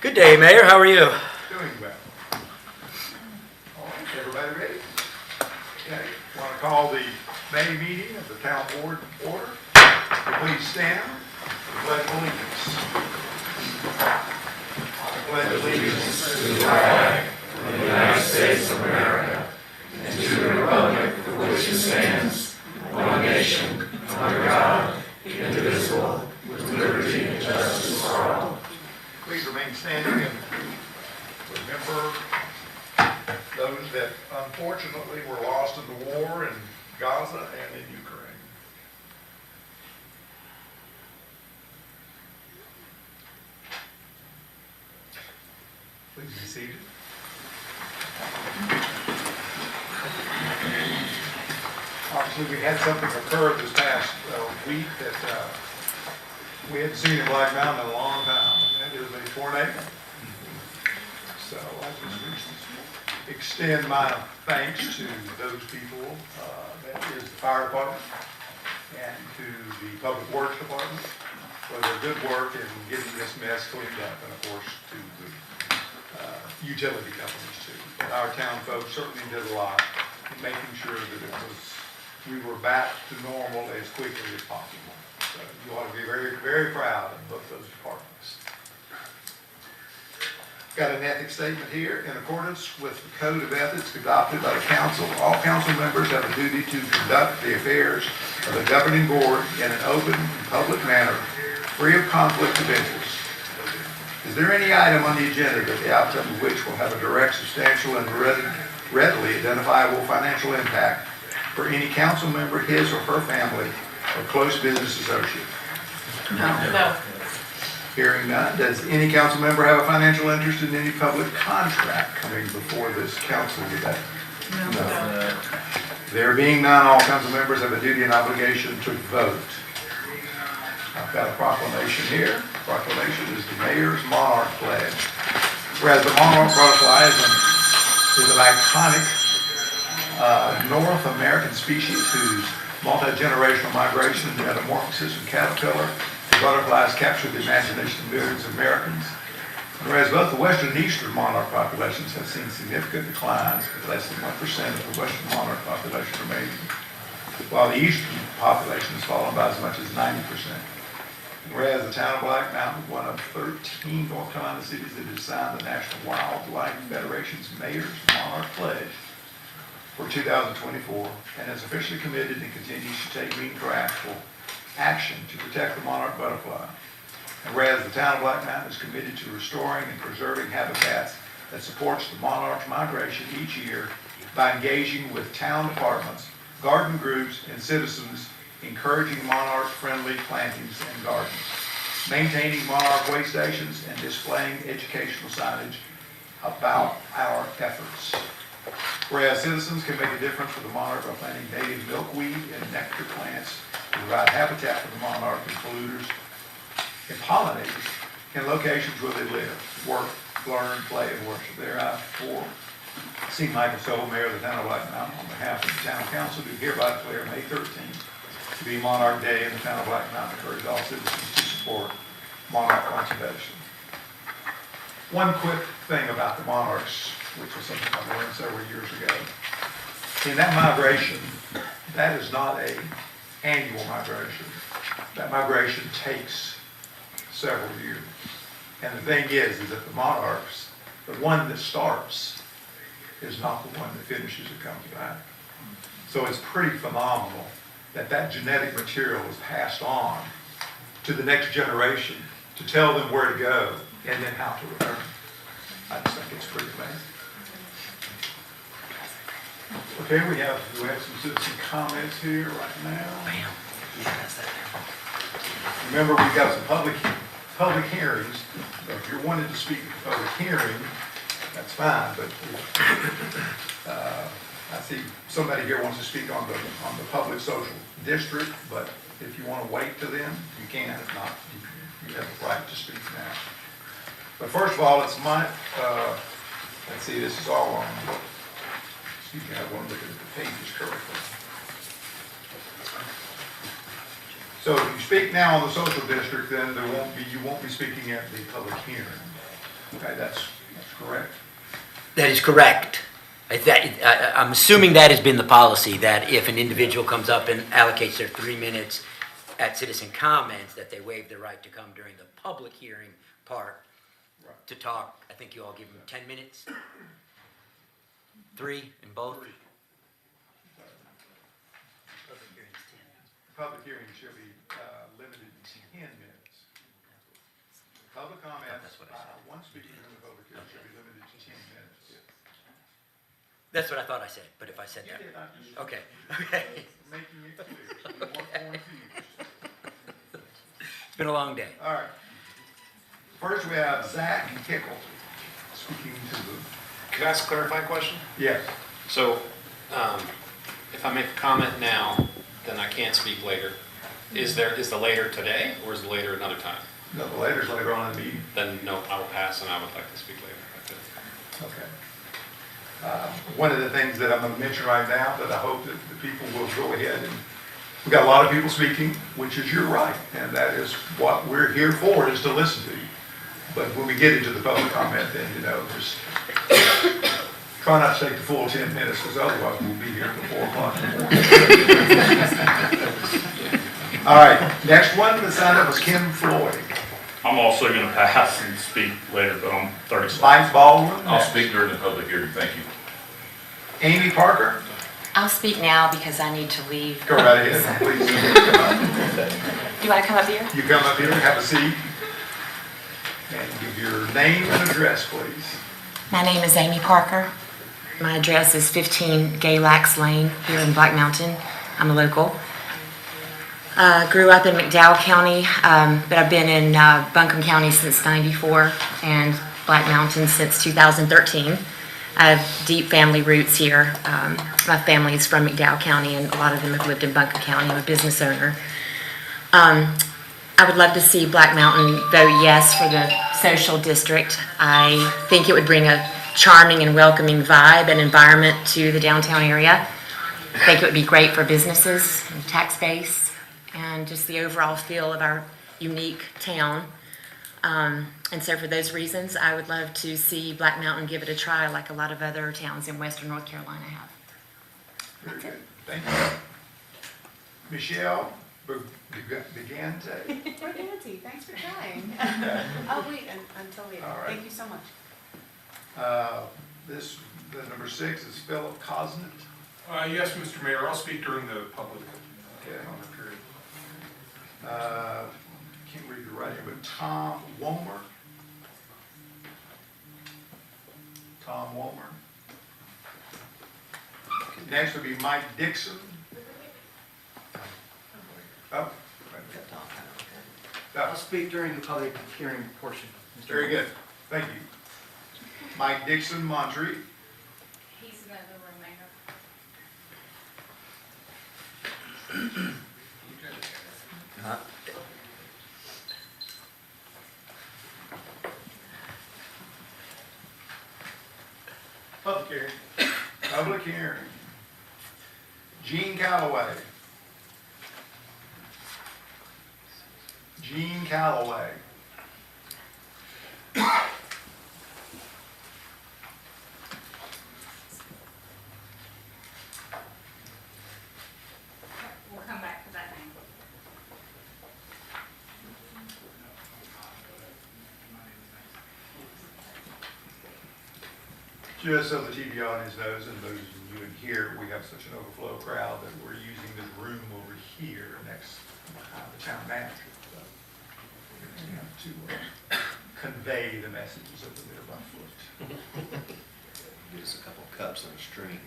Good day, Mayor. How are you? Doing well. All right, everybody ready? Okay, want to call the May meeting of the town board order. Please stand. Pledge allegiance. I pledge allegiance to the flag of the United States of America and to the republic for which it stands, one nation, under God, indivisible, with liberty and justice for all. Please remain standing and remember those that unfortunately were lost in the war in Gaza and in Ukraine. Please be seated. Obviously, we had something occur this past week that we hadn't seen in Black Mountain in a long time. That is a tornado. So I just extend my thanks to those people, that is the fire department, and to the public works department for their good work in getting this mess cleaned up, and of course to the utility companies too. But our town folks certainly did a lot in making sure that we were back to normal as quickly as possible. So you ought to be very, very proud of both those departments. Got an ethics statement here. In accordance with the code of ethics adopted by the council, all council members have a duty to conduct the affairs of the governing board in an open and public manner, free of conflict of interest. Is there any item on the agenda that the outcome of which will have a direct, substantial, and readily identifiable financial impact for any council member, his or her family, or close business associate? No. Hearing none, does any council member have a financial interest in any public contract coming before this council today? No. There being none, all council members have a duty and obligation to vote. I've got a proclamation here. The proclamation is the Mayor's Monarch Pledge. Whereas the Monarch butterfly is an iconic North American species whose multi-generational migration and metamorphosis from caterpillar to butterflies capture the imagination of millions of Americans. And whereas both the western and eastern monarch populations have seen significant declines, with less than 1% of the western monarch population remaining, while the eastern population has fallen by as much as 90%. And whereas the town of Black Mountain is one of 13 North Carolina cities that has signed the National Wildlife Federation's Mayor's Monarch Pledge for 2024, and has officially committed and continues to take meaningful action to protect the monarch butterfly. And whereas the town of Black Mountain is committed to restoring and preserving habitats that supports the monarch migration each year by engaging with town departments, garden groups, and citizens, encouraging monarch-friendly plantings and gardens, maintaining monarch way stations, and displaying educational signage about our efforts. Whereas citizens can make a difference for the monarch by planting native milkweed and nectar plants to provide habitat for the monarch and polluters and pollinators in locations where they live, work, learn, play, and worship. Therefore, see Michael Soul, Mayor of the town of Black Mountain, on behalf of the town council, do hereby declare May 13th to be Monarch Day in the town of Black Mountain. Encourage all citizens to support monarch conservation. One quick thing about the monarchs, which was something I learned several years ago. In that migration, that is not an annual migration. That migration takes several years. And the thing is that the monarchs, the one that starts is not the one that finishes and comes back. So it's pretty phenomenal that that genetic material is passed on to the next generation to tell them where to go and then how to return. I just think it's pretty amazing. Okay, we have some citizen comments here right now. Remember, we've got some public hearings. So if you're wanting to speak at the public hearing, that's fine. But I see somebody here wants to speak on the public social district. But if you want to wait till then, you can. If not, you have the right to speak now. But first of all, it's my. Let's see. This is all on. Excuse me, I want to look at the pages correctly. So if you speak now on the social district, then you won't be speaking at the public hearing. Okay, that's correct. That is correct. I'm assuming that has been the policy, that if an individual comes up and allocates their 3 minutes at citizen comments, that they waive the right to come during the public hearing part to talk. I think you all give them 10 minutes? 3 in both? Public hearing should be limited to 10 minutes. Public comments, one speaker in the public hearing should be limited to 10 minutes. That's what I thought I said, but if I said that. Okay. Making it clear. You weren't confused. It's been a long day. All right. First, we have Zach Kickle speaking to the, Could I ask a clarifying question? yes. So, if I make a comment now, then I can't speak later. Is the later today, or is the later another time? No, the later's later on in the meeting. Then no, I will pass, and I would like to speak later. if I could. Okay. One of the things that I'm going to mention right now that I hope that the people will go ahead and, we've got a lot of people speaking, which is your right, and that is what we're here for, is to listen to you. But when we get into the public comment, then, just try not to take the full 10 minutes, because otherwise we'll be here till 4 o'clock in the morning. All right, next one, the sign up was Kim Floyd. I'm also going to pass and speak later, but I'm 30 seconds. Mike Baldwin. I'll speak during the public hearing, thank you. Amy Parker. I'll speak now because I need to leave. Go right ahead, please. Do you want to come up here? You come up here, have a seat, and give your name and address, please. My name is Amy Parker. My address is 15 Galax Lane here in Black Mountain. I'm a local. Grew up in McDowell County, but I've been in Buncombe County since '94 and Black Mountain since 2013. I have deep family roots here. My family is from McDowell County, and a lot of them have lived in Buncombe County. I'm a business owner. I would love to see Black Mountain vote yes for the social district. I think it would bring a charming and welcoming vibe and environment to the downtown area. I think it would be great for businesses and tax base and just the overall feel of our unique town. And so for those reasons, I would love to see Black Mountain give it a try like a lot of other towns in western North Carolina have. Very good, thank you. Michelle Begante. Nancy, thanks for trying. I'll wait until later. All right. Thank you so much. The number 6 is Philip Cosnett. Yes, Mr. Mayor, I'll speak during the public Okay. comment period. Can't read the writing, but Tom Womer. Tom Womer. Next would be Mike Dixon. Oh. I'll speak during the public hearing portion. Mr. Very good, thank you. Mike Dixon, Montreat. He's in the room, Mayor. Public hearing. Public hearing. Gene Calloway. Gene Calloway. We'll come back to that name. Just so the TV audience knows, and those of you in here, we have such an overflow crowd that we're using this room over here next behind the town manager. So we have to convey the messages over there by foot. Give us a couple cups and a string.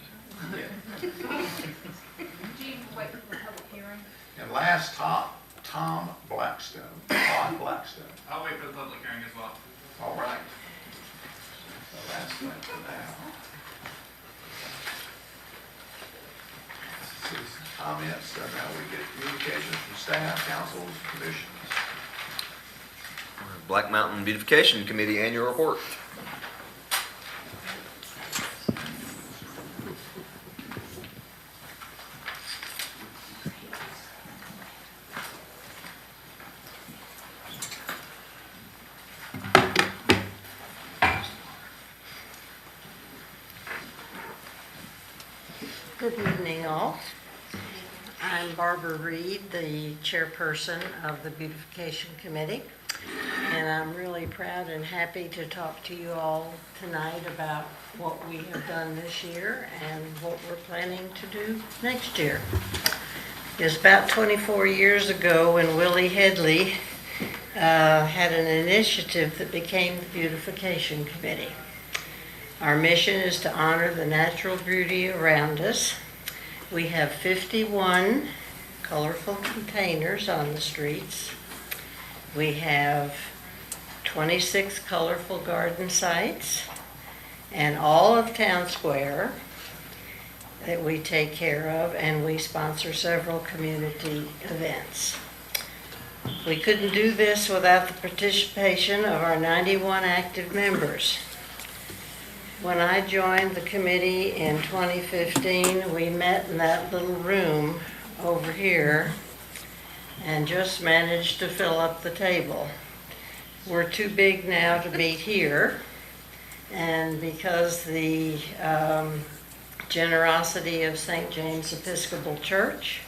Gene, wait for the public hearing. And last, Tom Blackstone. Todd Blackstone. I'll wait for the public hearing as well. All right. So that's that for now. Citizen comments, so now we get communications from staff, councils, commissions. Black Mountain Beautification Committee Annual Report. Good evening, all. I'm Barbara Reed, the chairperson of the Beautification Committee, and I'm really proud and happy to talk to you all tonight about what we have done this year and what we're planning to do next year. It was about 24 years ago when Willie Headley had an initiative that became the Beautification Committee. Our mission is to honor the natural beauty around us. We have 51 colorful containers on the streets. We have 26 colorful garden sites, and all of Town Square that we take care of, and we sponsor several community events. We couldn't do this without the participation of our 91 active members. When I joined the committee in 2015, we met in that little room over here and just managed to fill up the table. We're too big now to meet here, and because the generosity of St. James Episcopal Church,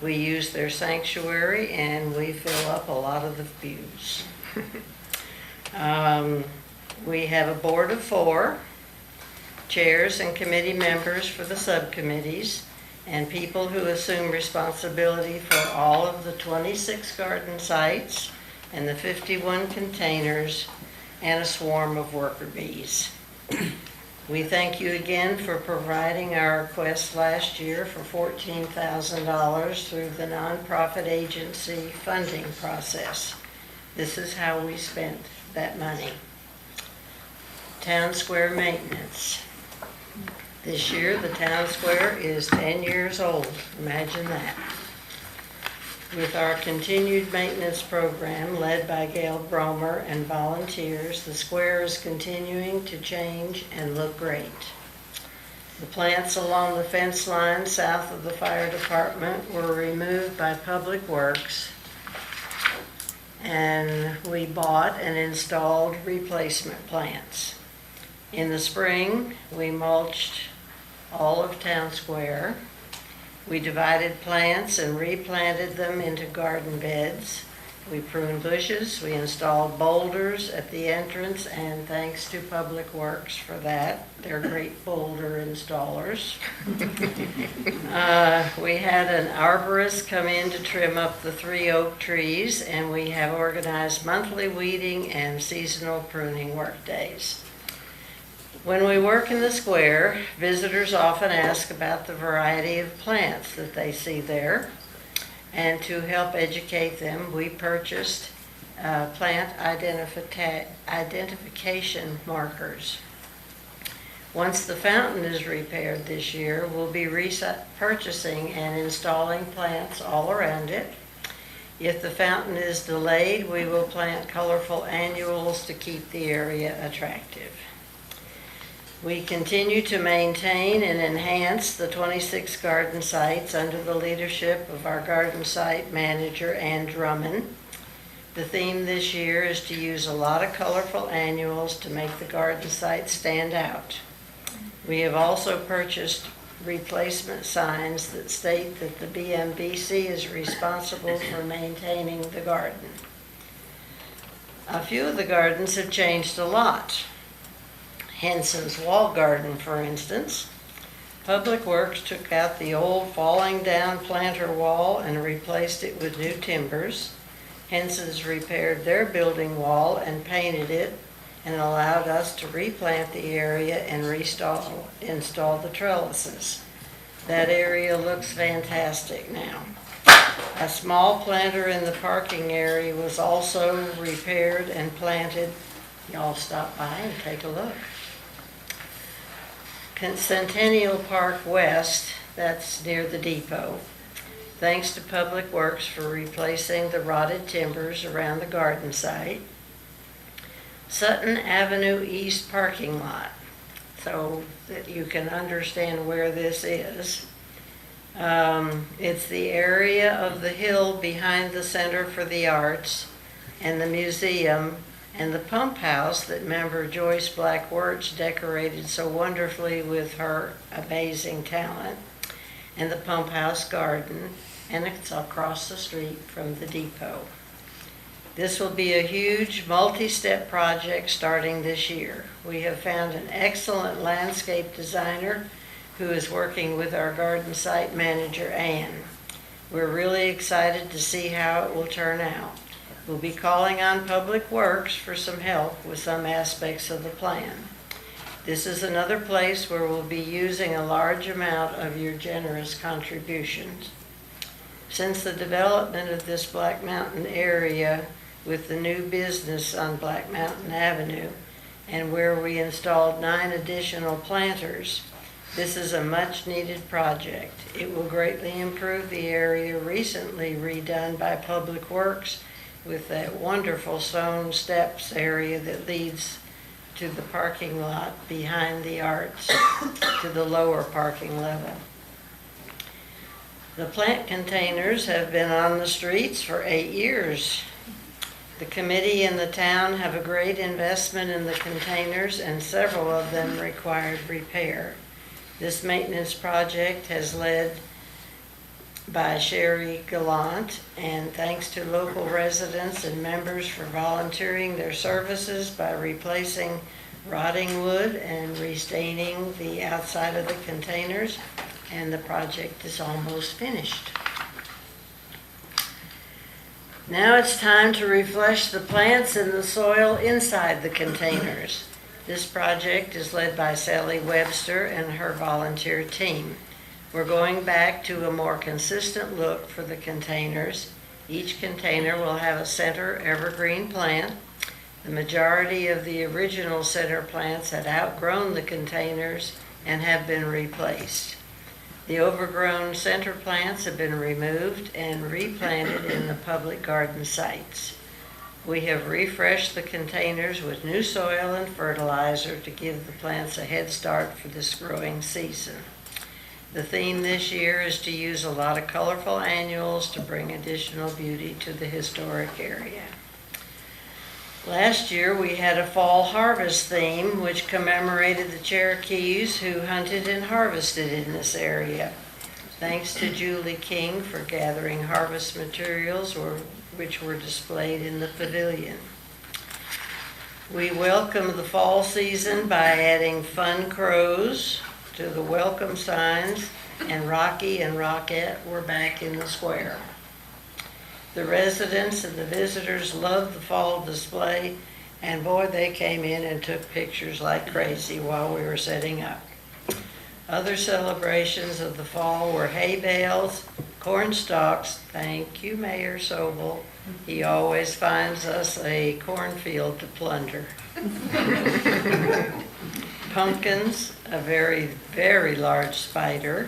we use their sanctuary and we fill up a lot of the pews. We have a board of 4, chairs and committee members for the subcommittees, and people who assume responsibility for all of the 26 garden sites and the 51 containers and a swarm of worker bees. We thank you again for providing our request last year for $14,000 through the nonprofit agency funding process. This is how we spent that money. Town Square maintenance. This year, the Town Square is 10 years old. Imagine that. With our continued maintenance program led by Gail Bromer and volunteers, the square is continuing to change and look great. The plants along the fence line south of the fire department were removed by Public Works, and we bought and installed replacement plants. In the spring, we mulched all of Town Square. We divided plants and replanted them into garden beds. We pruned bushes, we installed boulders at the entrance, and thanks to Public Works for that. They're great boulder installers. We had an arborist come in to trim up the 3 oak trees, and we have organized monthly weeding and seasonal pruning work days. When we work in the square, visitors often ask about the variety of plants that they see there. And to help educate them, we purchased plant identification markers. Once the fountain is repaired this year, we'll be purchasing and installing plants all around it. If the fountain is delayed, we will plant colorful annuals to keep the area attractive. We continue to maintain and enhance the 26 garden sites under the leadership of our garden site manager, Ann Drummond. The theme this year is to use a lot of colorful annuals to make the garden sites stand out. We have also purchased replacement signs that state that the BMBC is responsible for maintaining the garden. A few of the gardens have changed a lot. Henson's wall garden, for instance. Public Works took out the old falling down planter wall and replaced it with new timbers. Henson's repaired their building wall and painted it and allowed us to replant the area and install the trellises. That area looks fantastic now. A small planter in the parking area was also repaired and planted. Y'all stop by and take a look. Centennial Park West, that's near the depot. Thanks to Public Works for replacing the rotted timbers around the garden site. Sutton Avenue East parking lot, so that you can understand where this is. It's the area of the hill behind the Center for the Arts and the museum and the pump house that member Joyce Blackworts decorated so wonderfully with her amazing talent, and the pump house garden, and it's across the street from the depot. This will be a huge multi-step project starting this year. We have found an excellent landscape designer who is working with our garden site manager, Ann. We're really excited to see how it will turn out. We'll be calling on Public Works for some help with some aspects of the plan. This is another place where we'll be using a large amount of your generous contributions. Since the development of this Black Mountain area with the new business on Black Mountain Avenue, and where we installed 9 additional planters, this is a much-needed project. It will greatly improve the area recently redone by Public Works with that wonderful stone steps area that leads to the parking lot behind the arts to the lower parking level. The plant containers have been on the streets for 8 years. The committee and the town have a great investment in the containers, and several of them required repair. This maintenance project has led by Sherry Gallant, and thanks to local residents and members for volunteering their services by replacing rotting wood and restaining the outside of the containers, and the project is almost finished. Now it's time to refresh the plants in the soil inside the containers. This project is led by Sally Webster and her volunteer team. We're going back to a more consistent look for the containers. Each container will have a center evergreen plant. The majority of the original center plants had outgrown the containers and have been replaced. The overgrown center plants have been removed and replanted in the public garden sites. We have refreshed the containers with new soil and fertilizer to give the plants a head start for this growing season. The theme this year is to use a lot of colorful annuals to bring additional beauty to the historic area. Last year we had a fall harvest theme which commemorated the Cherokees who hunted and harvested in this area. Thanks to Julie King for gathering harvest materials which were displayed in the pavilion. We welcome the fall season by adding fun crows to the welcome signs, and Rocky and Rockette were back in the square. The residents and the visitors loved the fall display, and boy, they came in and took pictures like crazy while we were setting up. Other celebrations of the fall were hay bales, corn stalks. Thank you, Mayor Sobel. He always finds us a cornfield to plunder. Pumpkins, a very, very large spider,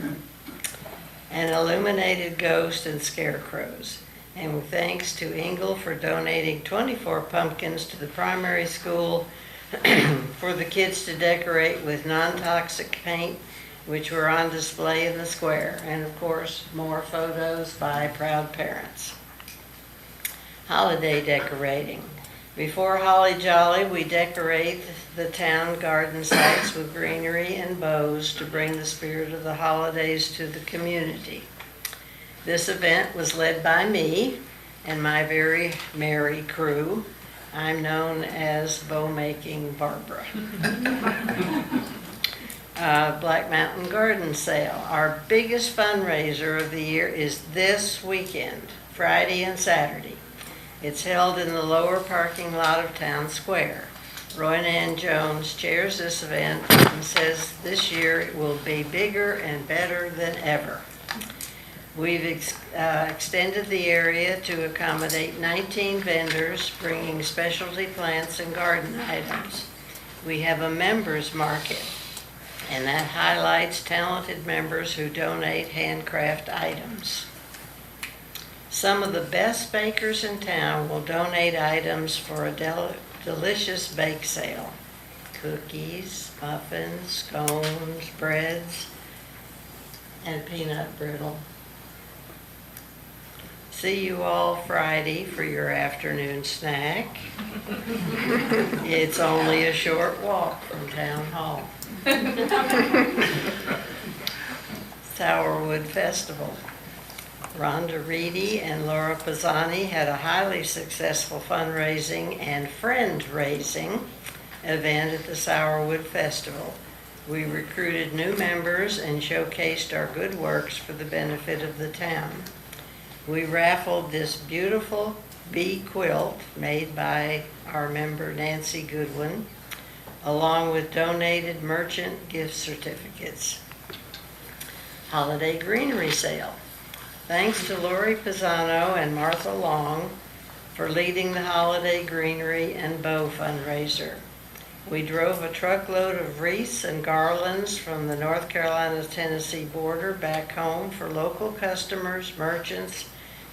an illuminated ghost, and scarecrows. And thanks to Engel for donating 24 pumpkins to the primary school for the kids to decorate with non-toxic paint, which were on display in the square. And of course, more photos by proud parents. Holiday decorating. Before Holly Jolly, we decorate the town garden sites with greenery and bows to bring the spirit of the holidays to the community. This event was led by me and my very merry crew. I'm known as Bow-Making Barbara. Black Mountain Garden Sale. Our biggest fundraiser of the year is this weekend, Friday and Saturday. It's held in the lower parking lot of Town Square. Roy-Ann Jones chairs this event and says this year it will be bigger and better than ever. We've extended the area to accommodate 19 vendors bringing specialty plants and garden items. We have a members market, and that highlights talented members who donate handcraft items. Some of the best bakers in town will donate items for a delicious bake sale. Cookies, muffins, scones, breads, and peanut brittle. See you all Friday for your afternoon snack. It's only a short walk from Town Hall. Sourwood Festival. Rhonda Reedy and Laura Pisani had a highly successful fundraising and friend-raising event at the Sourwood Festival. We recruited new members and showcased our good works for the benefit of the town. We raffled this beautiful bee quilt made by our member Nancy Goodwin, along with donated merchant gift certificates. Holiday greenery sale. Thanks to Lori Pisano and Martha Long for leading the holiday greenery and bow fundraiser. We drove a truckload of wreaths and garlands from the North Carolina-Tennessee border back home for local customers, merchants,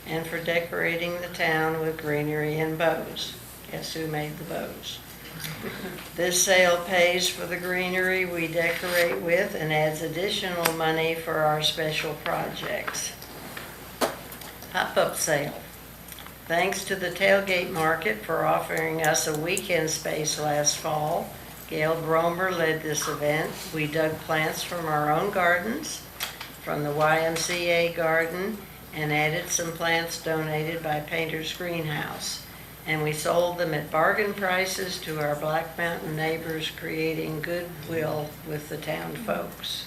and for decorating the town with greenery and bows. Guess who made the bows? This sale pays for the greenery we decorate with and adds additional money for our special projects. Pop-up sale. Thanks to the Tailgate Market for offering us a weekend space last fall. Gail Bromer led this event. We dug plants from our own gardens, from the YMCA garden, and added some plants donated by Painter's Greenhouse. And we sold them at bargain prices to our Black Mountain neighbors, creating goodwill with the town folks.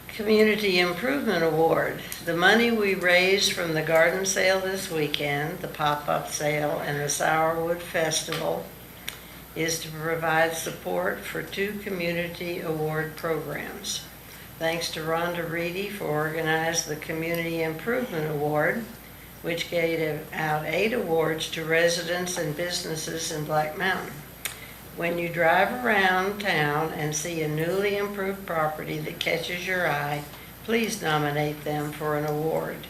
Community Improvement Award. The money we raised from the garden sale this weekend, the pop-up sale, and the Sourwood Festival is to provide support for 2 community award programs. Thanks to Rhonda Reedy for organizing the Community Improvement Award, which gave out 8 awards to residents and businesses in Black Mountain. When you drive around town and see a newly improved property that catches your eye, please nominate them for an award.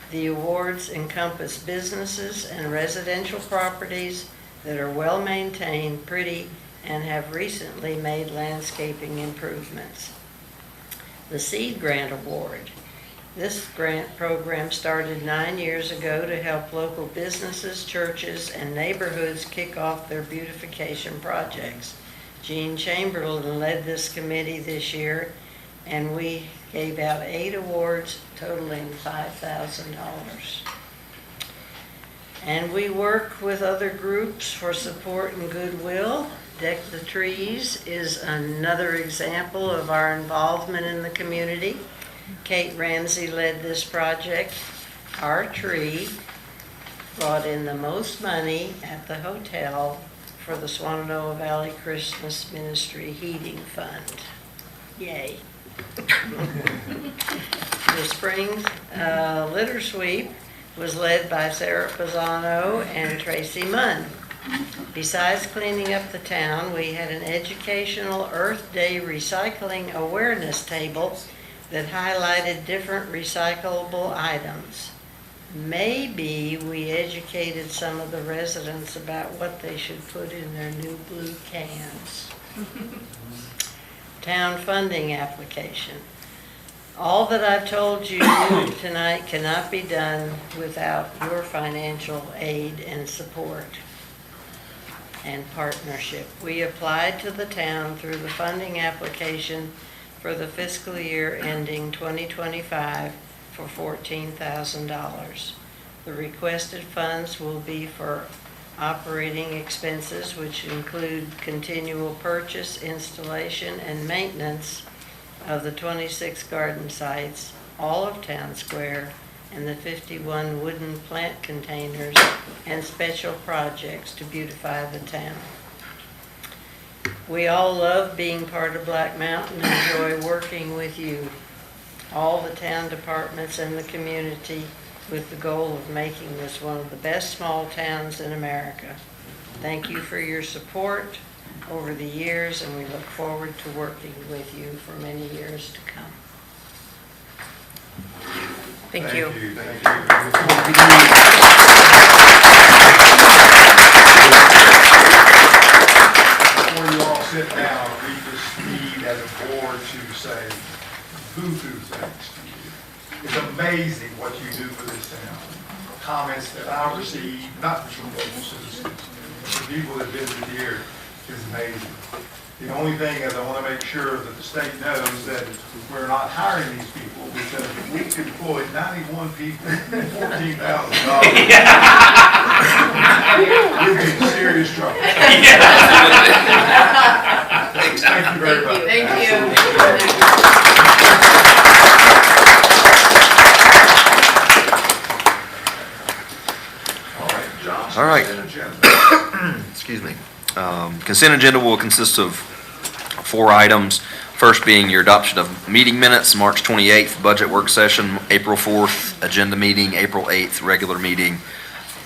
The awards encompass businesses and residential properties that are well maintained, pretty, and have recently made landscaping improvements. The Seed Grant Award. This grant program started 9 years ago to help local businesses, churches, and neighborhoods kick off their beautification projects. Jean Chamberlain led this committee this year, and we gave out 8 awards totaling $5,000. And we work with other groups for support and goodwill. Deck the Trees is another example of our involvement in the community. Kate Ramsey led this project. Our tree brought in the most money at the hotel for the Shenandoah Valley Christmas Ministry Heating Fund. Yay. The spring litter sweep was led by Sarah Pisano and Tracy Munn. Besides cleaning up the town, we had an educational Earth Day recycling awareness table that highlighted different recyclable items. Maybe we educated some of the residents about what they should put in their new blue cans. Town funding application. All that I've told you tonight cannot be done without your financial aid and support and partnership. We applied to the town through the funding application for the fiscal year ending 2025 for $14,000. The requested funds will be for operating expenses, which include continual purchase, installation, and maintenance of the 26 garden sites, all of Town Square, and the 51 wooden plant containers, and special projects to beautify the town. We all love being part of Black Mountain and enjoy working with you, all the town departments and the community, with the goal of making this one of the best small towns in America. Thank you for your support over the years, and we look forward to working with you for many years to come. Thank you. Before you all sit down, we just need as a board to say boo-hoo thanks to you. It's amazing what you do for this town. comments that I received, not from local citizens, the people that visited here, is amazing. The only thing is I want to make sure that the state knows that we're not hiring these people because we employed 91 people, $14,000. We'd be in serious trouble. Thank you very much. Thank you. All right, John. All right. Consent agenda. Excuse me. Consent agenda will consist of 4 items. First being your adoption of meeting minutes, March 28th, budget work session, April 4th, agenda meeting, April 8th, regular meeting,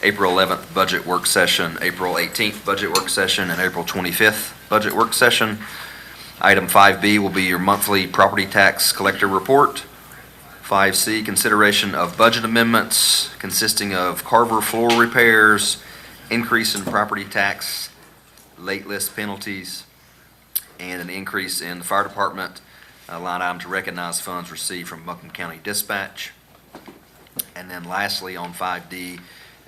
April 11th, budget work session, April 18th, budget work session, and April 25th, budget work session. Item 5B will be your monthly property tax collector report. 5C, consideration of budget amendments consisting of Carver floor repairs, increase in property tax, late list penalties, and an increase in the fire department line item to recognize funds received from Buncombe County Dispatch. And then lastly, on 5D,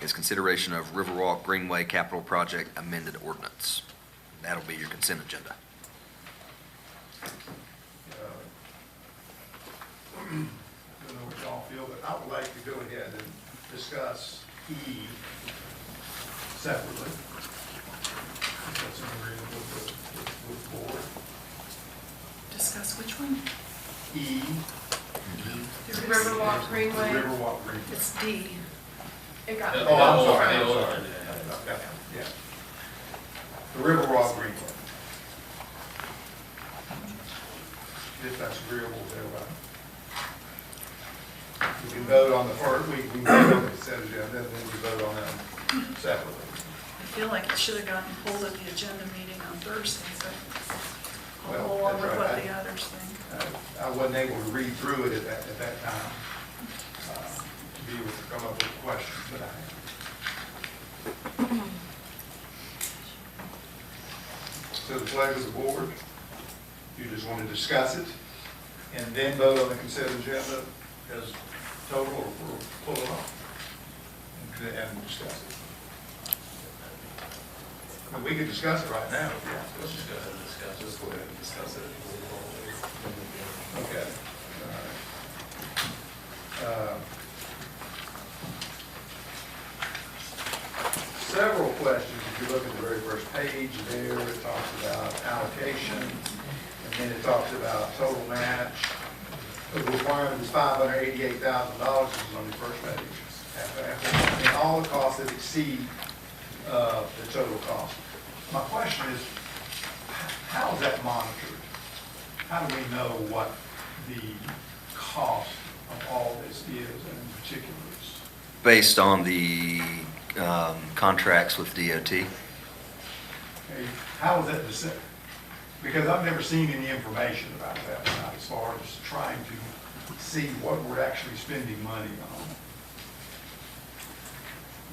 is consideration of Riverwalk Greenway Capital Project amended ordinance. That'll be your consent agenda. I don't know what y'all feel, but I would like to go ahead and discuss E separately. If that's in agreement with the board. Discuss which one? E. Riverwalk Greenway. Riverwalk Greenway. It's D. It got. Oh, I'm sorry. Yeah. The Riverwalk Greenway. If that's agreeable to everybody. We can vote on the first, we can vote on the consent agenda, and then we vote on them separately. I feel like it should have gotten pulled at the agenda meeting on Thursday, but Well, I'll go along with that's what right. the others think. I wasn't able to read through it at that time, to be able to come up with questions, but I have. So the pleasure of the board, you just want to discuss it and then vote on the consent agenda as total or pull it off and discuss it. I mean, we can discuss it right now if you want. Let's just go ahead and discuss it. Let's go ahead and discuss it. Okay. All right. Several questions, if you look at the very first page there, it talks about allocation, and then it talks about total match. The requirement is $588,000, this is on the first page. And all the costs that exceed the total cost. My question is, how is that monitored? How do we know what the cost of all this is in particulars? Based on the contracts with DOT. Okay, how is that decided? Because I've never seen any information about that, as far as trying to see what we're actually spending money on.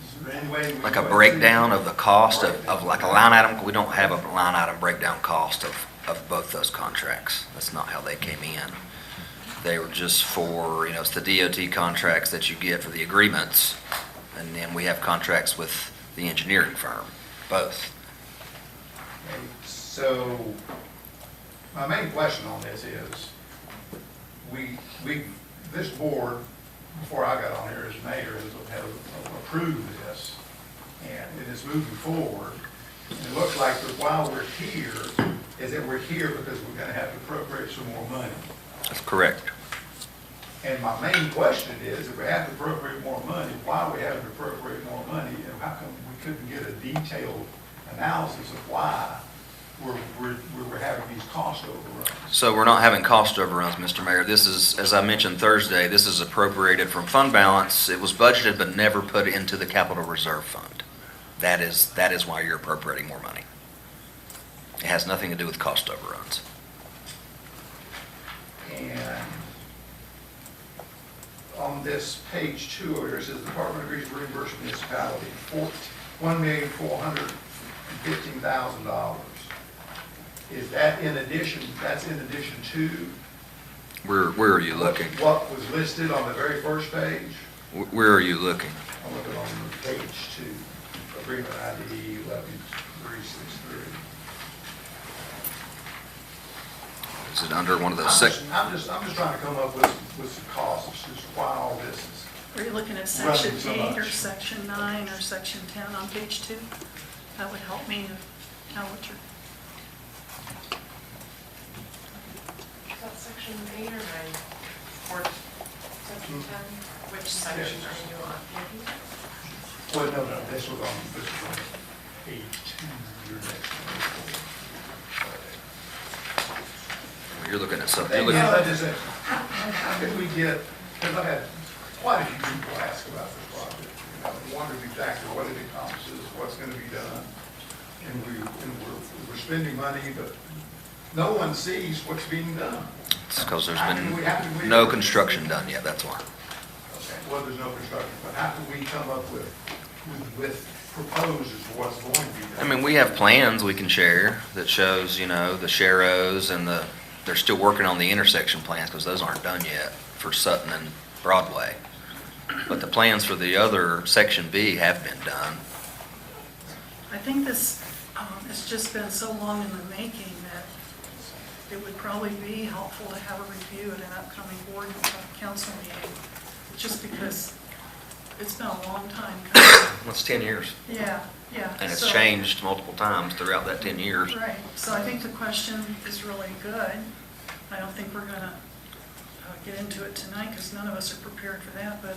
Is there any way we Like a can breakdown see- of the cost of like a line item. We don't have a line item breakdown cost of both those contracts. That's not how they came in. They were just for, it's the DOT contracts that you get for the agreements. And then we have contracts with the engineering firm, both. Okay, so, my main question on this is, this board, before I got on here as mayor, has approved this, and it is moving forward. And it looks like that while we're here, is that we're here because we're gonna have to appropriate some more money. That's correct. And my main question is, if we have to appropriate more money, why are we having to appropriate more money? And how come we couldn't get a detailed analysis of why we're having these cost overruns? So we're not having cost overruns, Mr. Mayor. This is, as I mentioned Thursday, this is appropriated from fund balance. It was budgeted but never put into the capital reserve fund. That is why you're appropriating more money. It has nothing to do with cost overruns. And on this page 2 where it says the Department agrees to reimburse municipality $1,415,000. Is that in addition, that's in addition to? Where are you looking? What was listed on the very first page? Where are you looking? I'm looking on page 2, agreement ID 11363. Is it under one of those I'm just trying to come up with some costs, just why all this is. Are you looking at Running section so 8 or much. section 9 or section 10 on page 2? That would help me know what you're, Is that section 8 or 9? Or section 10? Which section are you on? Well, no, this was on page 2, your next one. You're looking at something, And, you're you know, looking, that is it. How could we get, because I've had quite a few people ask about this project, you know, wondered exactly what it encompasses, what's going to be done. And we're spending money, but no one sees what's being done. it's because there's How can we- been no construction done yet, that's why. Okay, well, there's no construction, but how can we come up with proposals for what's going to be done? I mean, we have plans we can share that shows, you know, the Sharrows and they're still working on the intersection plans because those aren't done yet for Sutton and Broadway. But the plans for the other section B have been done. I think this has just been so long in the making that it would probably be helpful to have a review at an upcoming board council meeting, just because it's been a long time coming. It's 10 years. Yeah. And it's So- changed multiple times throughout that 10 years. Right, so I think the question is really good. I don't think we're gonna get into it tonight, because none of us are prepared for that, but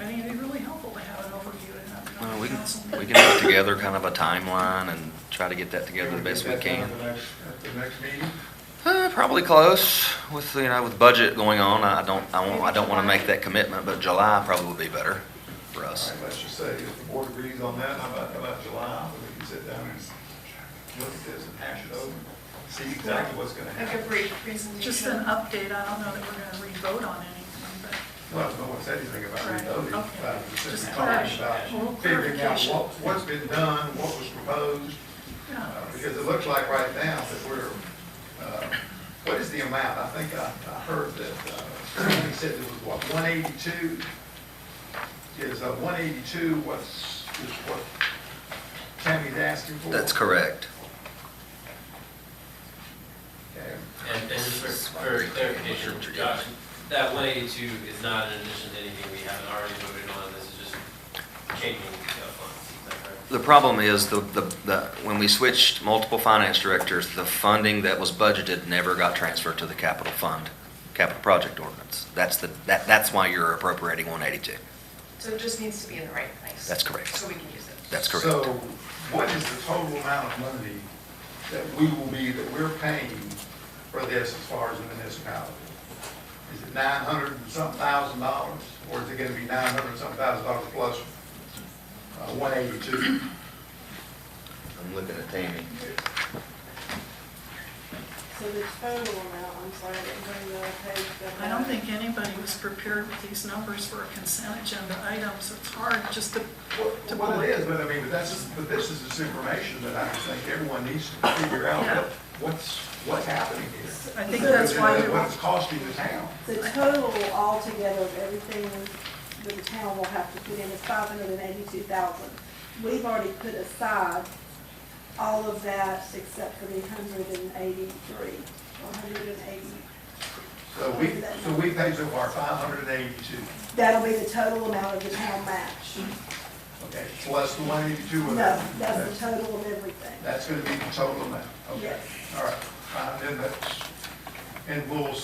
I think it'd be really helpful to have an overview at an Well, upcoming we council can meeting. put together kind of a timeline and try to get that together the best we Get that can. done at the next meeting? Probably close with, you know, with budget going on. I don't want to make that commitment, but July probably would be better for All us. right, let's just say if the board agrees on that, how about July, when we can sit down and look at this and hash it over, see exactly what's going to Like a happen. brief presentation? Just an update, I don't know that we're gonna re-vote on anything, but Well, no one said anything about Right, reloading, okay. just Just sitting talking clarification. Well, about figuring out clarification. what's been done, what was proposed, yeah. because it looks like right now that we're, what is the amount? I think I heard that, somebody said it was what, 182? Is 182 what Tammy's asking for? That's correct. Okay. And just for clarification, Josh, that 182 is not in addition to anything we haven't already voted on, this is just changing funds, is that correct? The problem is when we switched multiple finance directors, the funding that was budgeted never got transferred to the capital fund, capital project ordinance. That's why you're appropriating 182. So it just needs to be in the right place? That's correct. So we can use it? That's correct. So what is the total amount of money that we're paying for this as far as the municipality? Is it $900 and something thousand, or is it going to be $900 and something $1,000 plus 182? I'm looking at Tammy. So the total amount, I'm sorry, I didn't bring the page. I don't think anybody was prepared with these numbers for a consent agenda item, so it's hard just to Well, it is, but I mean, but this is just information that I think everyone needs to figure out Yeah. what's happening here. I think that's why we What it's costing the town. The total altogether of everything that the town will have to put in is $582,000. We've already put aside all of that except for the 183, or 180. So we pay so far 582. That'll be the total amount of the town match. Okay, plus the 182. No, that's the total of everything. That's going to be the total amount. Okay, Yes. all right. Then and we'll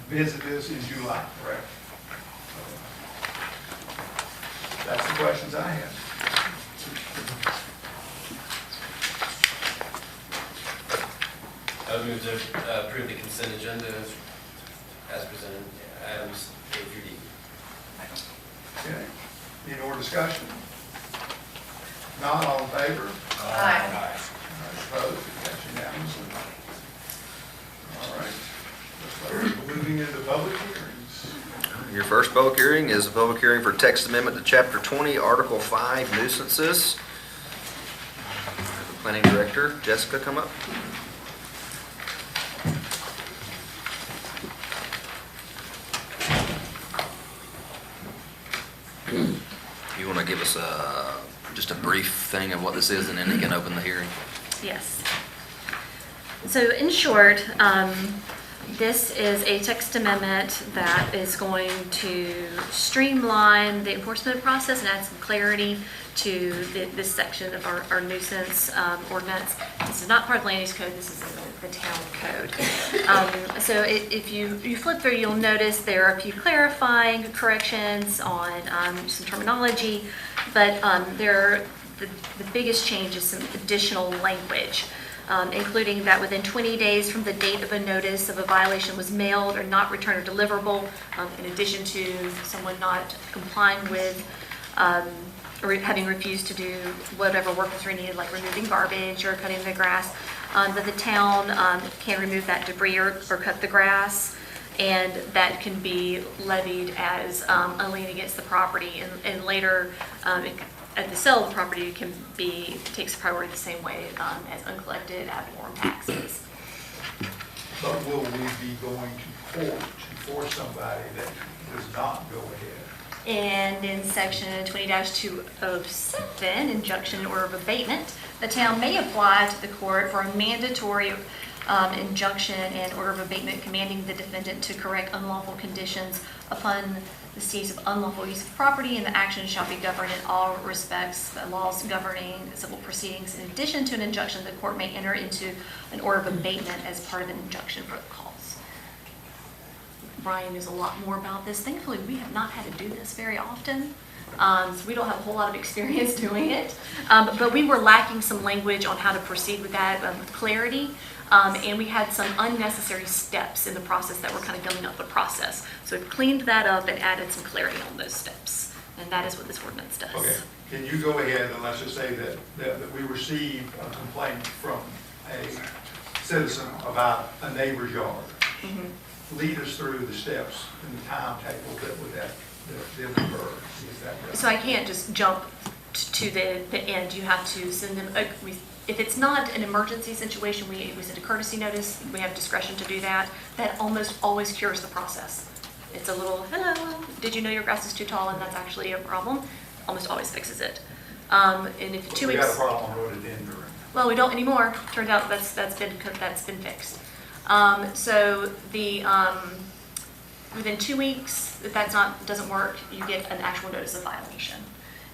visit this in July, correct? That's the questions I have. I would move to approve the consent agenda as presented, items A through D. Okay, any more discussion? Not all in favor? Aye. Opposed? That's unanimous. All right. We're moving into public hearings. Your first public hearing is a public hearing for text amendment to Chapter 20, Article 5, nuisances. The Planning Director, Jessica, come up. You want to give give us just a brief thing of what this is, and then he can open the hearing? Yes. So in short, this is a text amendment that is going to streamline the enforcement process and add some clarity to this section of our nuisance ordinance. This is not part of the land use code, this is the town code. So if you flip through, you'll notice there are a few clarifying corrections on some terminology, but the biggest change is some additional language. Including that within 20 days from the date of a notice of a violation was mailed or not returned or deliverable, in addition to someone not complying with or having refused to do whatever work was needed, like removing garbage or cutting the grass, that the town can remove that debris or cut the grass, and that can be levied as a lien against the property, and later at the sale of the property takes priority the same way as uncollected ad valorem taxes. But will we be going to court to force somebody that does not go ahead? And in section 20-207, injunction and order of abatement, the town may apply to the court for a mandatory injunction and order of abatement commanding the defendant to correct unlawful conditions upon the cease of unlawful use of property, and the action shall be governed in all respects the laws governing civil proceedings. In addition to an injunction, the court may enter into an order of abatement as part of an injunction for the cause. Brian knows a lot more about this. Thankfully, we have not had to do this very often, so we don't have a whole lot of experience doing it. But we were lacking some language on how to proceed with that with clarity. And we had some unnecessary steps in the process that were kind of gumming up the process. So we've cleaned that up and added some clarity on those steps. And that is what this ordinance does. Okay, can you go ahead and let's just say that we received a complaint from a citizen about a neighbor's yard. Mm-hmm. Lead us through the steps in the timetable that would that occur. Is that right? So I can't just jump to the end. You have to send them, if it's not an emergency situation, we send a courtesy notice. We have discretion to do that. That almost always cures the process. It's a little, hello, did you know your grass is too tall and that's actually a problem? Almost always fixes it. And if 2 weeks. We got a problem on rhododendron. Well, we don't anymore. Turns out that's been fixed. So within 2 weeks, if doesn't work, you get an actual notice of violation.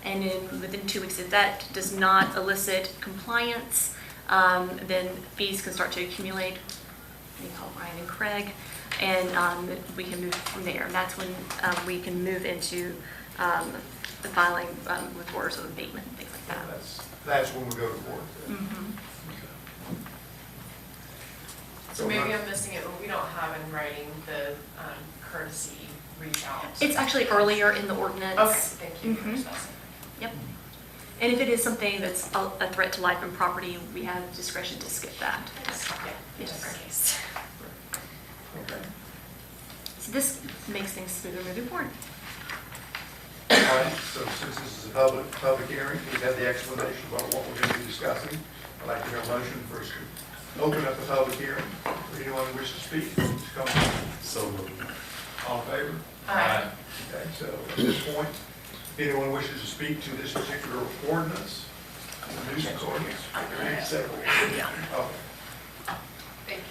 And within 2 weeks, if that does not elicit compliance, then fees can start to accumulate. We call Ryan and Craig, and we can move from there. And that's when we can move into the filing with orders of abatement and things like that. That's when we go to court. Mm-hmm. So maybe I'm missing it, but we don't have in writing the courtesy reach out. It's actually earlier in the ordinance. Okay, thank you for Mhm. specifying. Yep. And if it is something that's a threat to life and property, we have discretion to skip that. Yeah, Yes. different case. Okay. So this makes things smoother moving forward. All right, so since this is a public hearing, we've had the explanation about what we're going to be discussing. I'd like to hear a motion first to open up the public hearing. For anyone who wishes to speak, to come. So moved. All in favor? Aye. Okay, so at this point, if anyone wishes to speak to this particular ordinance, the nuisance ordinance, there are several. Yeah. Okay. Thank you.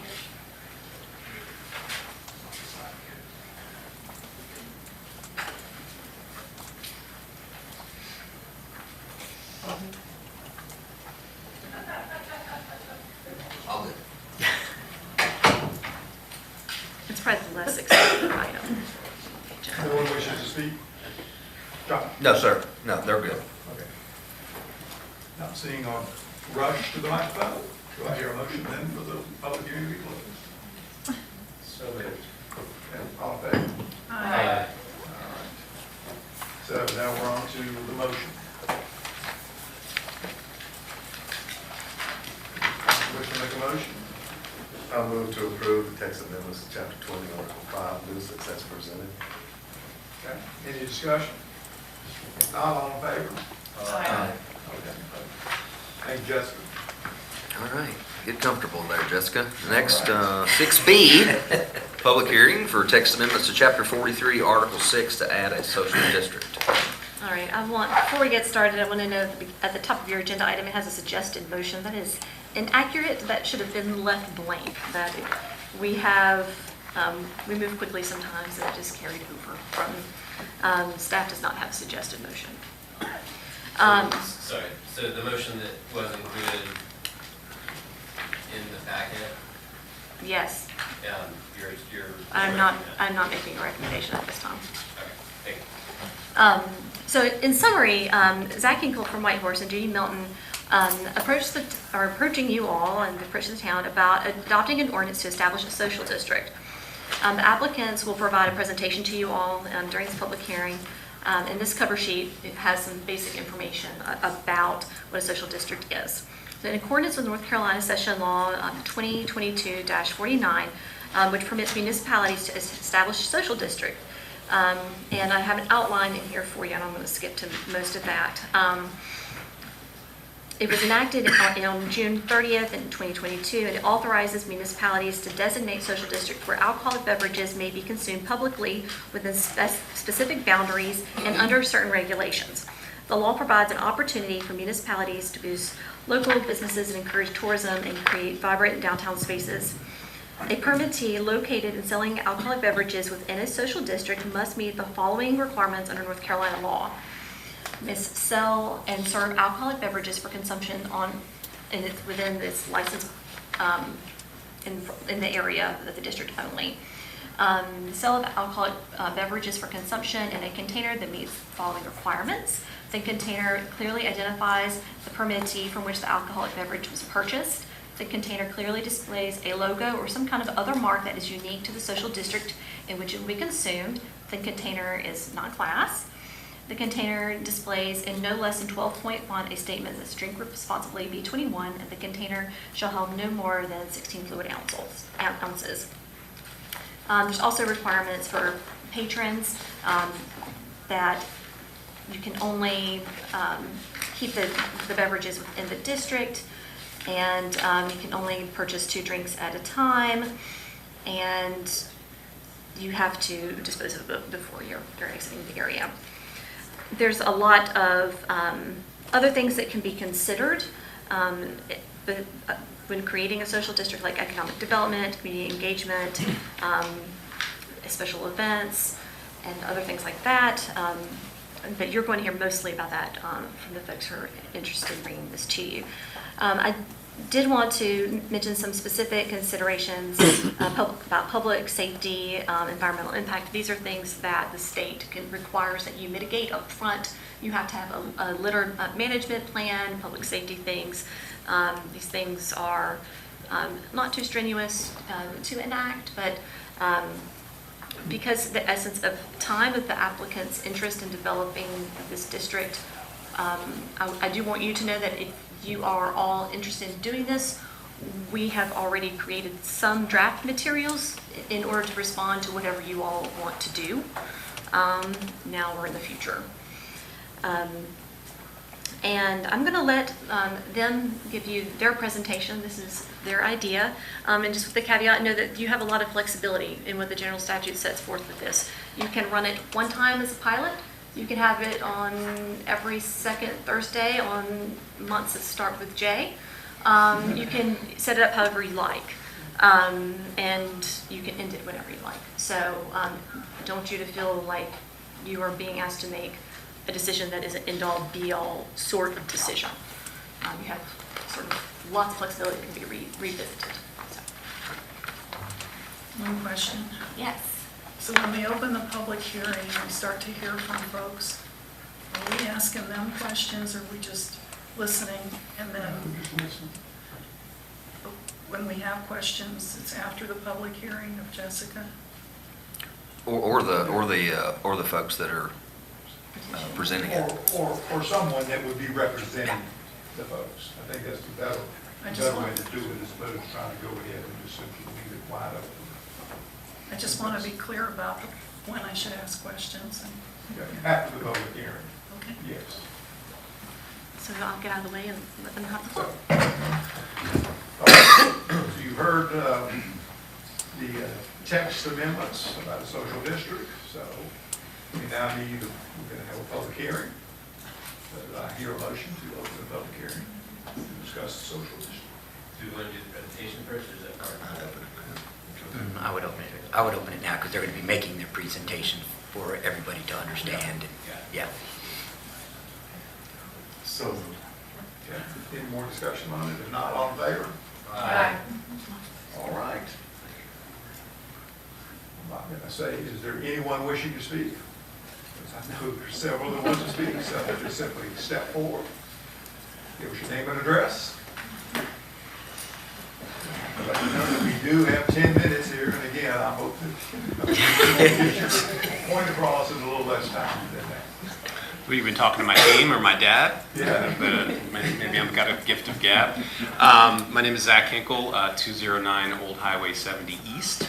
I'll do. It's probably the less expensive item. No one wishes to speak? John? No, sir. No, they're good. Okay. Not seeing a rush to the microphone, do I hear a motion then for the public hearing to be closed? So moved. Okay, all in favor? Aye. All right. So now we're on to the motion. Wish to make a motion? I move to approve the text amendments to chapter 20, article 5, nuisance as presented. Okay, any discussion? If not, all in favor? Aye. Okay. Thank you, Jessica. All right, get comfortable there, Jessica. Next, 6B, public hearing for text amendments to Chapter 43, Article 6 to add a social district. All right, before we get started, I want to know at the top of your agenda item, it has a suggested motion. That is inaccurate. That should have been left blank. That we have, we move quickly sometimes, and it just carried over from, staff does not have a suggested motion. Sorry, so the motion that was included in the packet, Yes, you're. I'm not making a recommendation at this time. Okay, thank you. So in summary, Zach Hinkle from Whitehorse and Judy Milton are approaching you all and approaching the town about adopting an ordinance to establish a social district. The applicants will provide a presentation to you all during this public hearing. And this cover sheet, it has some basic information about what a social district is. So in accordance with North Carolina Session Law 2022-49, which permits municipalities to establish a social district. And I have an outline in here for you, and I'm going to skip to most of that. It was enacted on June 30th in 2022, and it authorizes municipalities to designate social districts where alcoholic beverages may be consumed publicly within specific boundaries and under certain regulations. The law provides an opportunity for municipalities to boost local businesses and encourage tourism and create vibrant downtown spaces. A permittee located and selling alcoholic beverages within a social district must meet the following requirements under North Carolina law. Must sell and serve alcoholic beverages for consumption within this license in the area of the district only. Sale of alcoholic beverages for consumption in a container that meets the following requirements. The container clearly identifies the permittee from which the alcoholic beverage was purchased. The container clearly displays a logo or some kind of other mark that is unique to the social district in which it will be consumed. The container is non-glass. The container displays in no less than 12-point font a statement that drink responsibly, B21, and the container shall hold no more than 16 fluid ounces. There's also requirements for patrons that you can only keep the beverages within the district, and you can only purchase 2 drinks at a time, and you have to dispose of it before you're exiting the area. There's a lot of other things that can be considered when creating a social district, like economic development, community engagement, special events, and other things like that. But you're going to hear mostly about that from the folks who are interested in bringing this to you. I did want to mention some specific considerations about public safety, environmental impact. These are things that the state requires that you mitigate up front. You have to have a litter management plan, public safety things. These things are not too strenuous to enact, but because the essence of time of the applicant's interest in developing this district, I do want you to know that if you are all interested in doing this, we have already created some draft materials in order to respond to whatever you all want to do now or in the future. And I'm going to let them give you their presentation. This is their idea. And just with the caveat, know that you have a lot of flexibility in what the general statute sets forth with this. You can run it one time as a pilot. You can have it on every second Thursday on months that start with J. You can set it up however you like. And you can end it whenever you like. So I don't want you to feel like you are being asked to make a decision that is an end-all, be-all sort of decision. You have sort of lots of flexibility that can be revisited. So. One question. Yes. So when we open the public hearing and we start to hear from folks, are we asking them questions, or are we just listening? And then when we have questions, it's after the public hearing of Jessica? Or the folks that are presenting it. Or someone that would be representing the folks. I think that's the better way to do it, as opposed to trying to go ahead and just simply leave it wide open. I just want to be clear about when I should ask questions. After the public hearing. Okay. Yes. So I'll get out of the way and let them have the floor. So you heard the text amendments about a social district. So we now we're going to have a public hearing. I hear a motion to open the public hearing to discuss the social issue. Do we want to do the presentation first, or is that part of it? I would open it. I would open it now because they're going to be making their presentation for everybody to understand. And, yeah. So moved. Okay, any more discussion on it? If not, all in favor? Aye. All right. I'm not going to say, is there anyone wishing to speak? Because I know there's several that want to speak, so just simply step forward. Give us your name and address. Let you know that we do have 10 minutes here, and again, I hope that get your point across in a little less time than that. Have you been talking to my team or my dad? Yeah. Maybe I've got a gift of gab. My name is Zach Hinkle, 209 Old Highway 70 East.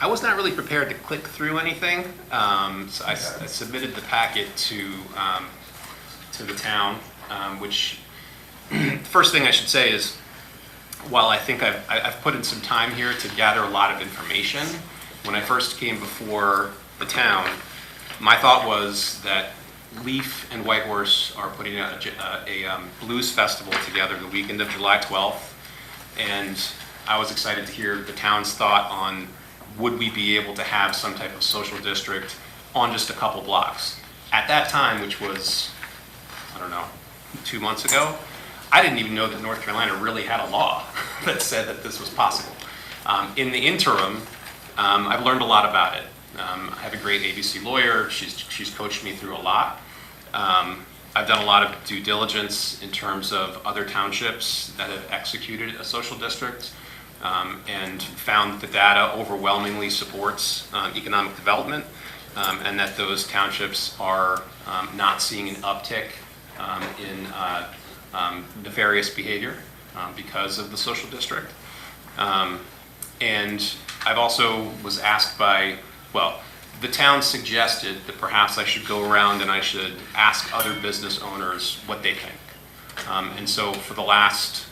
I was not really prepared to click through anything, so I submitted the packet to the town, which first thing I should say is, while I think I've put in some time here to gather a lot of information, when I first came before the town, my thought was that Leaf and Whitehorse are putting a blues festival together the weekend of July 12th, and I was excited to hear the town's thought on would we be able to have some type of social district on just a couple blocks. At that time, which was, I don't know, 2 months ago, I didn't even know that North Carolina really had a law that said that this was possible. In the interim, I've learned a lot about it. I have a great ABC lawyer. She's coached me through a lot. I've done a lot of due diligence in terms of other townships that have executed a social district, and found that the data overwhelmingly supports economic development, and that those townships are not seeing an uptick in nefarious behavior because of the social district. And I've also was asked by, well, the town suggested that perhaps I should go around and I should ask other business owners what they think. And so for the last,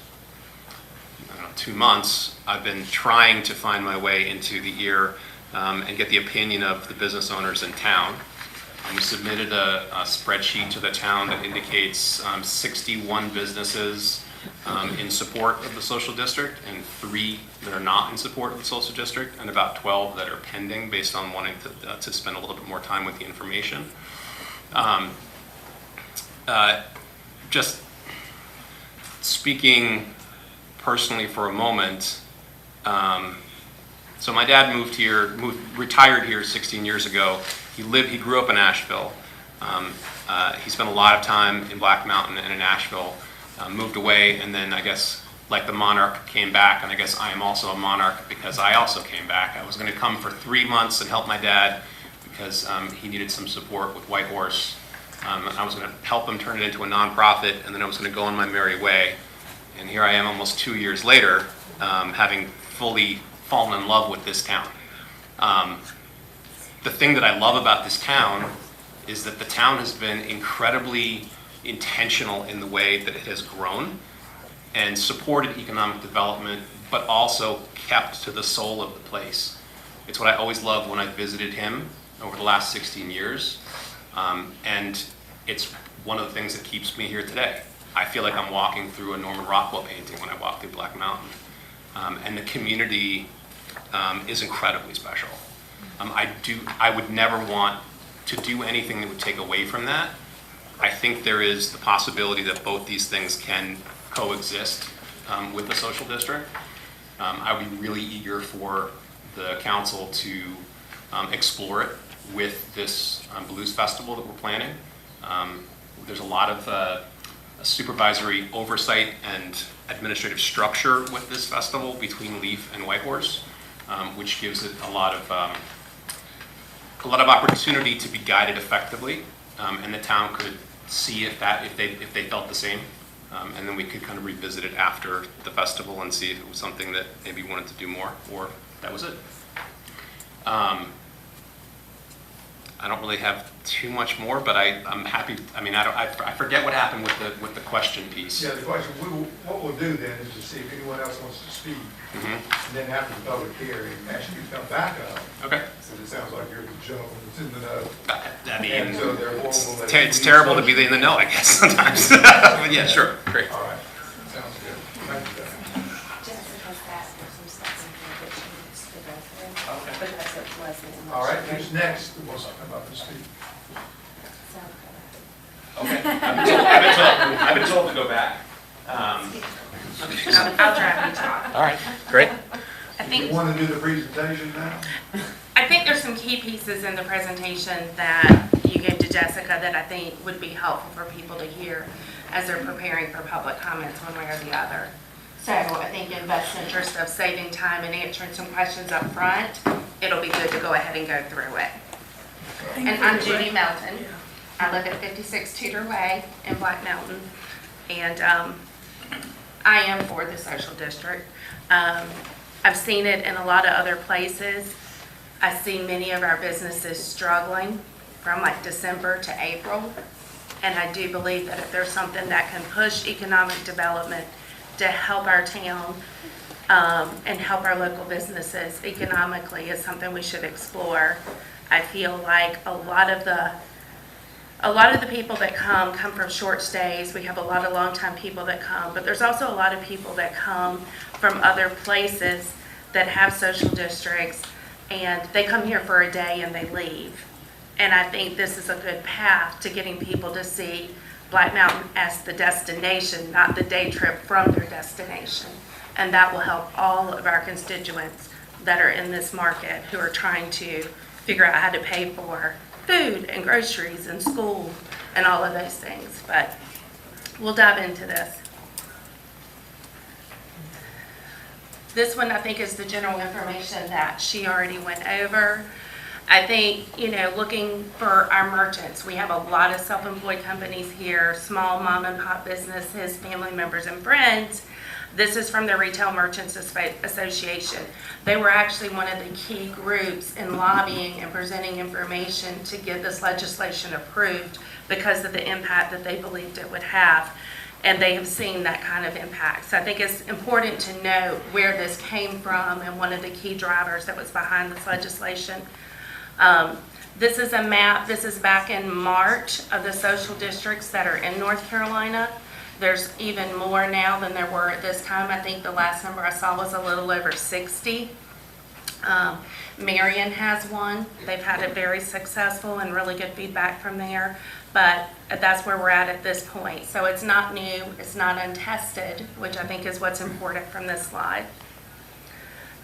2 months, I've been trying to find my way into the ear and get the opinion of the business owners in town. We submitted a spreadsheet to the town that indicates 61 businesses in support of the social district, and 3 that are not in support of the social district, and about 12 that are pending based on wanting to spend a little bit more time with the information. Just speaking personally for a moment, so my dad retired here 16 years ago. He grew up in Asheville. He spent a lot of time in Black Mountain and in Asheville, moved away, and then I guess, like the Monarch, came back, and I guess I am also a Monarch because I also came back. I was going to come for 3 months and help my dad because he needed some support with Whitehorse. And I was going to help him turn it into a nonprofit, and then I was going to go on my merry way. And here I am almost 2 years later, having fully fallen in love with this town. The thing that I love about this town is that the town has been incredibly intentional in the way that it has grown and supported economic development, but also kept to the soul of the place. It's what I always loved when I visited him over the last 16 years, and it's one of the things that keeps me here today. I feel like I'm walking through a Norman Rockwell painting when I walk through Black Mountain, and the community is incredibly special. I would never want to do anything that would take away from that. I think there is the possibility that both these things can coexist with the social district. I would be really eager for the council to explore it with this blues festival that we're planning. There's a lot of supervisory oversight and administrative structure with this festival between Leaf and Whitehorse, which gives it a lot of opportunity to be guided effectively, and the town could see if they felt the same, and then we could kind of revisit it after the festival and see if it was something that maybe we wanted to do more, or that was it. I don't really have too much more, but I'm happy, I mean, I forget what happened with the question piece. Yeah, the question, what we'll do then is to see if anyone else wants to speak, and then after the public hearing, ask you to come back up. Okay. Since it sounds like you're the gentleman that's in the know. I mean, And so therefore, we'll let it's you terrible to lead be in the know, I guess, sometimes. But yeah, sure, great. All right, sounds good. Thank you, Jeff. Jessica's asked for some stuff in here that she needs to go through. Okay. Because it wasn't. in All right, what she who's read. next that wants to come up and speak? So, Okay. I've been told to go back. I'll drive you talk. All right, great. I Do think, you want to do the presentation now? I think there's some key pieces in the presentation that you gave to Jessica that I think would be helpful for people to hear as they're preparing for public comments one way or the other. So I think in best interest of saving time and answering some questions up front, it'll be good to go ahead and go through it. And I'm Judy Melton. I live at 56 Tudor Way in Black Mountain, and I am for the social district. I've seen it in a lot of other places. I see many of our businesses struggling from like December to April, and I do believe that if there's something that can push economic development to help our town and help our local businesses economically is something we should explore. I feel like a lot of the people that come from short stays. We have a lot of longtime people that come, but there's also a lot of people that come from other places that have social districts, and they come here for a day and they leave. And I think this is a good path to getting people to see Black Mountain as the destination, not the day trip from their destination. And that will help all of our constituents that are in this market who are trying to figure out how to pay for food and groceries and school and all of those things. But we'll dive into this. This one, I think, is the general information that she already went over. I think, looking for our merchants, we have a lot of self-employed companies here, small mom and pop businesses, family members and friends. This is from the Retail Merchants Association. They were actually one of the key groups in lobbying and presenting information to get this legislation approved because of the impact that they believed it would have. And they have seen that kind of impact. So I think it's important to know where this came from and one of the key drivers that was behind this legislation. This is a map. This is back in March of the social districts that are in North Carolina. There's even more now than there were at this time. I think the last number I saw was a little over 60. Marion has one. They've had it very successful and really good feedback from there. But that's where we're at this point. So it's not new, it's not untested, which I think is what's important from this slide.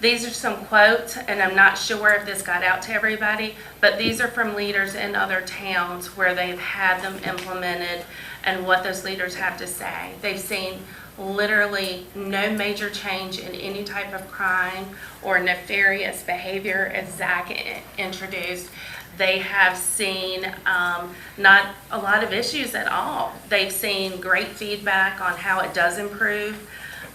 These are some quotes, and I'm not sure if this got out to everybody, but these are from leaders in other towns where they've had them implemented and what those leaders have to say. They've seen literally no major change in any type of crime or nefarious behavior as Zach introduced. They have seen not a lot of issues at all. They've seen great feedback on how it does improve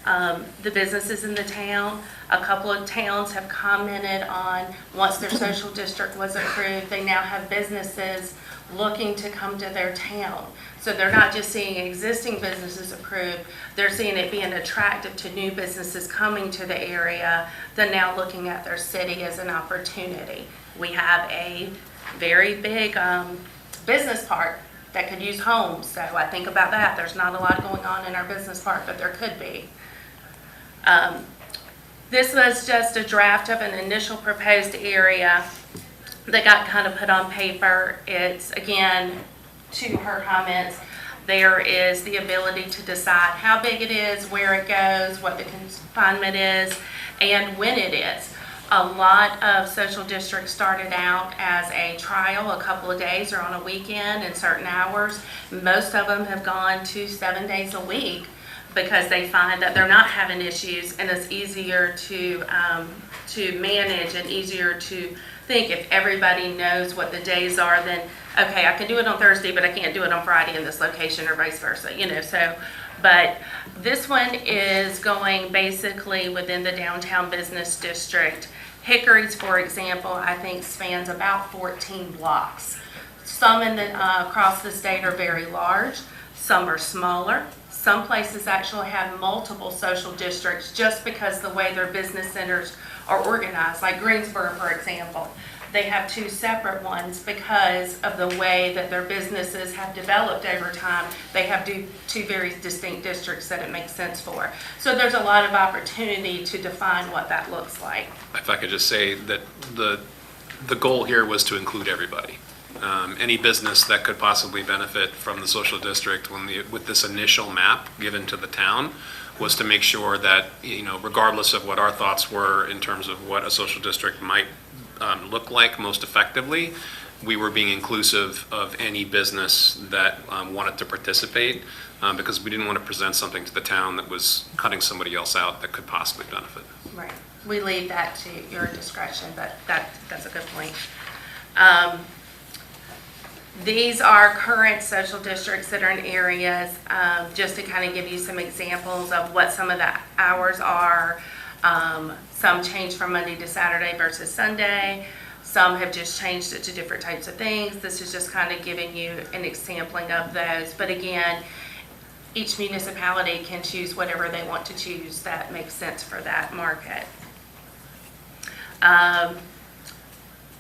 the businesses in the town. A couple of towns have commented on, once their social district was approved, they now have businesses looking to come to their town. So they're not just seeing existing businesses approved, they're seeing it being attractive to new businesses coming to the area. They're now looking at their city as an opportunity. We have a very big business park that could use homes, so I think about that. There's not a lot going on in our business park, but there could be. This was just a draft of an initial proposed area that got kind of put on paper. It's, again, to her comments, there is the ability to decide how big it is, where it goes, what the confinement is, and when it is. A lot of social districts started out as a trial, a couple of days or on a weekend and certain hours. Most of them have gone to 7 days a week because they find that they're not having issues and it's easier to manage and easier to think. If everybody knows what the days are, then okay, I can do it on Thursday, but I can't do it on Friday in this location or vice versa, so. But this one is going basically within the downtown business district, Hickory's, for example, I think spans about 14 blocks. Some across the state are very large, some are smaller. Some places actually have multiple social districts just because the way their business centers are organized, like Greensboro, for example. They have two separate ones because of the way that their businesses have developed over time. They have two very distinct districts that it makes sense for. So there's a lot of opportunity to define what that looks like. If I could just say that the goal here was to include everybody. Any business that could possibly benefit from the social district with this initial map given to the town was to make sure that, regardless of what our thoughts were in terms of what a social district might look like most effectively, we were being inclusive of any business that wanted to participate, because we didn't want to present something to the town that was cutting somebody else out that could possibly benefit. Right. We leave that to your discretion, but that's a good point. These are current social districts that are in areas, just to kind of give you some examples of what some of the hours are. Some change from Monday to Saturday versus Sunday. Some have just changed it to different types of things. This is just kind of giving you an sampling of those. But again, each municipality can choose whatever they want to choose that makes sense for that market.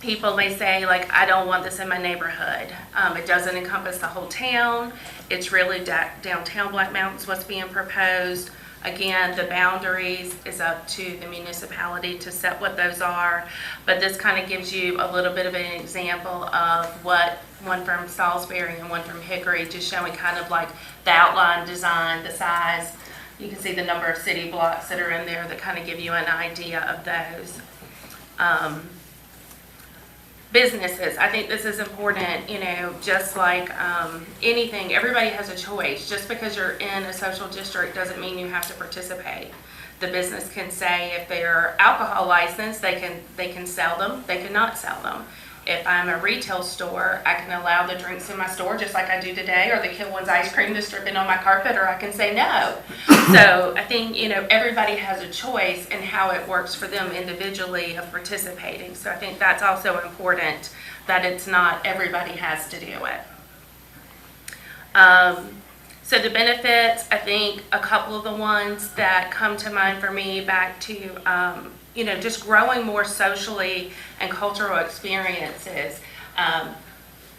People may say, like, I don't want this in my neighborhood. It doesn't encompass the whole town. It's really downtown Black Mountain's what's being proposed. Again, the boundaries is up to the municipality to set what those are. But this kind of gives you a little bit of an example of what one from Salisbury and one from Hickory, just showing kind of like the outline design, the size. You can see the number of city blocks that are in there that kind of give you an idea of those. Businesses, I think this is important, just like anything, everybody has a choice. Just because you're in a social district doesn't mean you have to participate. The business can say if they're alcohol licensed, they can sell them, they cannot sell them. If I'm a retail store, I can allow the drinks in my store just like I do today, or the Kilwins ice cream that's dripping on my carpet, or I can say no. So I think, everybody has a choice in how it works for them individually of participating. So I think that's also important, that it's not everybody has to do it. So the benefits, I think a couple of the ones that come to mind for me back to, just growing more socially and cultural experiences.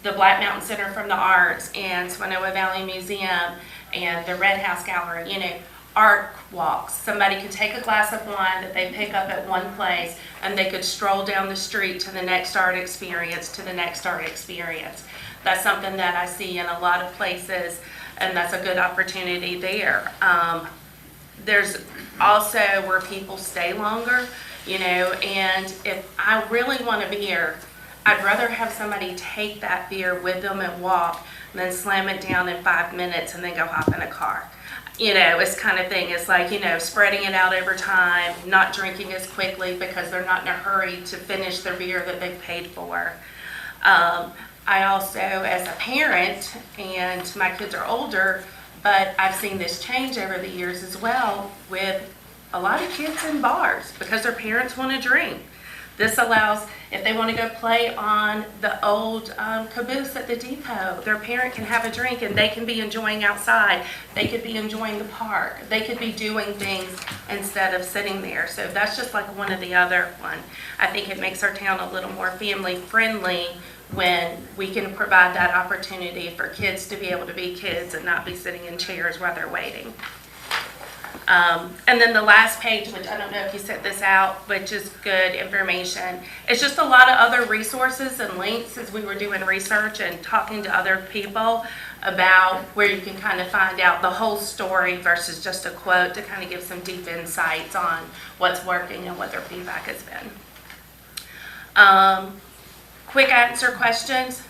The Black Mountain Center from the Arts and Swannanoa Valley Museum and the Red House Gallery, art walks. Somebody could take a glass of wine that they pick up at one place and they could stroll down the street to the next art experience, That's something that I see in a lot of places, and that's a good opportunity there. There's also where people stay longer, and if I really want a beer, I'd rather have somebody take that beer with them and walk than slam it down in 5 minutes and then go hop in a car. It's kind of thing. It's like, spreading it out over time, not drinking as quickly because they're not in a hurry to finish their beer that they've paid for. I also, as a parent, and my kids are older, but I've seen this change over the years as well with a lot of kids in bars because their parents want to drink. This allows, if they want to go play on the old caboose at the depot, their parent can have a drink and they can be enjoying outside. They could be enjoying the park. They could be doing things instead of sitting there. So that's just like one of the other one. I think it makes our town a little more family friendly when we can provide that opportunity for kids to be able to be kids and not be sitting in chairs while they're waiting. And then the last page, which I don't know if you sent this out, which is good information. It's just a lot of other resources and links as we were doing research and talking to other people about where you can kind of find out the whole story versus just a quote to kind of give some deep insights on what's working and what their feedback has been. Quick answer questions.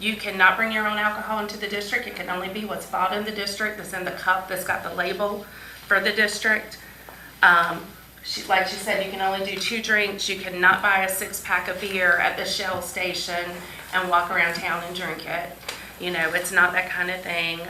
You cannot bring your own alcohol into the district. It can only be what's bought in the district, that's in the cup, that's got the label for the district. Like she said, you can only do 2 drinks. You cannot buy a 6-pack of beer at the Shell station and walk around town and drink it. It's not that kind of thing.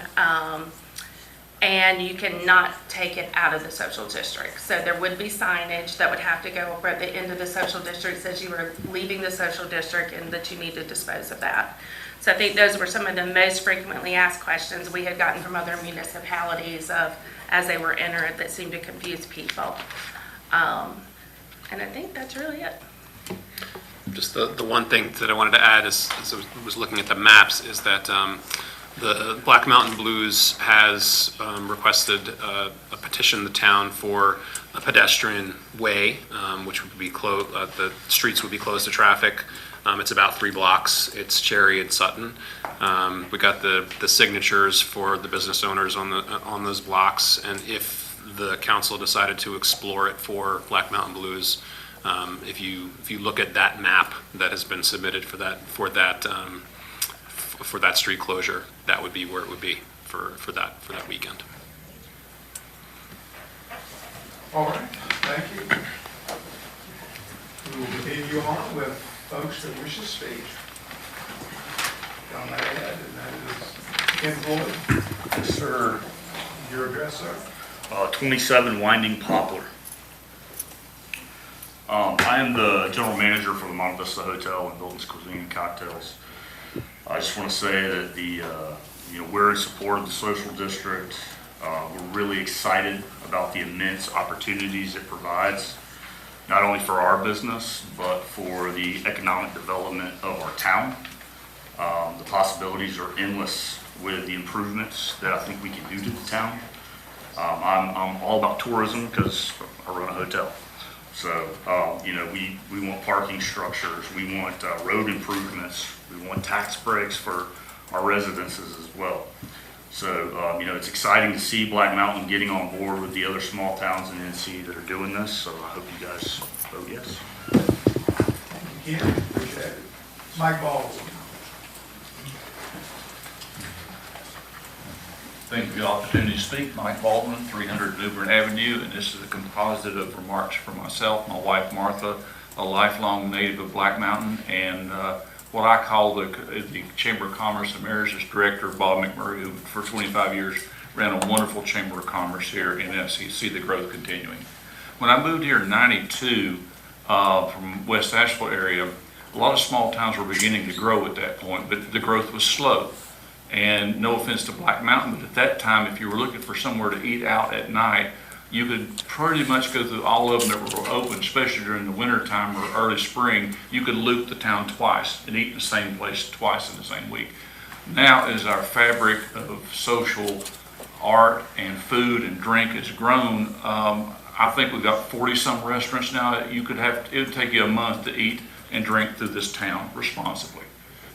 and you cannot take it out of the social district. So there would be signage that would have to go over at the end of the social district, says you were leaving the social district and that you need to dispose of that. So I think those were some of the most frequently asked questions we had gotten from other municipalities as they were entered that seemed to confuse people. And I think that's really it. Just the one thing that I wanted to add is I was looking at the maps, is that the Black Mountain Blues has requested a petition the town for a pedestrian way, which would be closed, the streets would be closed to traffic. It's about 3 blocks. It's Cherry and Sutton. We got the signatures for the business owners on those blocks, and if the council decided to explore it for Black Mountain Blues, if you look at that map that has been submitted for that street closure, that would be where it would be for that weekend. All right, thank you. We will continue on with folks that wish to speak. Down that ahead, and that is Ken Floyd. Yes, sir. Your address, sir? 27 Winding Poplar. I am the general manager for the Monte Vista Hotel and Buildings, Cuisine and Cocktails. I just want to say that we're in support of the social district. We're really excited about the immense opportunities it provides, not only for our business, but for the economic development of our town. The possibilities are endless with the improvements that I think we can do to the town. I'm all about tourism because I run a hotel. So, we want parking structures, we want road improvements, we want tax breaks for our residences as well. So, it's exciting to see Black Mountain getting on board with the other small towns in NC that are doing this. So I hope you guys vote yes. Thank you, Ken. Appreciate it. Mike Baldwin. Thank you for the opportunity to speak. Mike Baldwin, 300 New Bern Avenue, and this is a composite of remarks from myself, my wife Martha, a lifelong native of Black Mountain, and what I call the Chamber of Commerce Emeritus Director, Bob McMurray, who for 25 years ran a wonderful Chamber of Commerce here in NC. See the growth continuing. When I moved here in '92 from West Asheville area, a lot of small towns were beginning to grow at that point, but the growth was slow. And no offense to Black Mountain, but at that time, if you were looking for somewhere to eat out at night, you could pretty much go through all of them that were open, especially during the winter time or early spring. You could loop the town twice and eat in the same place twice in the same week. Now, as our fabric of social art and food and drink has grown, I think we've got 40-some restaurants now that it would take you a month to eat and drink through this town responsibly.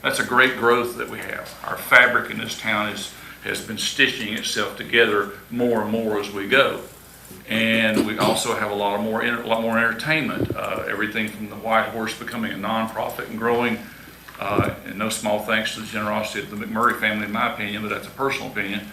That's a great growth that we have. Our fabric in this town has been stitching itself together more and more as we go. And we also have a lot more entertainment. Everything from the White Horse becoming a nonprofit and growing, and no small thanks to the generosity of the McMurray family, in my opinion, but that's a personal opinion,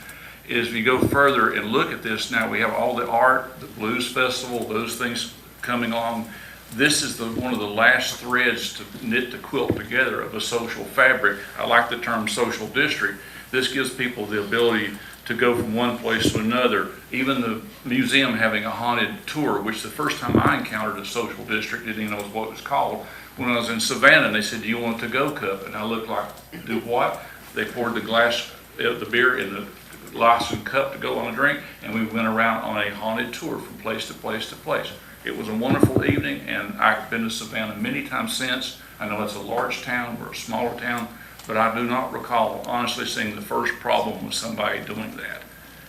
is if you go further and look at this now, we have all the art, the blues festival, those things coming along. This is one of the last threads to knit the quilt together of a social fabric. I like the term social district. This gives people the ability to go from one place to another. Even the museum having a haunted tour, which the first time I encountered a social district, didn't even know what it was called. When I was in Savannah, and they said, "Do you want a to-go cup?" And I looked like, "Do what?" They poured the glass of the beer in the licensed cup to go on a drink, and we went around on a haunted tour from place to place to place. It was a wonderful evening, and I've been to Savannah many times since. I know it's a large town, we're a smaller town, but I do not recall honestly seeing the first problem with somebody doing that.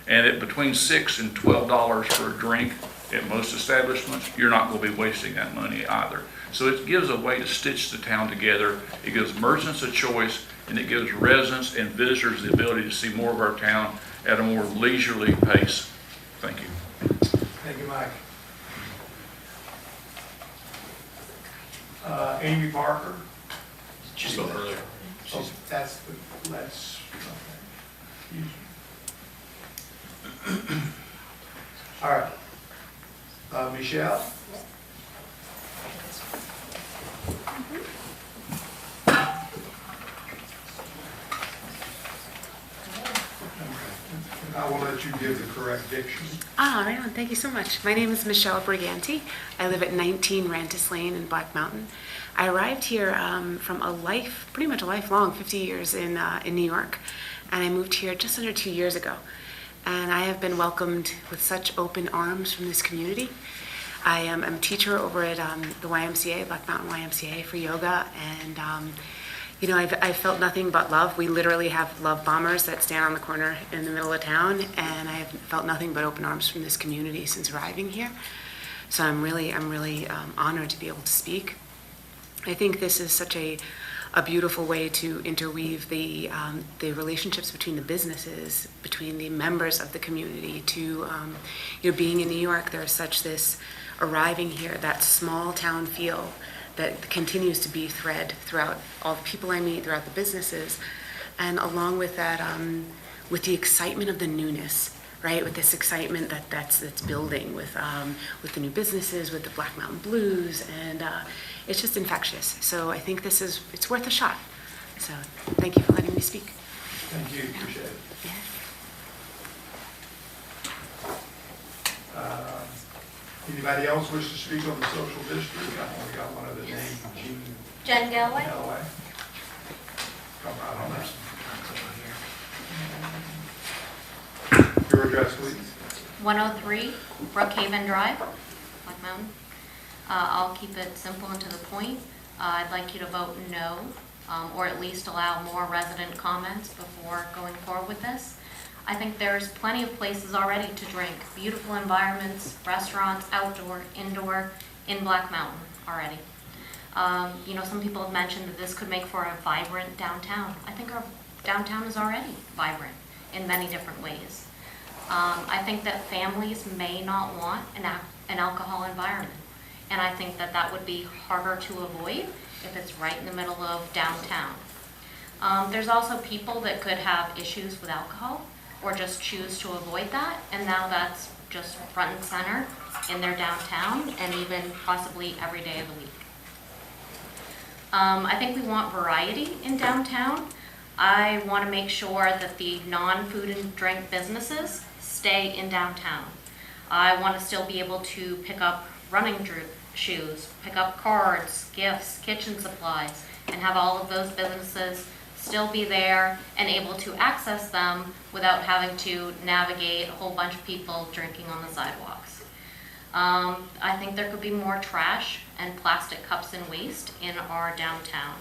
And at between $6 and $12 for a drink at most establishments, you're not going to be wasting that money either. So it gives a way to stitch the town together. It gives merchants a choice, and it gives residents and visitors the ability to see more of our town at a more leisurely pace. Thank you. Thank you, Mike. Amy Parker. She spoke earlier. Oh, that's the last. Okay. All right. Michelle. I will let that you give the correct diction. Right on. Thank you so much. My name is Michelle Briganti. I live at 19 Rantis Lane in Black Mountain. I arrived here from pretty much a lifelong 50 years in New York, and I moved here just under 2 years ago. And I have been welcomed with such open arms from this community. I'm a teacher over at the YMCA, Black Mountain YMCA, for yoga, and I've felt nothing but love. We literally have love bombers that stand on the corner in the middle of town, and I have felt nothing but open arms from this community since arriving here. So I'm really honored to be able to speak. I think this is such a beautiful way to interweave the relationships between the businesses, between the members of the community. To being in New York, there's such this arriving here, that small town feel that continues to be thread throughout all the people I meet, throughout the businesses, and along with that, with the excitement of the newness, right? With this excitement that's building with the new businesses, with the Black Mountain Blues, and it's just infectious. So I think it's worth a shot. So thank you for letting me speak. Thank you, appreciate it. Anybody else wish to speak on the social district? I've only got one other name, Jen Galloway. Come right on up. Your address, please. 103 Brookhaven Drive, Black Mountain. I'll keep it simple and to the point. I'd like you to vote no, or at least allow more resident comments before going forward with this. I think there's plenty of places already to drink. Beautiful environments, restaurants, outdoor, indoor, in Black Mountain already. Some people have mentioned that this could make for a vibrant downtown. I think our downtown is already vibrant in many different ways. I think that families may not want an alcohol environment. And I think that would be harder to avoid if it's right in the middle of downtown. There's also people that could have issues with alcohol or just choose to avoid that, and now that's just front and center in their downtown and even possibly every day of the week. I think we want variety in downtown. I want to make sure that the non-food and drink businesses stay in downtown. I want to still be able to pick up running shoes, pick up cards, gifts, kitchen supplies, and have all of those businesses still be there and able to access them without having to navigate a whole bunch of people drinking on the sidewalks. I think there could be more trash and plastic cups and waste in our downtown.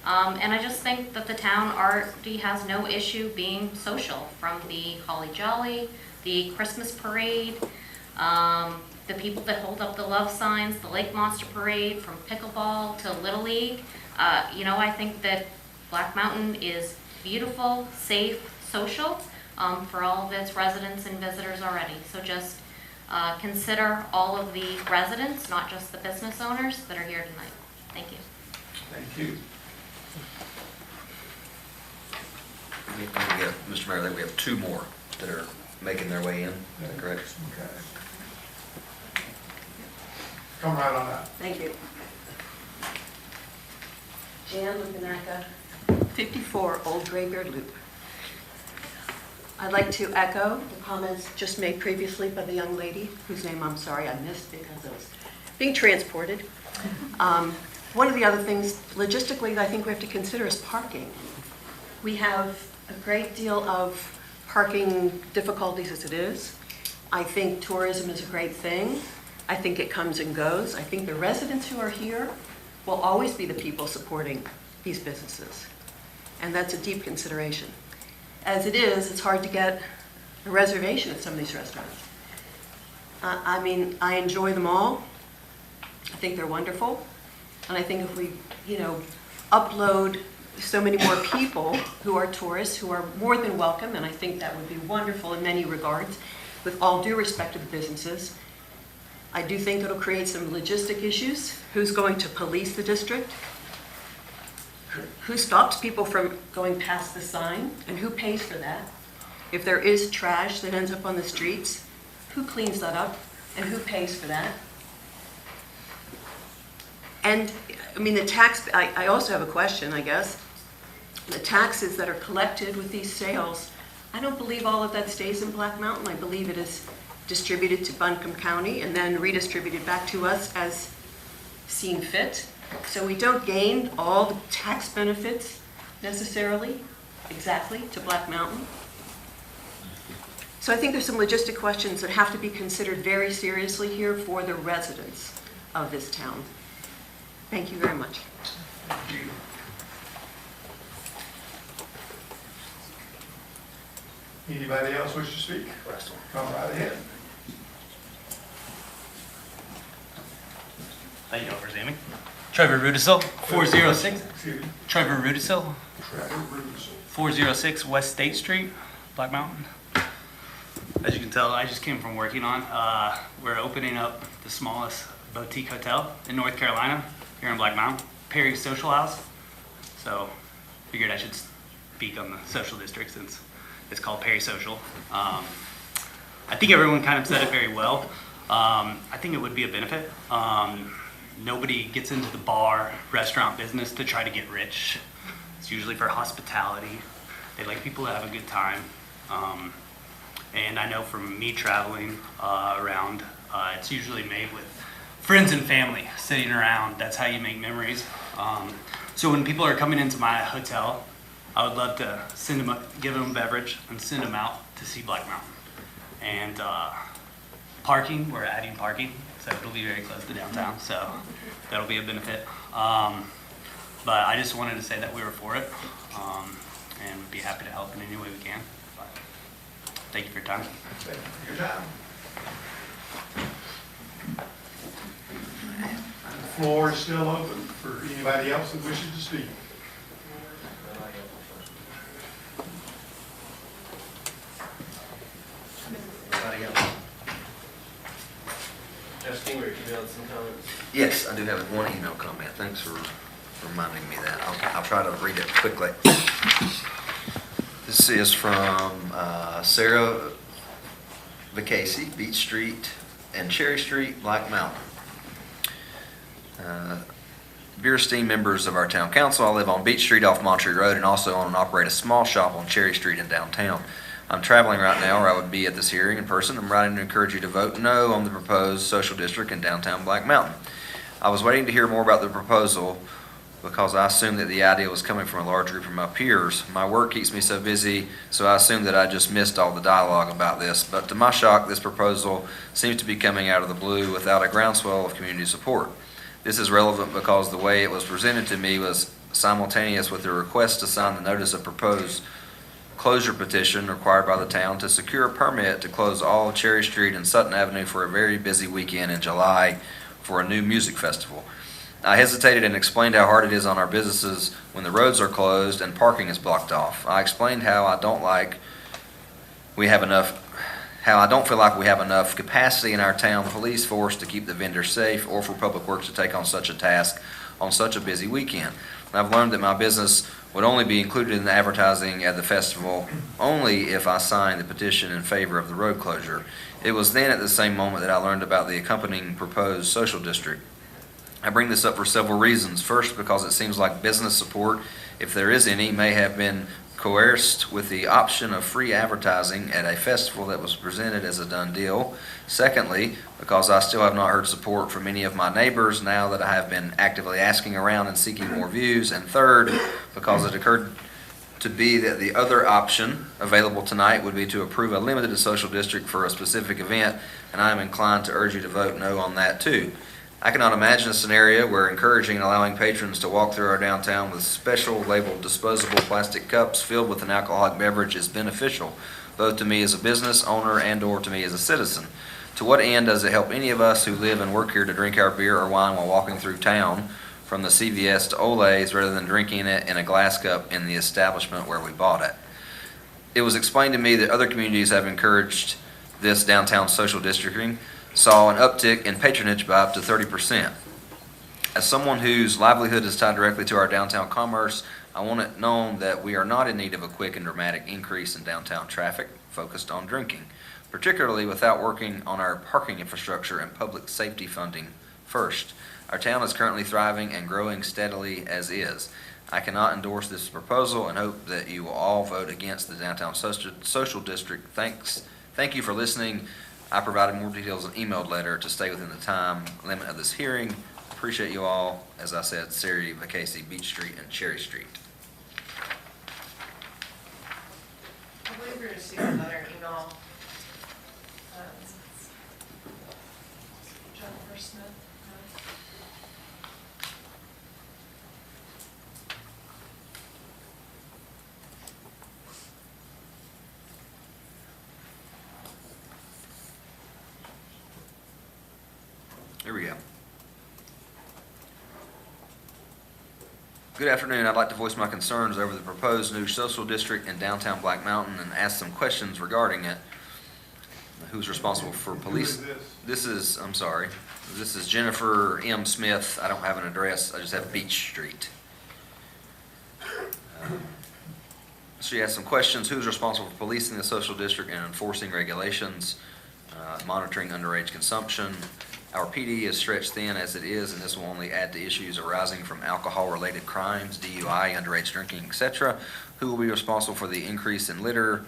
And I just think that the town already has no issue being social, from the Holly Jolly, the Christmas parade, the people that hold up the love signs, the Lake Monster Parade, from pickleball to Little League. I think that Black Mountain is beautiful, safe, social for all of its residents and visitors already. So just consider all of the residents, not just the business owners that are here tonight. Thank you. Thank you. Mr. Mayor, I think we have two more that are making their way in. Is that correct? Okay. Come right on up. Thank you. Jan Lupinaka, 54 Old Graybeard Loop. I'd like to echo the comments just made previously by the young lady, whose name I'm sorry I missed because I was being transported. One of the other things logistically that I think we have to consider is parking. We have a great deal of parking difficulties as it is. I think tourism is a great thing. I think it comes and goes. I think the residents who are here will always be the people supporting these businesses. And that's a deep consideration. As it is, it's hard to get a reservation at some of these restaurants. I enjoy them all. I think they're wonderful. And I think if we, upload so many more people who are tourists, who are more than welcome, and I think that would be wonderful in many regards, with all due respect to the businesses. I do think it'll create some logistic issues. Who's going to police the district? Who stops people from going past the sign, and who pays for that? If there is trash that ends up on the streets, who cleans that up, and who pays for that? And, the tax, I also have a question, I guess. The taxes that are collected with these sales, I don't believe all of that stays in Black Mountain. I believe it is distributed to Buncombe County and then redistributed back to us as seen fit. So we don't gain all the tax benefits necessarily, exactly, to Black Mountain. So I think there's some logistic questions that have to be considered very seriously here for the residents of this town. Thank you very much. Anybody else wish to speak? Come right ahead. How you doing, First Amy? Trevor Rudisil, 406. Trevor Rudisil, 406 West State Street, Black Mountain. As you can tell, I just came from working on. We're opening up the smallest boutique hotel in North Carolina, here in Black Mountain, Perry Social House. So, figured I should speak on the social district since it's called Perry Social. I think everyone kind of said it very well. I think it would be a benefit. Nobody gets into the bar, restaurant business to try to get rich. It's usually for hospitality. They like people to have a good time. And I know from me traveling around, it's usually made with friends and family sitting around. That's how you make memories. So when people are coming into my hotel, I would love to send them, give them a beverage and send them out to see Black Mountain. And parking, we're adding parking, so it'll be very close to downtown, so that'll be a benefit. But I just wanted to say that we were for it, and would be happy to help in any way we can. But thank you for your time. Thank you for your time. The floor is still open for anybody else that wishes to speak. Anybody else? Justine, were you emailed some comments? Yes, I do have one email comment. Thanks for reminding me that. I'll try to read it quickly. This is from Sarah Vicasey, Beach Street and Cherry Street, Black Mountain. Dear esteemed members of our town council, I live on Beach Street off Montreat Road and also own and operate a small shop on Cherry Street in downtown. I'm traveling right now, or I would be at this hearing in person. I'm writing to encourage you to vote no on the proposed social district in downtown Black Mountain. I was waiting to hear more about the proposal because I assumed that the idea was coming from a large group of my peers. My work keeps me so busy, so I assumed that I just missed all the dialogue about this. But to my shock, this proposal seems to be coming out of the blue without a groundswell of community support. This is relevant because the way it was presented to me was simultaneous with the request to sign the notice of proposed closure petition required by the town to secure a permit to close all of Cherry Street and Sutton Avenue for a very busy weekend in July for a new music festival. I hesitated and explained how hard it is on our businesses when the roads are closed and parking is blocked off. I explained how I don't feel like we have enough capacity in our town police force to keep the vendors safe or for Public Works to take on such a task on such a busy weekend. And I've learned that my business would only be included in the advertising at the festival only if I signed the petition in favor of the road closure. It was then at the same moment that I learned about the accompanying proposed social district. I bring this up for several reasons. First, because it seems like business support, if there is any, may have been coerced with the option of free advertising at a festival that was presented as a done deal. Secondly, because I still have not heard support from any of my neighbors now that I have been actively asking around and seeking more views. And third, because it occurred to be that the other option available tonight would be to approve a limited social district for a specific event, and I am inclined to urge you to vote no on that too. I cannot imagine a scenario where encouraging and allowing patrons to walk through our downtown with special labeled disposable plastic cups filled with an alcoholic beverage is beneficial, both to me as a business owner and or to me as a citizen. To what end does it help any of us who live and work here to drink our beer or wine while walking through town from the CVS to Olay's rather than drinking it in a glass cup in the establishment where we bought it? It was explained to me that other communities have encouraged this downtown social districting, saw an uptick in patronage by up to 30%. As someone whose livelihood is tied directly to our downtown commerce, I want it known that we are not in need of a quick and dramatic increase in downtown traffic focused on drinking, particularly without working on our parking infrastructure and public safety funding first. Our town is currently thriving and growing steadily as is. I cannot endorse this proposal and hope that you will all vote against the downtown social district. Thank you for listening. I provided more details in an emailed letter to stay within the time limit of this hearing. Appreciate you all. As I said, Sari Vacancy, Beach Street, and Cherry Street. I believe we received another email. Jennifer Smith. Here we go. Good afternoon. I'd like to voice my concerns over the proposed new social district in downtown Black Mountain and ask some questions regarding it. Who's responsible for police? Who is This is, I'm sorry, this is Jennifer M. Smith. I don't have an address. I just have Beach Street. She has some questions. Who's responsible for policing the social district and enforcing regulations, monitoring underage consumption? Our PD is stretched thin as it is, and this will only add to issues arising from alcohol-related crimes, DUI, underage drinking, etc. Who will be responsible for the increase in litter?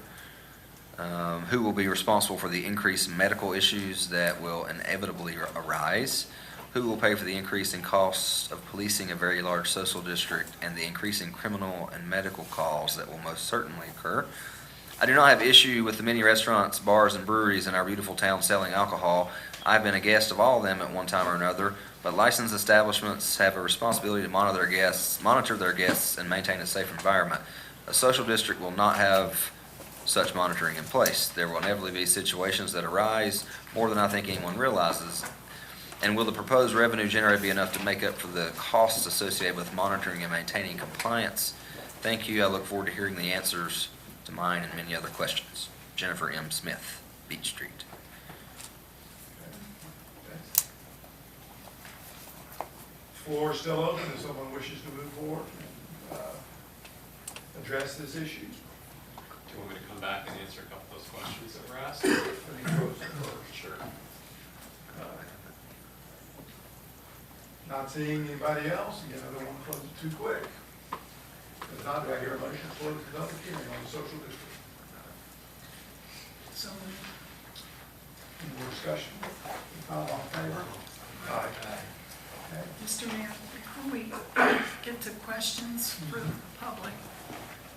Who will be responsible for the increased medical issues that will inevitably arise? Who will pay for the increase in costs of policing a very large social district and the increase in criminal and medical calls that will most certainly occur? I do not have issue with the many restaurants, bars, and breweries in our beautiful town selling alcohol. I've been a guest of all of them at one time or another, but licensed establishments have a responsibility to monitor their guests, and maintain a safe environment. A social district will not have such monitoring in place. There will inevitably be situations that arise, more than I think anyone realizes. And will the proposed revenue generated be enough to make up for the costs associated with monitoring and maintaining compliance? Thank you. I look forward to hearing the answers to mine and many other questions. Jennifer M. Smith, Beach Street. Floor is still open if someone wishes to move forward and address this issue. Do you want me to come back and answer a couple of those questions that were asked? Sure. Not seeing anybody else, again, I don't want to close it too quick. If not, do I hear a motion to close the public hearing on the social district? So, Any more discussion? If not, all in favor? Aye. Okay. Mr. Mayor, before we get to questions for the public,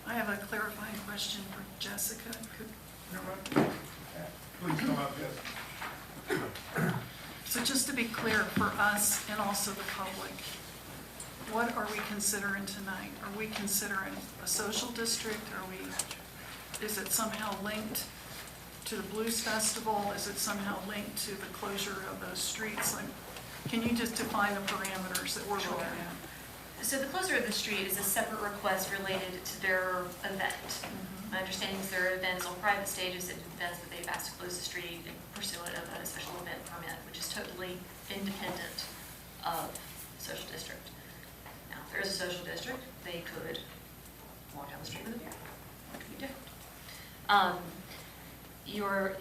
I have a clarifying question for Jessica. Please come up, Jessica. So just to be clear for us and also the public, what are we considering tonight? Are we considering a social district? Is it somehow linked to the Blues Festival? Is it somehow linked to the closure of those streets? Like, can you just define the parameters that we're looking at? So the closure of the street is a separate request related to their event. My understanding is their events on private stages and events that they've asked to close the street pursuant of a special event permit, which is totally independent of social district. Now, if there is a social district, they could walk down the street with a beer, which would be different.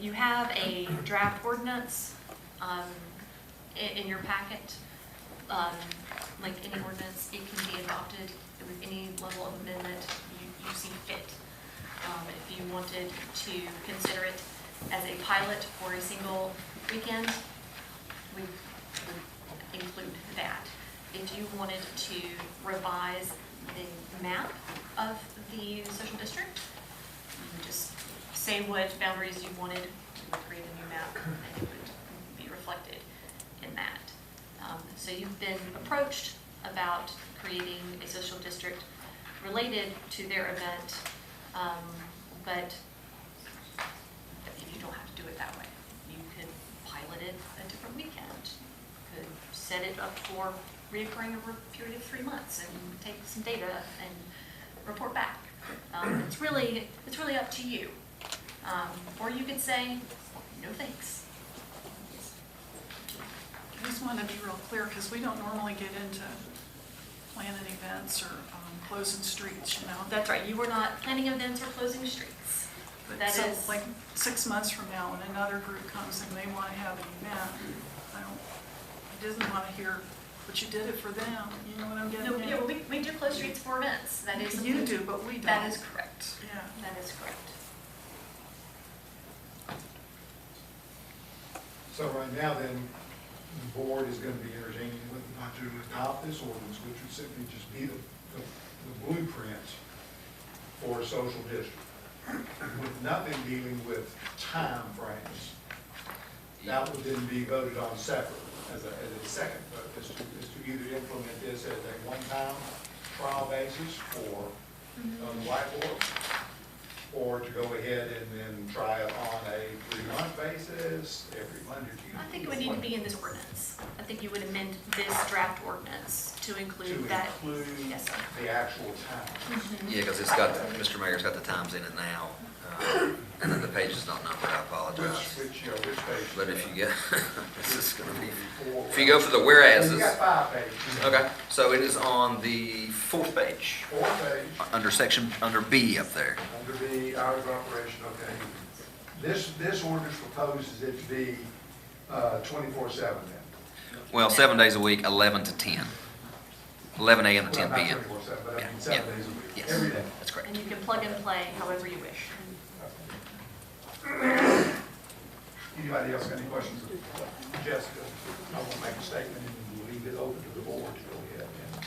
You have a draft ordinance in your packet. Like any ordinance, it can be adopted with any level of amendment you see fit. If you wanted to consider it as a pilot for a single weekend, we would include that. If you wanted to revise the map of the social district, you would just say what boundaries you wanted, you would create a new map, and it would be reflected in that. So you've been approached about creating a social district related to their event, but you don't have to do it that way. You could pilot it a different weekend. You could set it up for reoccurring over a period of 3 months and take some data and report back. It's really up to you. Or you could say, no thanks. I just want to be real clear, because we don't normally get into planning events or closing streets, you know? That's right, you were not planning events or closing streets. But That so, is, like 6 months from now, when another group comes and they want to have an event, I doesn't want to hear, but you did it for them, you know what I'm getting no, at? yeah, we do close streets for events. That is. You do, but we don't. That is correct. Yeah. That is correct. So right now then, the board is going to be entertaining whether or not to adopt this ordinance, which would simply just be the blueprint for a social district, with nothing dealing with time frames. That would then be voted on separate as a second vote, is to either implement this as a one-time trial basis for on the whiteboard, or to go ahead and then try it on a 3-month basis, every Monday or Tuesday. I think it would need to be in this ordinance. I think you would amend this draft ordinance to include that. To include Yes, sir. the actual time. Yeah, because it's got, Mr. Mayor's got the times in it now, and then the page is not numbered, I apologize. Which page? But if you get, this is gonna be, if you go for the whereas's. You got 5 pages. Okay, so it is on the 4th page, 4th page. under B up there. Under the hours of operation, okay. This ordinance proposes it to be 24/7 then. Well, 7 days a week, 11 to 10. 11 a.m. to 10 Well, not p.m. 24/7, but I Yeah, mean 7 yeah. days a week, Yes, every day. that's correct. And you can plug and play however you wish. Anybody else got any questions of Jessica? I want to make a statement and we'll leave it open to the board to go ahead and.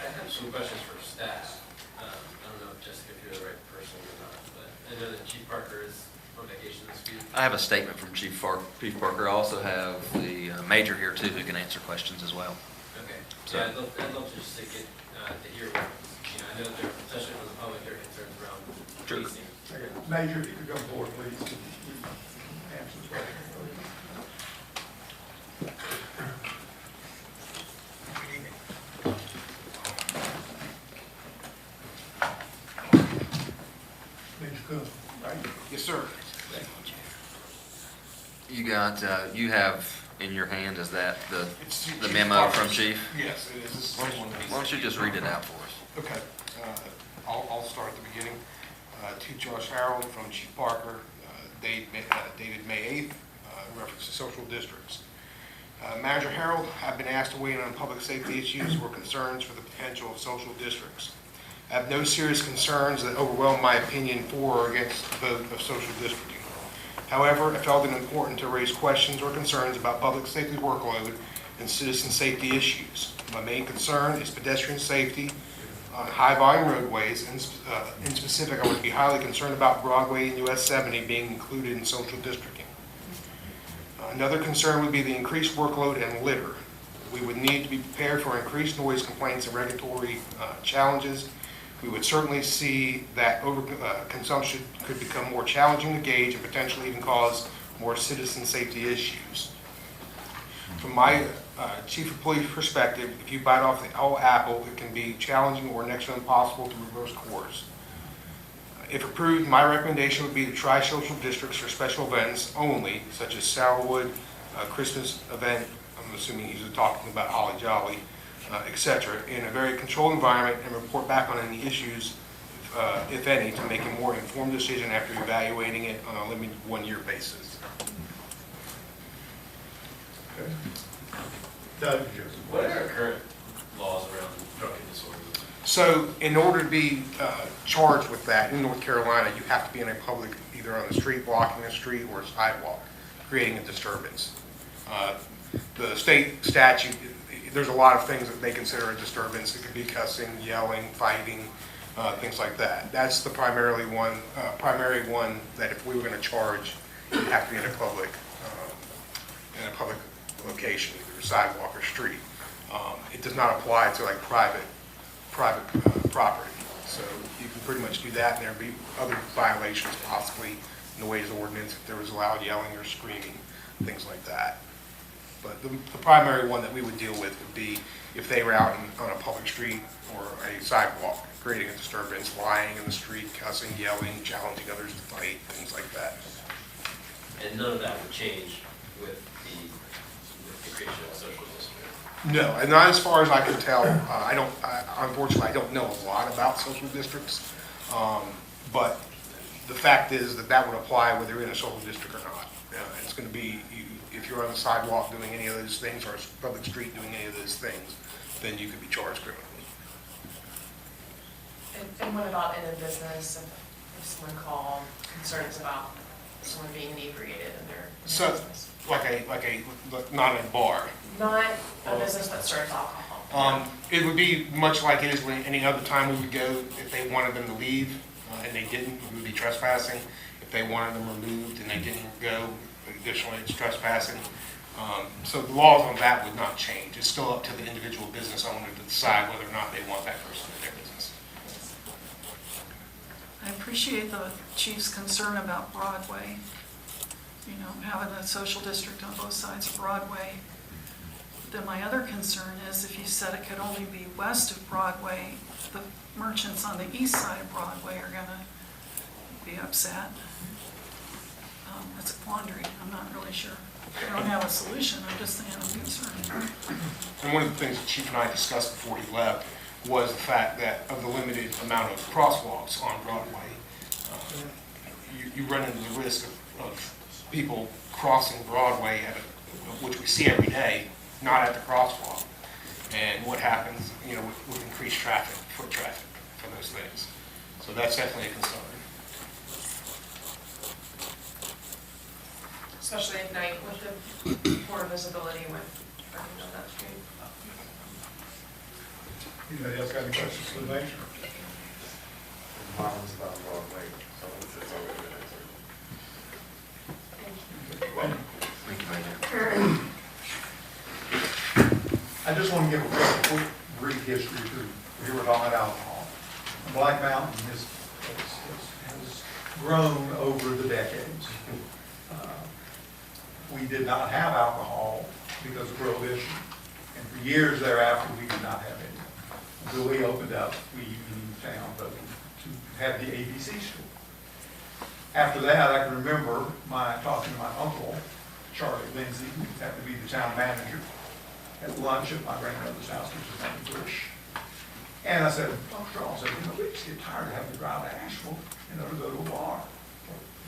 I have some questions for staff. I don't know, Jessica, if you're the right person or not, but I know that Chief Parker is on vacation this week. I have a statement from Chief Parker. I also have the major here too, who can answer questions as well. Okay. So- Yeah, I'd love to just to get, to hear what, I know there, especially from the public, there are concerns around Sure. policing. Major, if you could come forward, please. Answer the question. Major Coon, right? Yes, sir. You got, you have in your hand, is that the Chief memo from Parker's. Chief? Yes, it is. This is Why one piece. don't you just read it out for us? Okay, I'll start at the beginning. To Josh Harold from Chief Parker, dated May 8th, in reference to social districts. Manager Harold, I've been asked to weigh in on public safety issues or concerns for the potential of social districts. I have no serious concerns that overwhelm my opinion for or against the vote of social districting. However, I felt it important to raise questions or concerns about public safety workload and citizen safety issues. My main concern is pedestrian safety on high-volume roadways. In specific, I would be highly concerned about Broadway and US 70 being included in social districting. Another concern would be the increased workload and litter. We would need to be prepared for increased noise complaints and regulatory challenges. We would certainly see that overconsumption could become more challenging to gauge and potentially even cause more citizen safety issues. From my chief of police perspective, if you bite off the whole apple, it can be challenging or next to impossible to reverse course. If approved, my recommendation would be to try social districts for special events only, such as Sourwood, Christmas event, I'm assuming he's talking about Holly Jolly, etc., in a very controlled environment and report back on any issues, if any, to make a more informed decision after evaluating it on a limited one-year basis. Okay. Doug, What are our current laws around drunken disorder? So in order to be charged with that in North Carolina, you have to be in a public, either on the street, blocking a street, or a sidewalk, creating a disturbance. The state statute, there's a lot of things that they consider a disturbance. It could be cussing, yelling, fighting, things like that. That's the primary one that if we were going to charge, you'd have to be in a public location, either a sidewalk or street. It does not apply to like private property. So you can pretty much do that, and there'd be other violations possibly in the ways ordinance if there was loud yelling or screaming, things like that. But the primary one that we would deal with would be if they were out on a public street or a sidewalk, creating a disturbance, lying in the street, cussing, yelling, challenging others to fight, things like that. And none of that would change with the creation of a social district? No, and not as far as I can tell. Unfortunately, I don't know a lot about social districts. But the fact is that would apply whether you're in a social district or not. It's going to be, if you're on the sidewalk doing any of those things or a public street doing any of those things, then you could be charged criminally. And what about in a business, if someone called concerns about someone being inebriated in their So, business? Not a bar. Not a business that serves alcohol. It would be much like it is when any other time we would go, if they wanted them to leave, and they didn't, we would be trespassing. If they wanted them removed and they didn't go, additionally, it's trespassing. So the laws on that would not change. It's still up to the individual business owner to decide whether or not they want that person in their business. I appreciate the chief's concern about Broadway, having a social district on both sides of Broadway. Then my other concern is if you said it could only be west of Broadway, the merchants on the east side of Broadway are gonna be upset. It's a quandary. I'm not really sure. I don't have a solution. I'm just saying I'm concerned. And one of the things the chief and I discussed before he left was the fact that of the limited amount of crosswalks on Broadway, you run into the risk of people crossing Broadway, which we see every day, not at the crosswalk. And what happens, with increased traffic, foot traffic for those things. So that's definitely a concern. Especially at night with the poor visibility with parking on that street. Anybody else got any questions for the mayor? Mine was about Broadway, so it's already been answered. Thank you, Mayor. I just want to give a quick brief history to, we were talking about alcohol. Black Mountain has grown over the decades. We did not have alcohol because of prohibition, and for years thereafter, we did not have any. Until we opened up, we found to have the ABC store. After that, I can remember talking to my uncle, Charlie Lindsay, who happened to be the town manager, at lunch at my grandmother's house, which is named Bush. And I said, Dr. Charles, we just get tired of having to drive to Asheville, to go to a bar.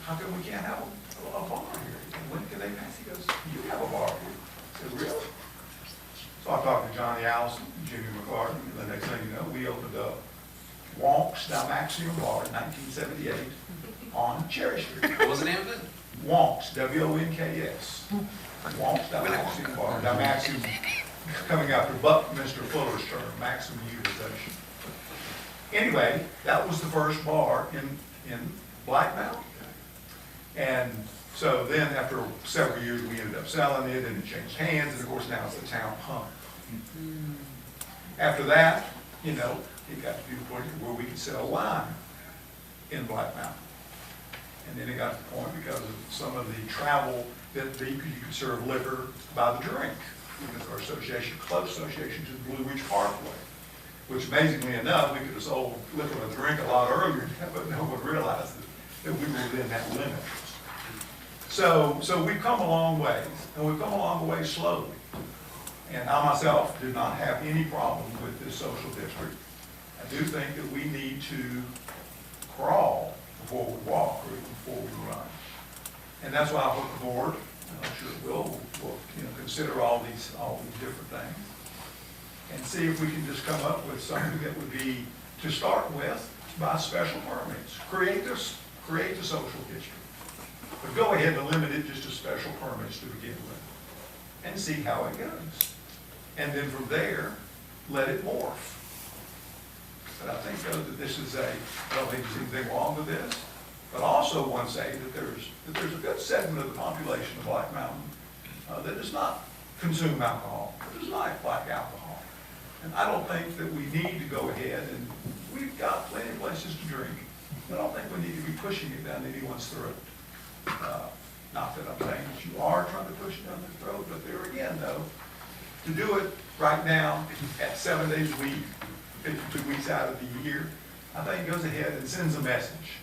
How come we can't have a bar here? And when can they pass? He goes, you have a bar here. I said, really? So I talked to Johnny Allison, Jimmy McCartney, and the next thing you know, we opened up Wonk's Dalmaxian Bar in 1978 on Cherry Street. What was the name of it? Wonk's, W-O-N-K-S. Wonk's Dalmaxian Bar. Dalmaxian coming after Buckminster Fuller's term, maximum utilization. Anyway, that was the first bar in Black Mountain. And so then after several years, we ended up selling it, and it changed hands, and of course now it's the town pump. After that, it got to be the point where we could sell wine in Black Mountain. And then it got to the point because of some of the travel that you could serve liquor by the drink. Because our association, club association to the Blue Ridge Parkway, which amazingly enough, we could have sold liquor by the drink a lot earlier, but no one realized that we were within that limit. So we've come a long way, and we've come a long way slowly. And I myself did not have any problem with this social district. I do think that we need to crawl before we walk, or before we run. And that's why I hope the board, and I'm sure will consider all these different things, and see if we can just come up with something that would be, to start with, by special permits. Create the social district. But go ahead and limit it just to special permits to begin with, and see how it goes. And then from there, let it morph. But I think, though, that this is I don't think there's anything wrong with this, but also want to say that there's a good segment of the population of Black Mountain that does not consume alcohol, that does not like alcohol. And I don't think that we need to go ahead, and we've got plenty of places to drink. I don't think we need to be pushing it down anyone's throat. Not that I'm saying that you are trying to push it down their throat, but there again, though, to do it right now at 7 days a week, 52 weeks out of the year, I think goes ahead and sends a message.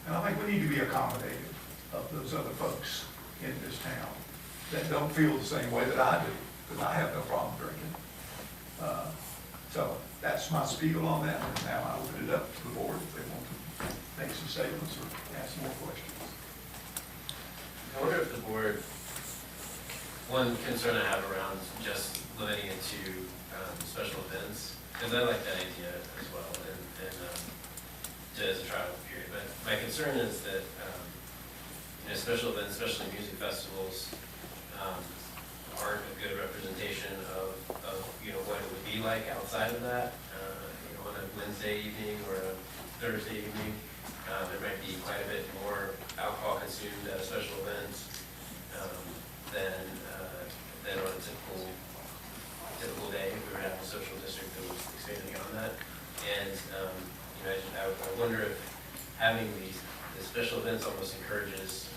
And I think we need to be accommodative of those other folks in this town that don't feel the same way that I do, because I have no problem drinking. So that's my spiel on that, and now I open it up to the board if they want to make some statements or ask more questions. I wonder if the board one concern I have around just limiting it to special events, because I like that idea as well, and as a trial period. But my concern is that special events, especially music festivals, aren't a good representation of what it would be like outside of that. On a Wednesday evening or a Thursday evening, there might be quite a bit more alcohol consumed at a special event than on a typical day. If we were to have a social district that was expanded beyond that. And I wonder if having the special events almost encourages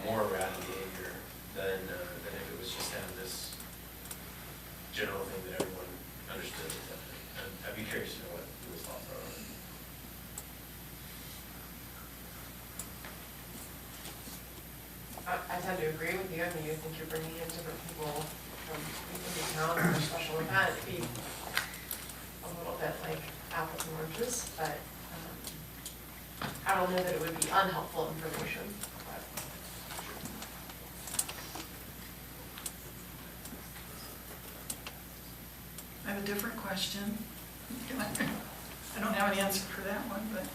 more rowdy behavior than if it was just kind of this general thing that everyone understood. I'd be curious to know what people's thoughts are on it. I tend to agree with you. I mean, I think you're bringing in different people from within town for a special event. It'd be a little bit like apples and oranges, but I don't know that it would be unhelpful information. I have a different question. I don't have an answer for that one, but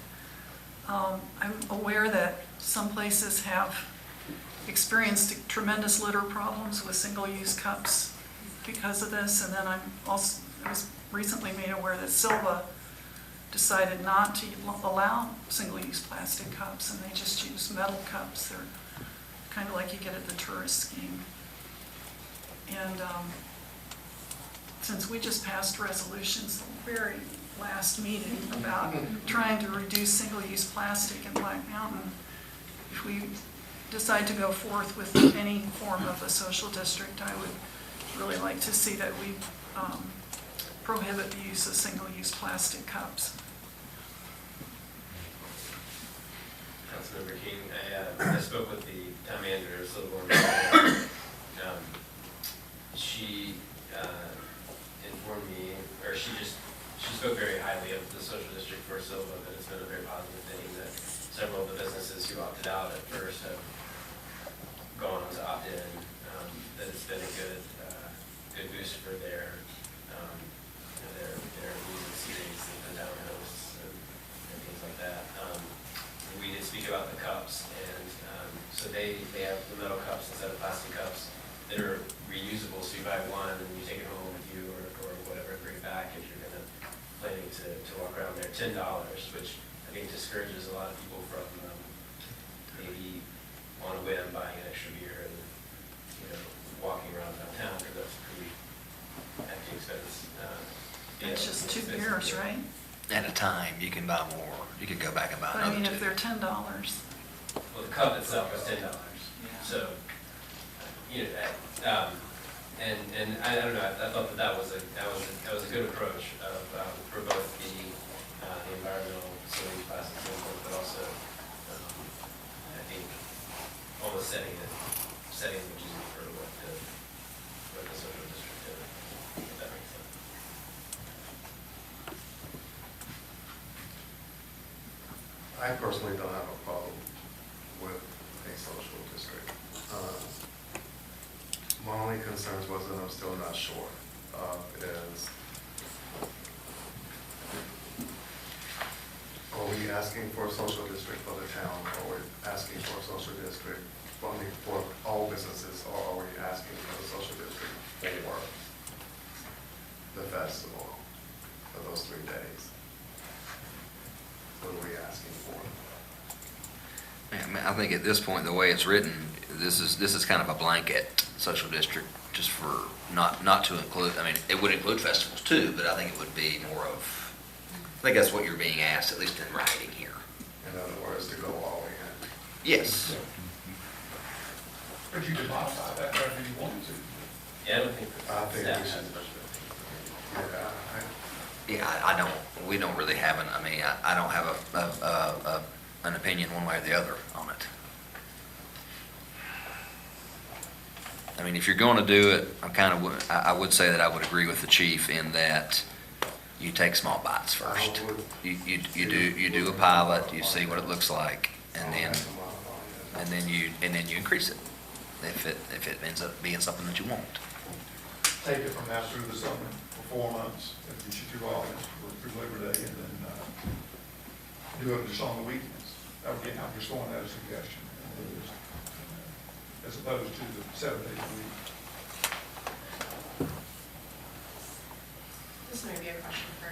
I'm aware that some places have experienced tremendous litter problems with single-use cups because of this. And then I was recently made aware that Silva decided not to allow single-use plastic cups, and they just use metal cups. They're kind of like you get at the tourist scheme. And since we just passed resolutions the very last meeting about trying to reduce single-use plastic in Black Mountain, if we decide to go forth with any form of a social district, I would really like to see that we prohibit the use of single-use plastic cups. Councilmember King, I spoke with the town manager of Silverborn. She informed me, or she spoke very highly of the social district for Silva, that it's been a very positive thing, that several of the businesses who opted out at first have gone on to opt in, that it's been a good boost for their music series and the down hosts and things like that. We did speak about the cups, and so they have the metal cups instead of plastic cups that are reusable, so you buy one and you take it home with you or whatever, bring it back if you're planning to walk around there. $10, which I think discourages a lot of people from maybe on a whim buying an extra beer and walking around downtown, because that's a pretty hefty expense. It's just 2 beers, right? At a time, you can buy more. You could go back and buy But I another mean, two. if they're $10. Well, the cup itself was $10. So, and I don't know. I thought that was a good approach for both the environmental single-use plastic standpoint, but also I think almost setting the gene for what the social district did. If that makes sense. I personally don't have a problem with a social district. My only concerns was that I'm still not sure of is, are we asking for a social district for the town, or are we asking for a social district only for all businesses, or are we asking for a social district for the festival for those 3 days? What are we asking for? I think at this point, the way it's written, this is kind of a blanket social district, just for not to include, I mean, it would include festivals too, but I think it would be more of, I think that's what you're being asked, at least in writing here. In other words, to go all in. Yes. But you can modify that wherever you want to. Yeah, I don't think we should. Yeah, we don't really have I don't have an opinion one way or the other on it. I mean, if you're going to do it, I would say that I would agree with the chief in that you take small bites first. You do a pilot, you see what it looks like, and then you increase it. if it ends up being something that you want. Take it from now through the summer for 4 months, and you should do all this through Labor Day, and then do it just on the weekends. Again, I'm just throwing that as a suggestion, as opposed to the 7 days a week. This may be a question for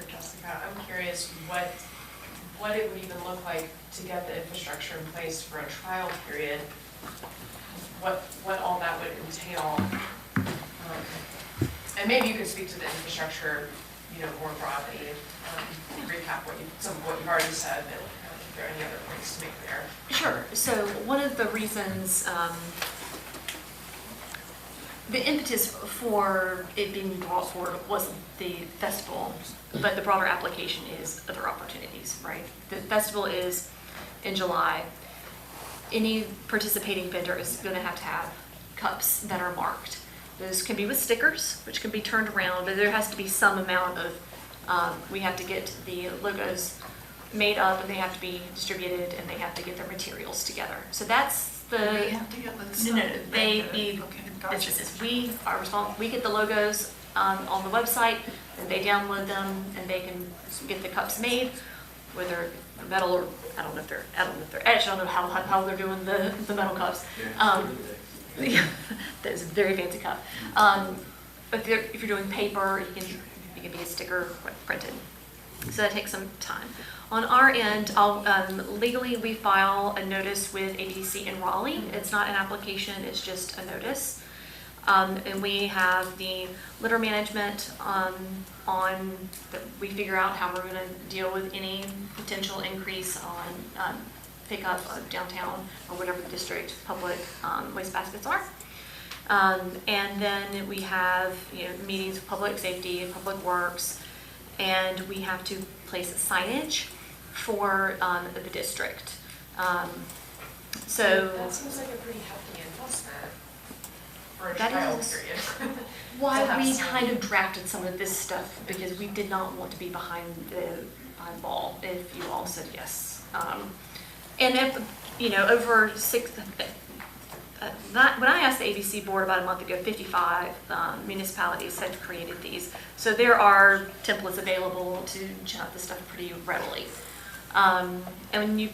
Jessica. I'm curious what it would even look like to get the infrastructure in place for a trial period, what all that would entail. And maybe you could speak to the infrastructure, more broadly, recap some of what you've already said, and if there are any other points to make there. Sure. So one of the reasons, the impetus for it being brought forward wasn't the festival, but the broader application is other opportunities, right? The festival is in July. Any participating vendor is going to have cups that are marked. Those can be with stickers, which can be turned around, but there has to be some amount of, we have to get the logos made up, and they have to be distributed, and they have to get their materials together. So that's the... We have to get this No, stuff. they Okay, need gotcha. businesses. We are responsible, we get the logos on the website, and they download them, and they can get the cups made, whether metal or, I don't know if they're etched, I don't know how they're doing the metal cups. Yeah, that's a very fancy cup. But if you're doing paper, it can be a sticker printed. So that takes some time. On our end, legally we file a notice with ABC in Raleigh. It's not an application, it's just a notice. And we have the litter management that we figure out how we're going to deal with any potential increase on pickup of downtown or whatever the district public waste baskets are. And then we have meetings with public safety and public works, and we have to place signage for the district. So That seems like a pretty hefty investment for a that trial is period. why we kind of drafted some of this stuff, because we did not want to be behind the ball if you all said yes. And if, over when I asked the ABC board about a month ago, 55 municipalities had created these. So there are templates available to jot this stuff pretty readily. And when you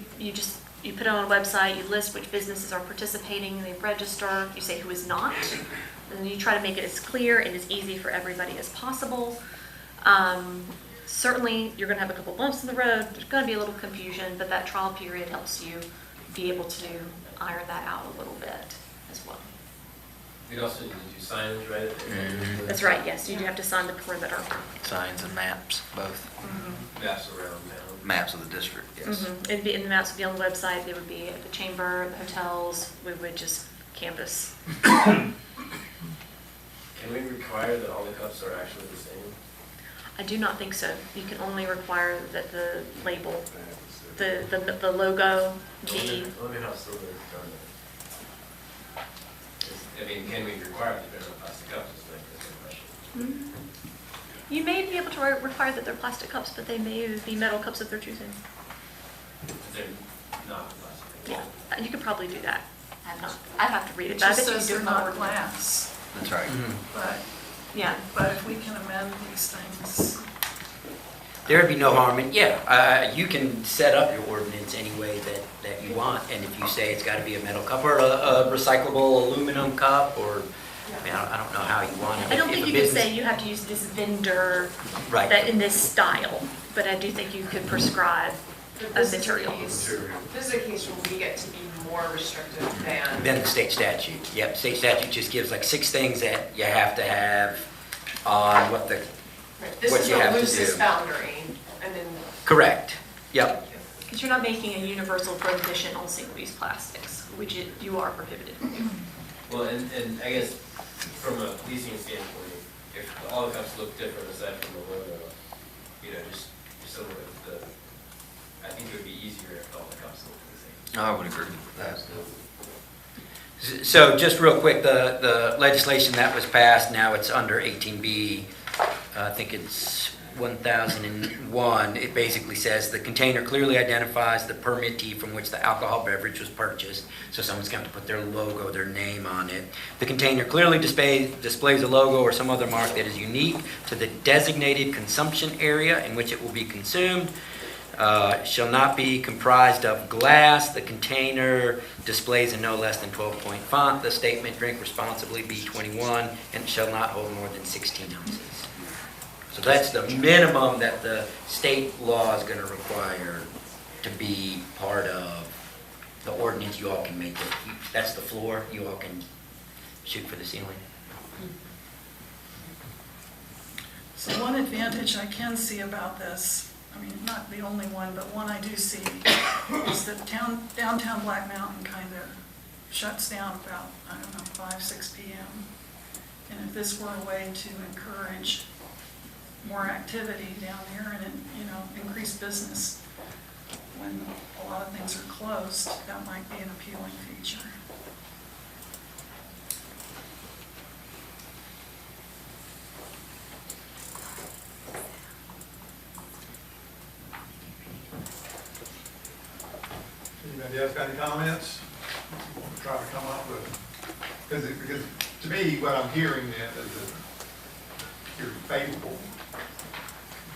put it on a website, you list which businesses are participating, they register, you say who is not, and then you try to make it as clear and as easy for everybody as possible. Certainly, you're going to have a couple bumps in the road. There's going to be a little confusion, but that trial period helps you be able to iron that out a little bit as well. We also need to do signage, right? That's right, yes. You do have to sign the perimeter. Signs and maps, both. Maps around town. Maps of the district, yes. And the maps would be on the website. They would be at the chamber, the hotels. We would just canvass. Can we require that all the cups are actually the same? I do not think so. You can only require that the label, the logo, I wonder how silver is done. Can we require that they're plastic cups? Is the question. You may be able to require that they're plastic cups, but they may be metal cups if they're choosing. If they're not plastic. Yeah, you could probably do that. I'd have to read it. It But I just bet you says can do they're it not more. glass, That's right. but, Yeah. but if we can amend these things, There'd be no harm in, you can set up your ordinance any way that you want, and if you say it's gotta be a metal cup or a recyclable aluminum cup, or, I don't know how you want it. I don't If think a you could business- say you have to use this vendor Right. that in this style, but I do think you could prescribe But a this is a material. case- This is a case where we get to be more restrictive than. Then the state statute, yep, state statute just gives like 6 things that you have to have on what This what is you the have to loosest do. boundary, and then. Correct, yep. Because you're not making a universal prohibition on single-use plastics, which you are prohibited. Well, and I guess from a policing standpoint, if all the cups look different aside from the logo, just some of I think it would be easier if all the cups looked the same. I would agree with that. So just real quick, the legislation that was passed, now it's under 18B, I think it's 1001, it basically says the container clearly identifies the permittee from which the alcohol beverage was purchased. So someone's going to put their logo, their name on it. The container clearly displays a logo or some other mark that is unique to the designated consumption area in which it will be consumed. Shall not be comprised of glass. The container displays a no less than 12-point font. The statement, drink responsibly, B21, and shall not hold more than 16 ounces. So that's the minimum that the state law is going to require to be part of the ordinance. You all can make it. That's the floor. You all can shoot for the ceiling. So one advantage I can see about this, I mean, not the only one, but one I do see, is that downtown Black Mountain kind of shuts down about, I don't know, 5, 6 p.m. And if this were a way to encourage more activity down there and, increase business when a lot of things are closed, that might be an appealing feature. Anybody else got any comments? Want to try to come up with, because to me, what I'm hearing then is that you're favorable,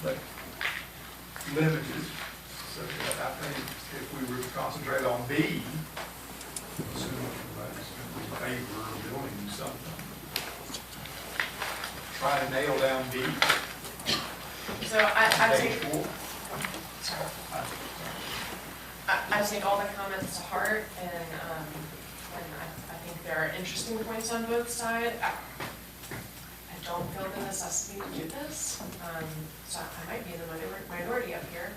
but limited. So I think if we were to concentrate on B, assuming everybody's going to be in favor of doing something, try to nail down B. So I Page take, 4. I take all the comments to heart, and I think there are interesting points on both sides. I don't feel the necessity to do this, so I might be in the minority up here,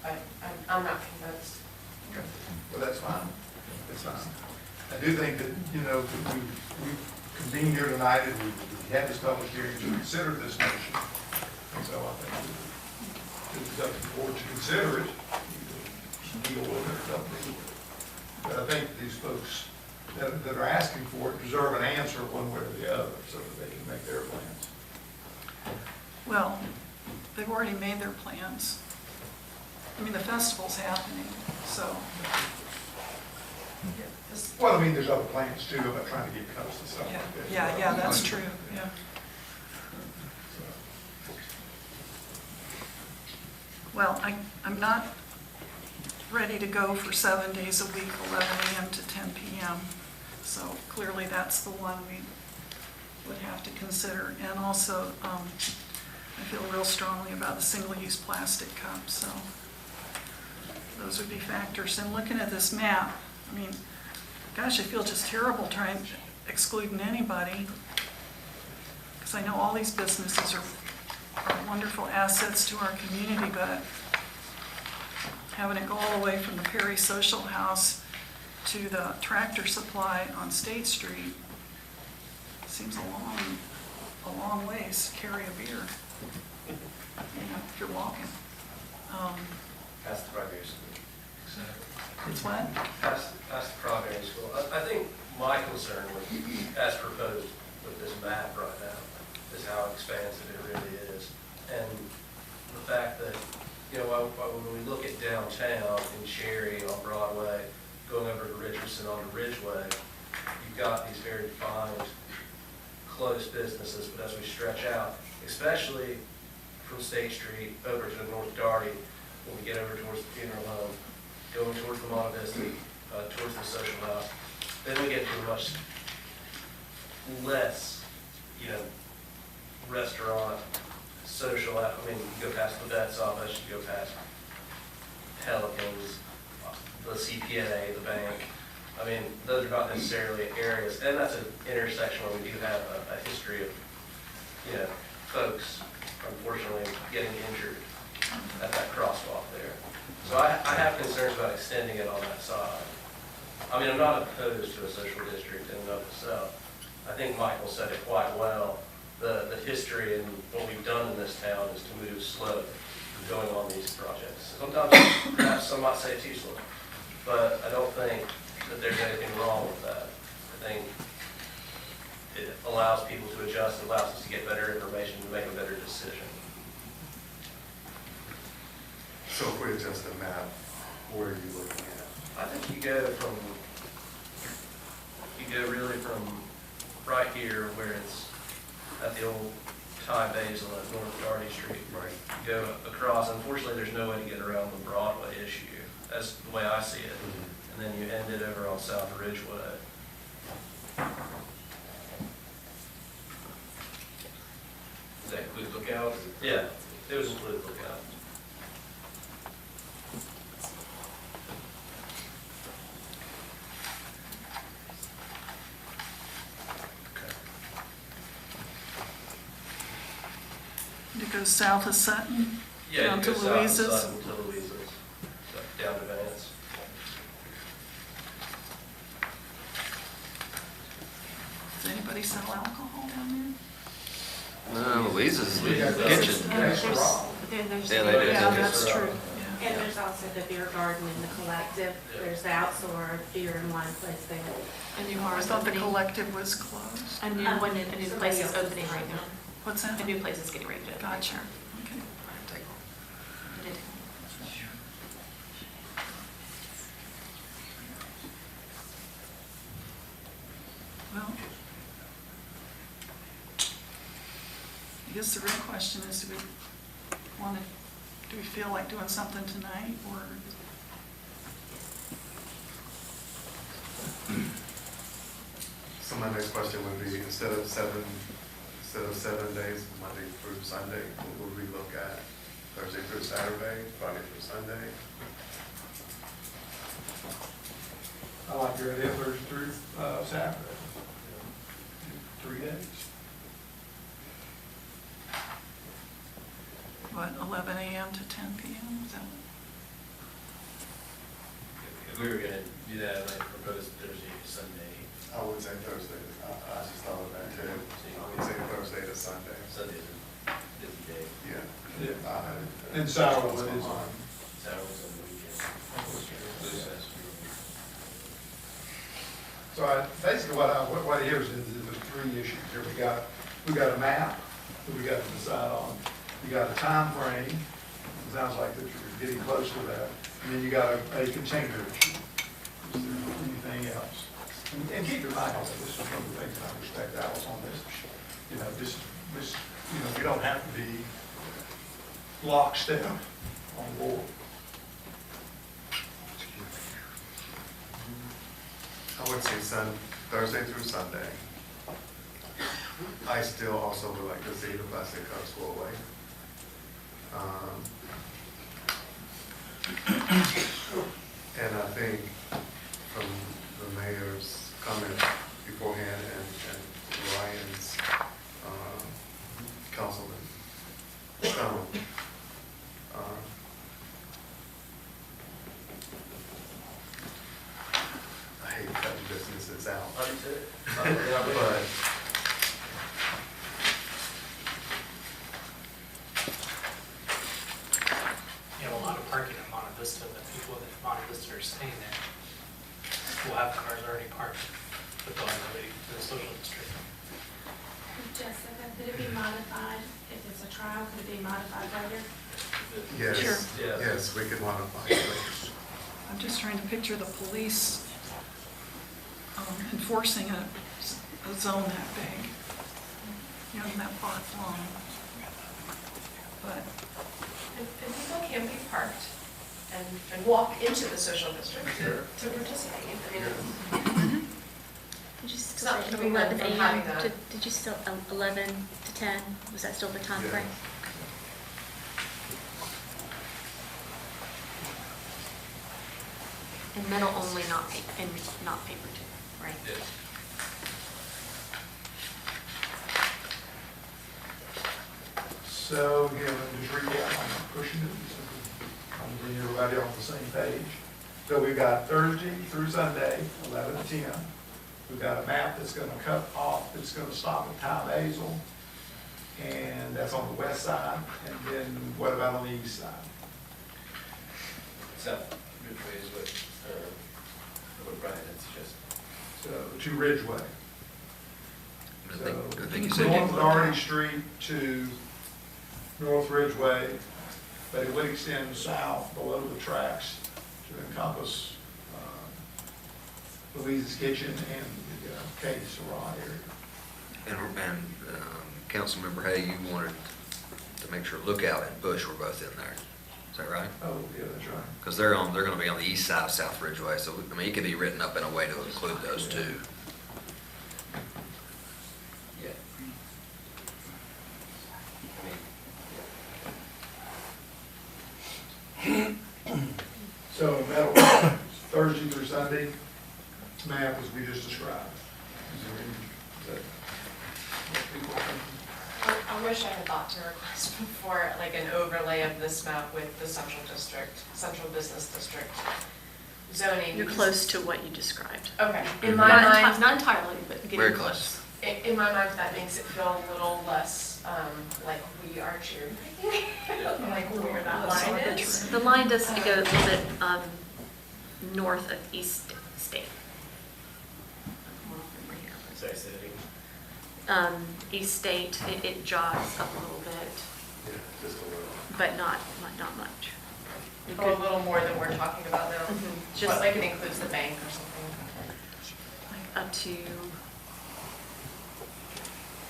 but I'm not convinced. Well, that's fine. That's fine. I do think that, we convened here tonight and we had this public hearing to consider this motion. And so I think it's up to the board to consider it, deal with it, or don't deal with it. But I think these folks that are asking for it deserve an answer one way or the other so that they can make their plans. Well, they've already made their plans. I mean, the festival's happening, so. Well, I mean, there's other plans too about trying to get close to something like that. Yeah, that's true, yeah. Well, I'm not ready to go for 7 days a week, 11 a.m. to 10 p.m. So clearly that's the one we would have to consider. And also, I feel real strongly about the single-use plastic cups, so those would be factors. And looking at this map, I mean, gosh, I feel just terrible excluding anybody, because I know all these businesses are wonderful assets to our community, but having it go all the way from the Perry Social House to the Tractor Supply on State Street seems a long ways to carry a beer, if you're walking. That's the primary school. It's what? That's the primary school. I think my concern with, as proposed with this map right now, is how expansive it really is. And the fact that, when we look at downtown in Cherry on Broadway, going over to Richardson on the Ridgeway, you've got these very defined, close businesses, but as we stretch out, especially from State Street over to North Darty, when we get over towards the funeral home, going towards the Monta Vista, towards the social house, then we get to a much less, restaurant, social, I mean, you go past the vet's office, you go past Pelicans, the CPA, the bank. I mean, those are not necessarily areas, and that's an intersection where we do have a history of, folks, unfortunately, getting injured at that crosswalk there. So I have concerns about extending it on that side. I mean, I'm not opposed to a social district in and of itself. I think Michael said it quite well. The history and what we've done in this town is to move slow going on these projects. Sometimes perhaps some might say too slow, but I don't think that there's anything wrong with that. I think it allows people to adjust, it allows us to get better information, to make a better decision. So if we adjust the map, where are you looking at? I think you go really from right here where it's at the old Thai Basil at North Gardy Street. Right. You go across, unfortunately, there's no way to get around the Broadway issue. That's the way I see it. And then you end it over on South Ridgeway. Does that include Lookout? Yeah, it was included Lookout. It goes south of Sutton, Yeah, down you to go south of Louisa's. Sutton to Louisa's, so down to Vance. Does anybody sell alcohol down No, Louisa's Yeah, kitchen. there? Yeah, they do. Yeah, that's true. And there's also the beer garden and the collective. There's the outdoor beer and wine place there. And I thought the collective was closed. A new one, a new place is opening right now. What's that? A new place is getting ready to open. Gotcha. Okay. Well, I guess the real question is, do we feel like doing something tonight, or? So my next question would be, instead of 7 days, Monday through Sunday, what would we look at? Thursday through Saturday, Friday through Sunday? I like your idea, Thursday through Saturday. 3 days. What, 11 a.m. to 10 p.m.? Is that what? If we were gonna do that, I might propose Thursday to Sunday. I would say Thursday. I just thought of that too. I would say Thursday to Sunday. Sunday's a busy day. Yeah. Yeah. And Saturday is Saturday's on the weekend. So basically what it is there's 3 issues here. We got a map that we got to decide on. You got a time frame. It sounds like that you're getting close to that. And then you got a container issue. Is there anything else? And keep in mind, also, this is one of the things I respect Alice on this. You know, this, you don't have to be lockstep on board. I would say Thursday through Sunday. I still also would like to see the plastic cups go away. And I think from the mayor's comment beforehand and Ryan's councilman, I hate cutting businesses out. But You have a lot of parking in Monte Vista, the people that Monte Vista are staying there will have cars already parked, but they'll have nobody to the social district. Jessica, could it be modified, if it's a trial, could it be modified later? yes, Sure. yes, we could modify it. I'm just trying to picture the police enforcing a zone that big, you know, that far long. But And people can be parked and walk into the social district to participate. I mean, Did you It's still not say keeping them 11 from a.m. having that. Did you still, 11 to 10? Was that still the time Yeah. frame? And metal only, not paper, and not paper too, right? So, again, let me just recap, I'm not pushing it, I'm gonna bring everybody on the same page. So we've got Thursday through Sunday, 11 to 10. We've got a map that's gonna cut off, it's gonna stop at Thai Basil, and that's on the west side. And then what about on the east side? South Ridgeway is what Brian had suggested. So to Ridgeway. I think you said Going you- from Authority Street to North Ridgeway, but it would extend south below the tracks to encompass Louise's Kitchen and the Katie Sarah area. And Councilmember Hay, you wanted to make sure Lookout and Bush were both in there. Is that right? Oh, yeah, that's right. Because they're gonna be on the east side of South Ridgeway, so, I mean, it could be written up in a way to include those two. Yeah. So that'll, Thursday through Sunday, map as we just described. Is that what people think? I wish I had thought to request before, like an overlay of this map with the central district, central business district zoning. You're because- close to what you described. Okay, in my Not mind, not entirely, but getting Very close. in my mind, that makes it feel a little less, like we are cheering, like where that line is. The line does go a little bit north of East State. Sorry, say that again. East State, it jogs up a little bit, Yeah, just a little. but not much. You Oh, a could- little more than we're talking about now. Mhm, Just like it includes the bank or something. Up to,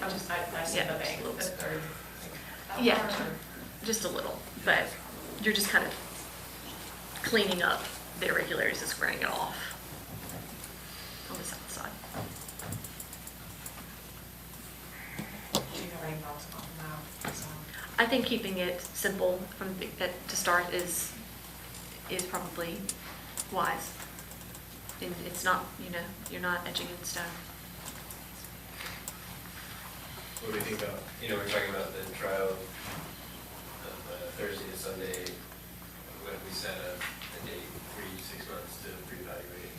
I see Yeah, the bank, a little the bit. third. yeah, just a little, but you're just kind of cleaning up the irregularities and squaring it off on the south side. Do you have any thoughts on that? So- I think keeping it simple to start is probably wise. And it's not, you're not etching in stone. What do you think about, we're talking about the trial of Thursday to Sunday, when we set a date, 3 to 6 months to reevaluate.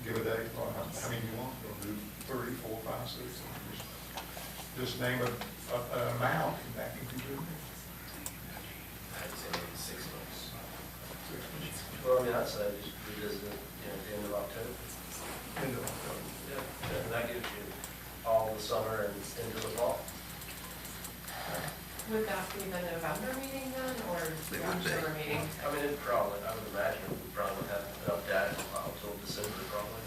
Give a date, or how many you want, you'll do 3, 4, 5, 6. Just name an amount, and that can be good. I'd say maybe 6 months. Well, I mean, I'd say just revisit it, at the end of October. End of October. Yeah, and that gives you all the summer and into the fall. Would that be the November meeting then, or the It would be. October meeting? I mean, it probably, I would imagine, we probably would have enough data until December probably.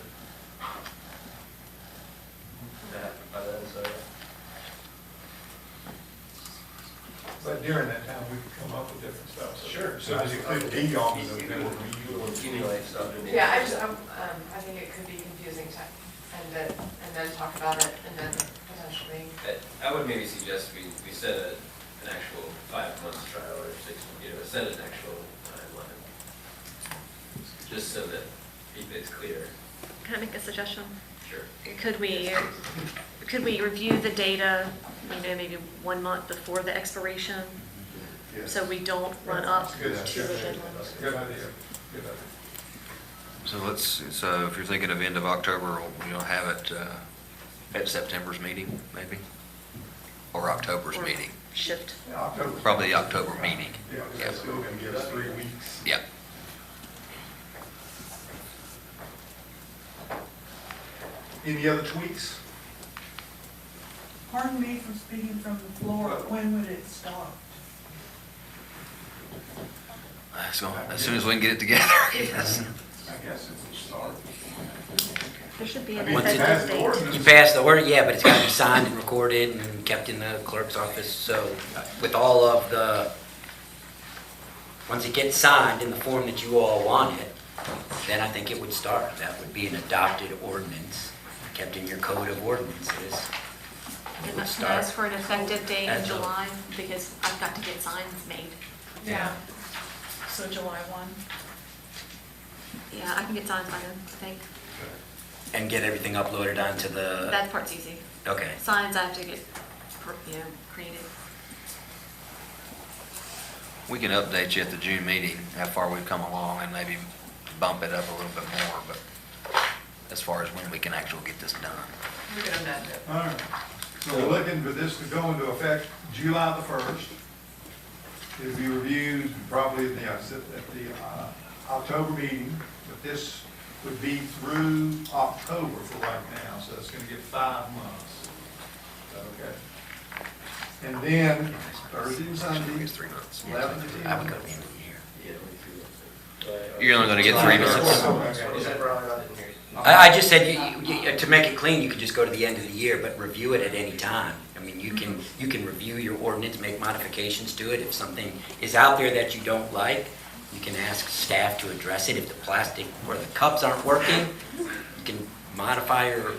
That, by then, so. But during that time, we could come up with different stuff. So- Sure. So as it could be on the You November will meeting. accumulate stuff in the. Yeah, I think it could be confusing to end it and then talk about it and then potentially. I would maybe suggest we set an actual 5 months trial or 6, set an actual timeline. Just so that it's clear. Can I make a suggestion? Sure. Could we review the data, maybe 1 month before the expiration? Yes. So we don't run up to Good. the deadline? Good idea, good idea. So if you're thinking of end of October, we'll have it at September's meeting, maybe? Or October's Or meeting? Shift. Yeah, October. Probably the October meeting. Yeah, because that's still gonna give us 3 weeks. Yep. Any other tweaks? Pardon me for speaking from the floor, when would it start? As soon as we can get it together, yes. I guess it will start. There should be I an mean, effective that's the date. ordinance. You pass the order, yeah, but it's got to be signed and recorded and kept in the clerk's office. So with all of once it gets signed in the form that you all want it, then I think it would start. That would be an adopted ordinance, kept in your code of ordinances. It And would that's start. for an effective date in as of- July, because I've got to get signs made. Yeah. So July 1? Yeah, I can get signs by then, I think. And get everything uploaded onto the, That part's easy. okay. Signs I have to get, created. We can update you at the June meeting, how far we've come along, and maybe bump it up a little bit more, but as far as when we can actually get this done. We're gonna amend it. All right, so we're looking for this to go into effect July the 1st. It'll be reviewed probably at the October meeting, but this would be through October for right now, so it's gonna give 5 months. Okay. And then Thursday and Sunday, 11 to 10. I would go to the end of the year. You're only gonna get 3 months. I just said, to make it clean, you could just go to the end of the year, but review it at any time. I mean, you can review your ordinance, make modifications to it. If something is out there that you don't like, you can ask staff to address it. If the plastic or the cups aren't working, you can modify or...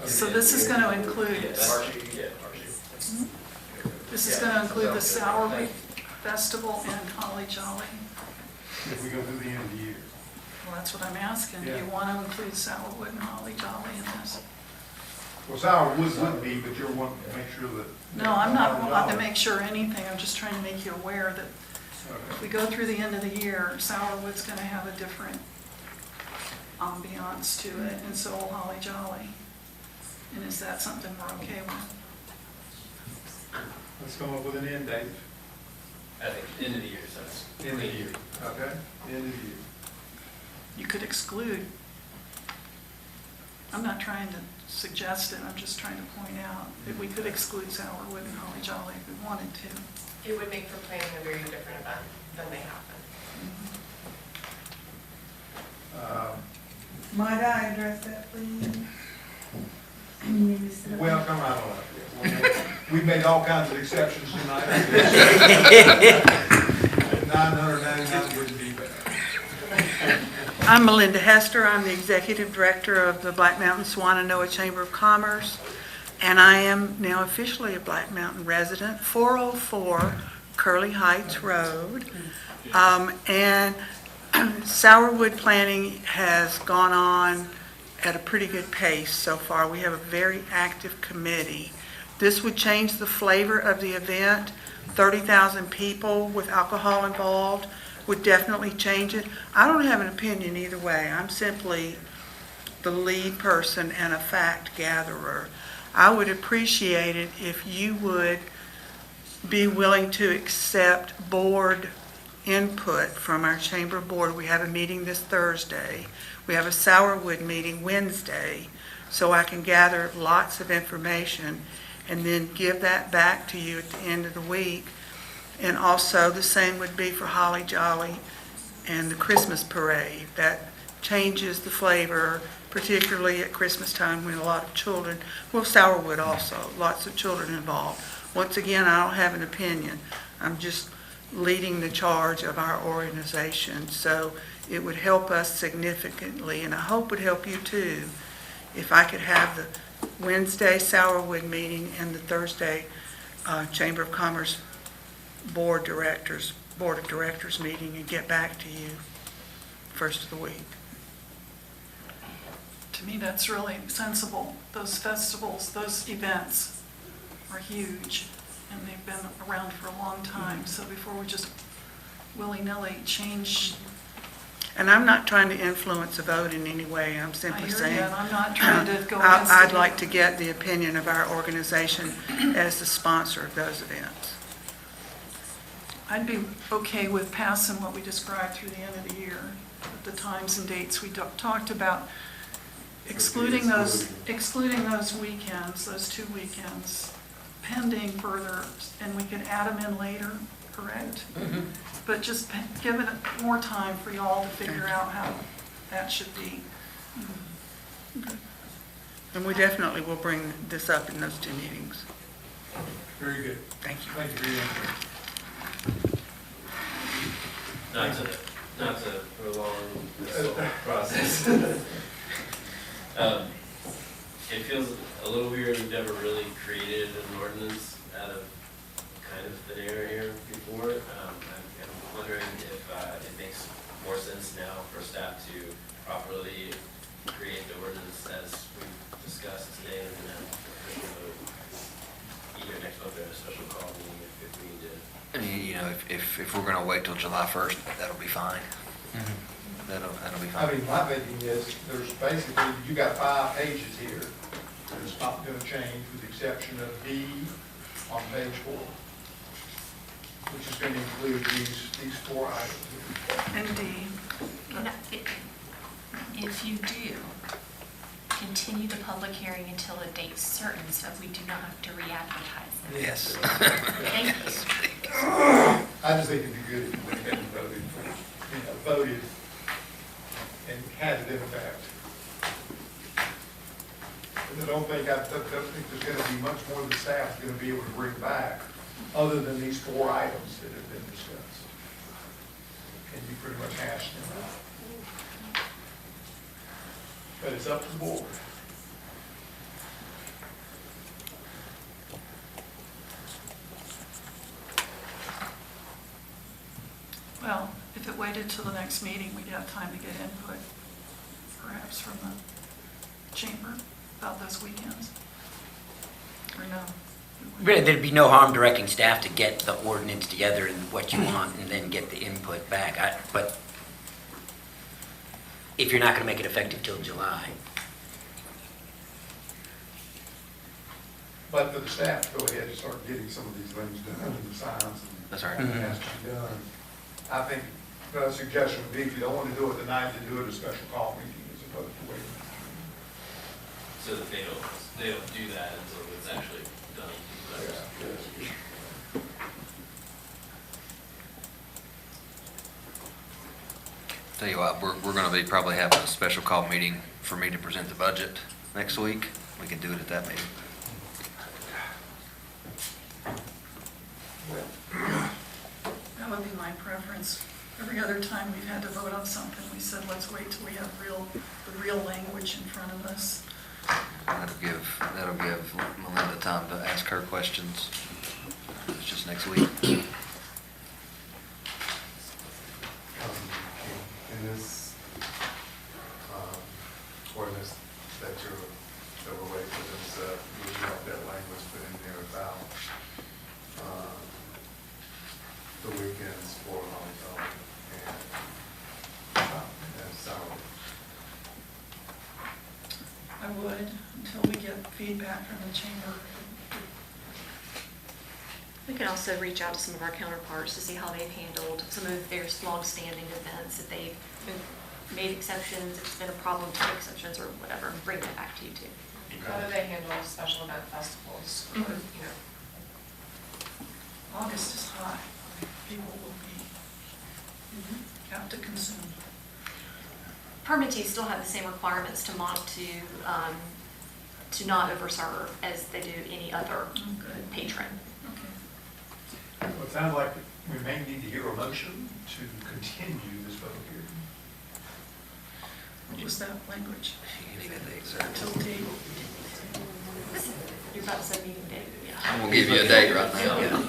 So this is going to include, this is going to include the Sour Week Festival and Holly Jolly? If we go through the end of the year. Well, that's what I'm asking. Do you want to include Sourwood and Holly Jolly in this? Well, Sourwood would be, but you're wanting to make sure that. No, I'm not wanting to make sure anything. I'm just trying to make you aware that if we go through the end of the year, Sourwood's going to have a different ambiance to it, and so will Holly Jolly. And is that something we're okay with? Let's come up with an end date. I think end of the year, so it's. End of the year, okay? End of the year. You could exclude, I'm not trying to suggest it, I'm just trying to point out that we could exclude Sourwood and Holly Jolly if we wanted to. It would make for planning a very different event than they happen. Might I address that, please? Well, come on, we've made all kinds of exceptions tonight. 999 wouldn't be bad. I'm Melinda Hester. I'm the Executive Director of the Black Mountain Swananoa Chamber of Commerce, and I am now officially a Black Mountain resident, 404 Curly Heights Road. And Sourwood planning has gone on at a pretty good pace so far. We have a very active committee. This would change the flavor of the event. 30,000 people with alcohol involved would definitely change it. I don't have an opinion either way. I'm simply the lead person and a fact gatherer. I would appreciate it if you would be willing to accept board input from our chamber board. We have a meeting this Thursday. We have a Sourwood meeting Wednesday, so I can gather lots of information and then give that back to you at the end of the week. And also the same would be for Holly Jolly and the Christmas parade. That changes the flavor, particularly at Christmas time when a lot of children, well, Sourwood also, lots of children involved. Once again, I don't have an opinion. I'm just leading the charge of our organization. So it would help us significantly, and I hope would help you too, if I could have the Wednesday Sourwood meeting and the Thursday Chamber of Commerce Board of Directors meeting and get back to you first of the week. To me, that's really sensible. Those festivals, those events are huge, and they've been around for a long time. So before we just willy-nilly change. And I'm not trying to influence a vote in any way. I'm simply saying. I'm not trying to go against. I'd like to get the opinion of our organization as the sponsor of those events. I'd be okay with passing what we described through the end of the year, the times and dates we talked about, excluding those weekends, those 2 weekends, pending further, and we can add them in later, correct? Mm-hmm. But just give it more time for y'all to figure out how that should be. Okay. And we definitely will bring this up in those 2 meetings. Very good. Thank you. Thank you for your input. Not to prolong this whole process. It feels a little weird. We've never really created an ordinance out of kind of thin air here before. I'm wondering if it makes more sense now for staff to properly create the ordinance as we've discussed today, and then have either next month or a special call meeting if we need to. I mean, you know, if we're gonna wait till July 1st, that'll be fine. Mm-hmm. That'll be I fine. mean, my thinking is, there's basically, you got 5 pages here. It's not gonna change with the exception of B on page 4, which is gonna include these 4 items here. And D. If you do, can continue the public hearing until a date certain, so we do not have to re-advertise it. Yes. Thank you. I just think it'd be good if we had voted and had it in effect. And I don't think there's gonna be much more the staff's gonna be able to bring back, other than these 4 items that have been discussed. And you pretty much hashed them out. But it's up to the board. Well, if it waited till the next meeting, we'd have time to get input, perhaps from the chamber about those weekends. Or no? Really, there'd be no harm directing staff to get the ordinance together and what you want, and then get the input back. But if you're not going to make it effective till July, But for the staff to go ahead and start getting some of these things done, the signs and. That's right. That has to be done. I think the suggestion would be, if you don't want to do it tonight, then do it at a special call meeting as opposed to waiting. So that they don't do that until it's actually done. Tell you what, we're gonna be probably having a special call meeting for me to present the budget next week. We can do it at that meeting. That would be my preference. Every other time we've had to vote on something, we said, let's wait till we have the real language in front of us. That'll give Melinda time to ask her questions. It's just next week. In this ordinance that we're waiting for them to, we have that language put in there about the weekends for hotel and salary. I would, until we get feedback from the chamber. We can also reach out to some of our counterparts to see how they've handled some of their long-standing events, if they've made exceptions, if it's been a problem to make exceptions or whatever, and bring that back to you too. How do they handle special event festivals, or, you know? August is hot. People will be, have to consume. Permittees still have the same requirements to not overserve as they do any other patron. Well, it sounds like we may need to hear a motion to continue this public hearing. What was that language? Till date. You're about to say meeting date, yeah. I'm gonna give you a date right now.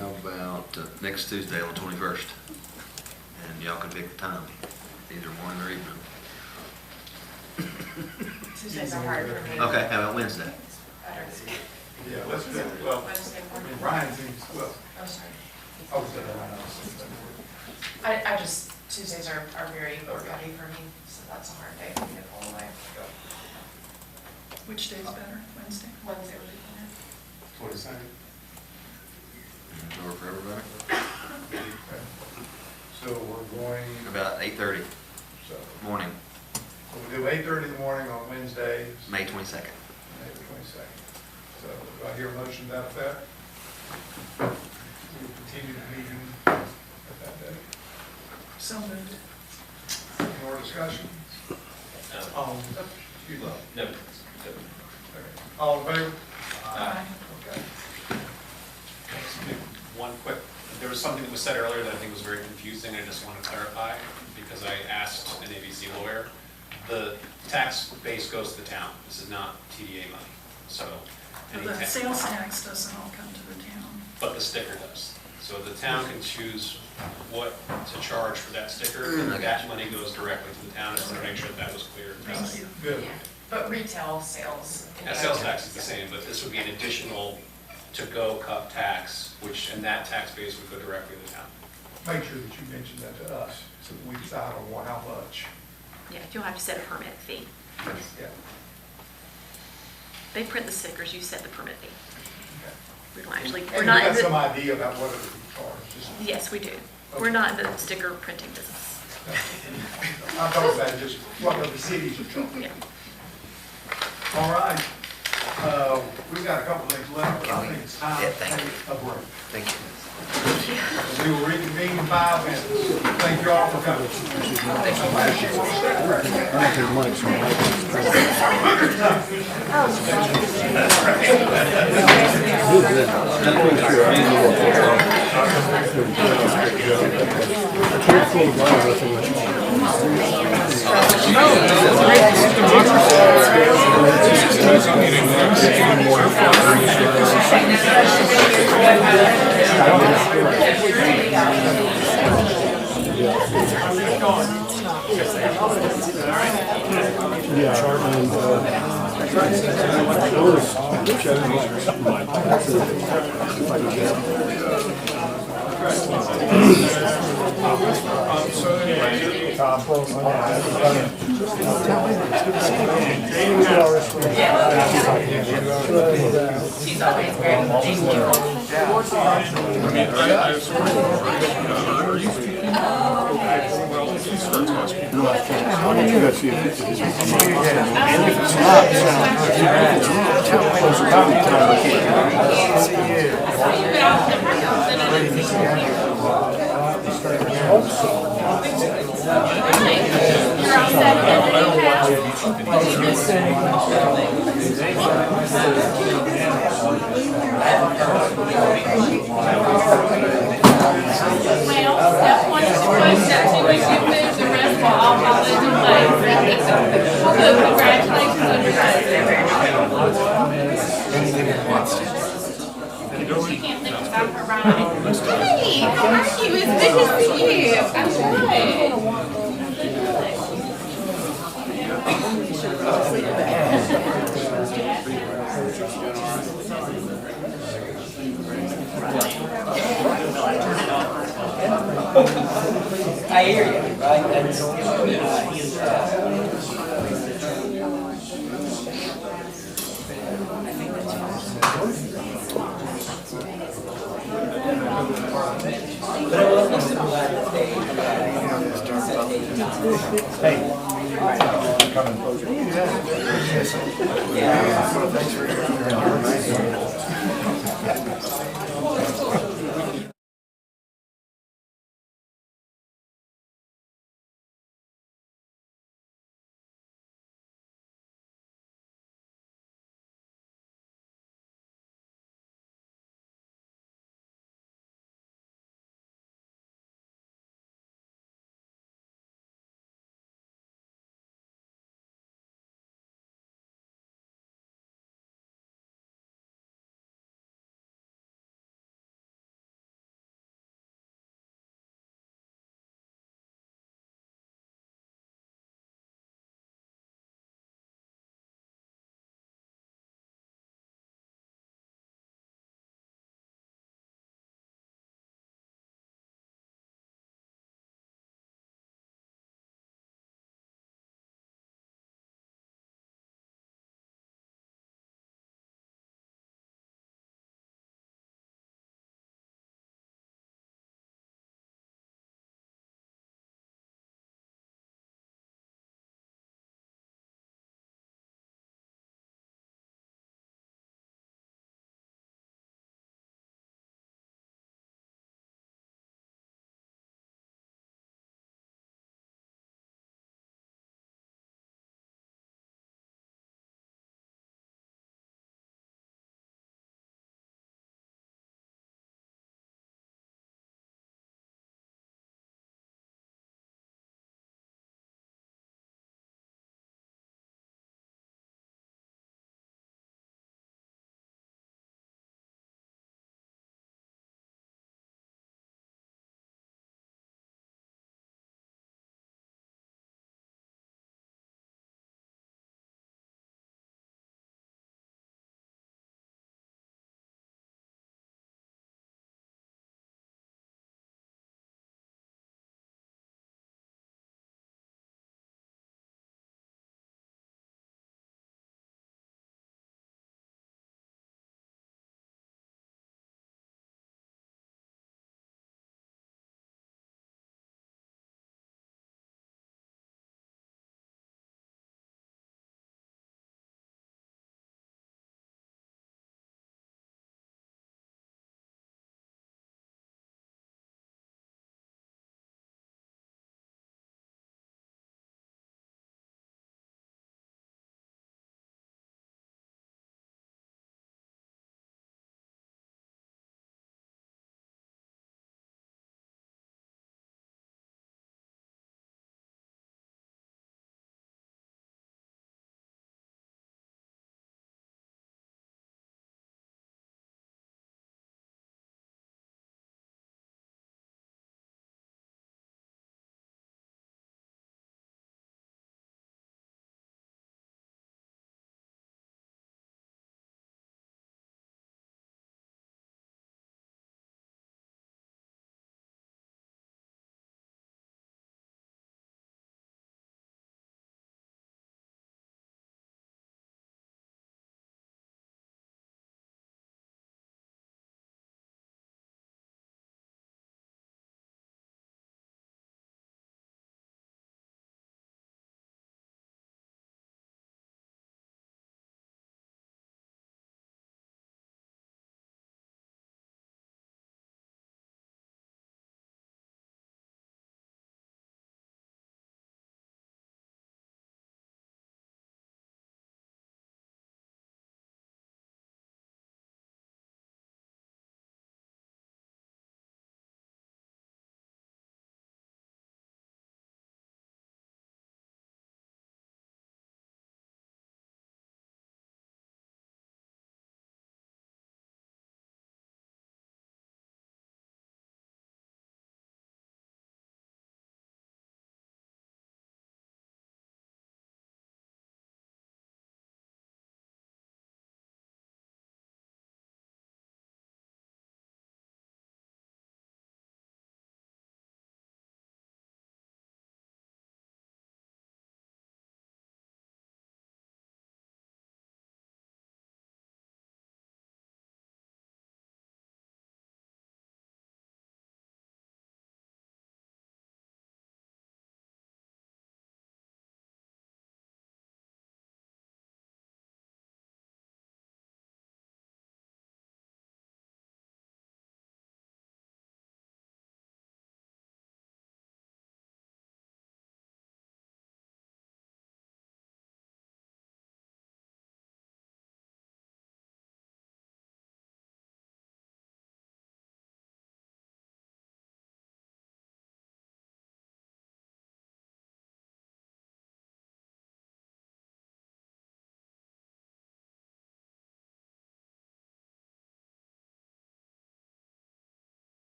How about next Tuesday on the 21st? And y'all can pick the time, either morning or evening. Tuesdays are hard for me. Okay, how about Wednesday? Better. Yeah, let's do it. Well, Wednesday morning. Brian seems, well, Oh, sorry. I was saying Ryan. I just, Tuesdays are very work-heavy for me, so that's a hard day for me to pull away. Which day's better? Wednesday? Wednesday would be fine. 22nd. Work for everybody? So we're going, About 8:30 so morning, we'll do 8:30 in the morning on Wednesday, May 22nd. May 22nd. So do I hear a motion to that effect? We'll continue the meeting at that day. So moved. Any more discussion? You love. No. Okay. All in favor? Aye. Okay. One quick, there was something that was said earlier that I think was very confusing, I just want to clarify, because I asked an ABC lawyer. The tax base goes to the town, this is not TDA money, so. any The ta- sales tax doesn't all come to the town. But the sticker does. So the town can choose what to charge for that sticker, and that money goes directly to the town. I just want to make sure that was clear. Thank you. Good. But retail sales. That sales tax is the same, but this would be an additional to-go cup tax, and that tax base would go directly to the town. Make sure that you mention that to us, so that we decide on how much. Yeah, you'll have to set a permit fee. Yeah. They print the stickers, you set the permit fee. We don't actually, And we're you not got in some the, idea about what it would charge, just. yes, we do. We're not in the sticker printing business. I'm talking about just what the cities are talking. All right. We've got a couple things left, but I think it's time to take a break. Thank you. We will reconvene in 5 minutes. Thank you all for coming. She's always great. Thank Well, step one is close, step two is you move, the rest will all fall into place. Well, good, congratulations on your husband. She can't think about her ride. Hey, how are you? It's good to see you. I'm good. I hear you, right? That's, but I was listening to that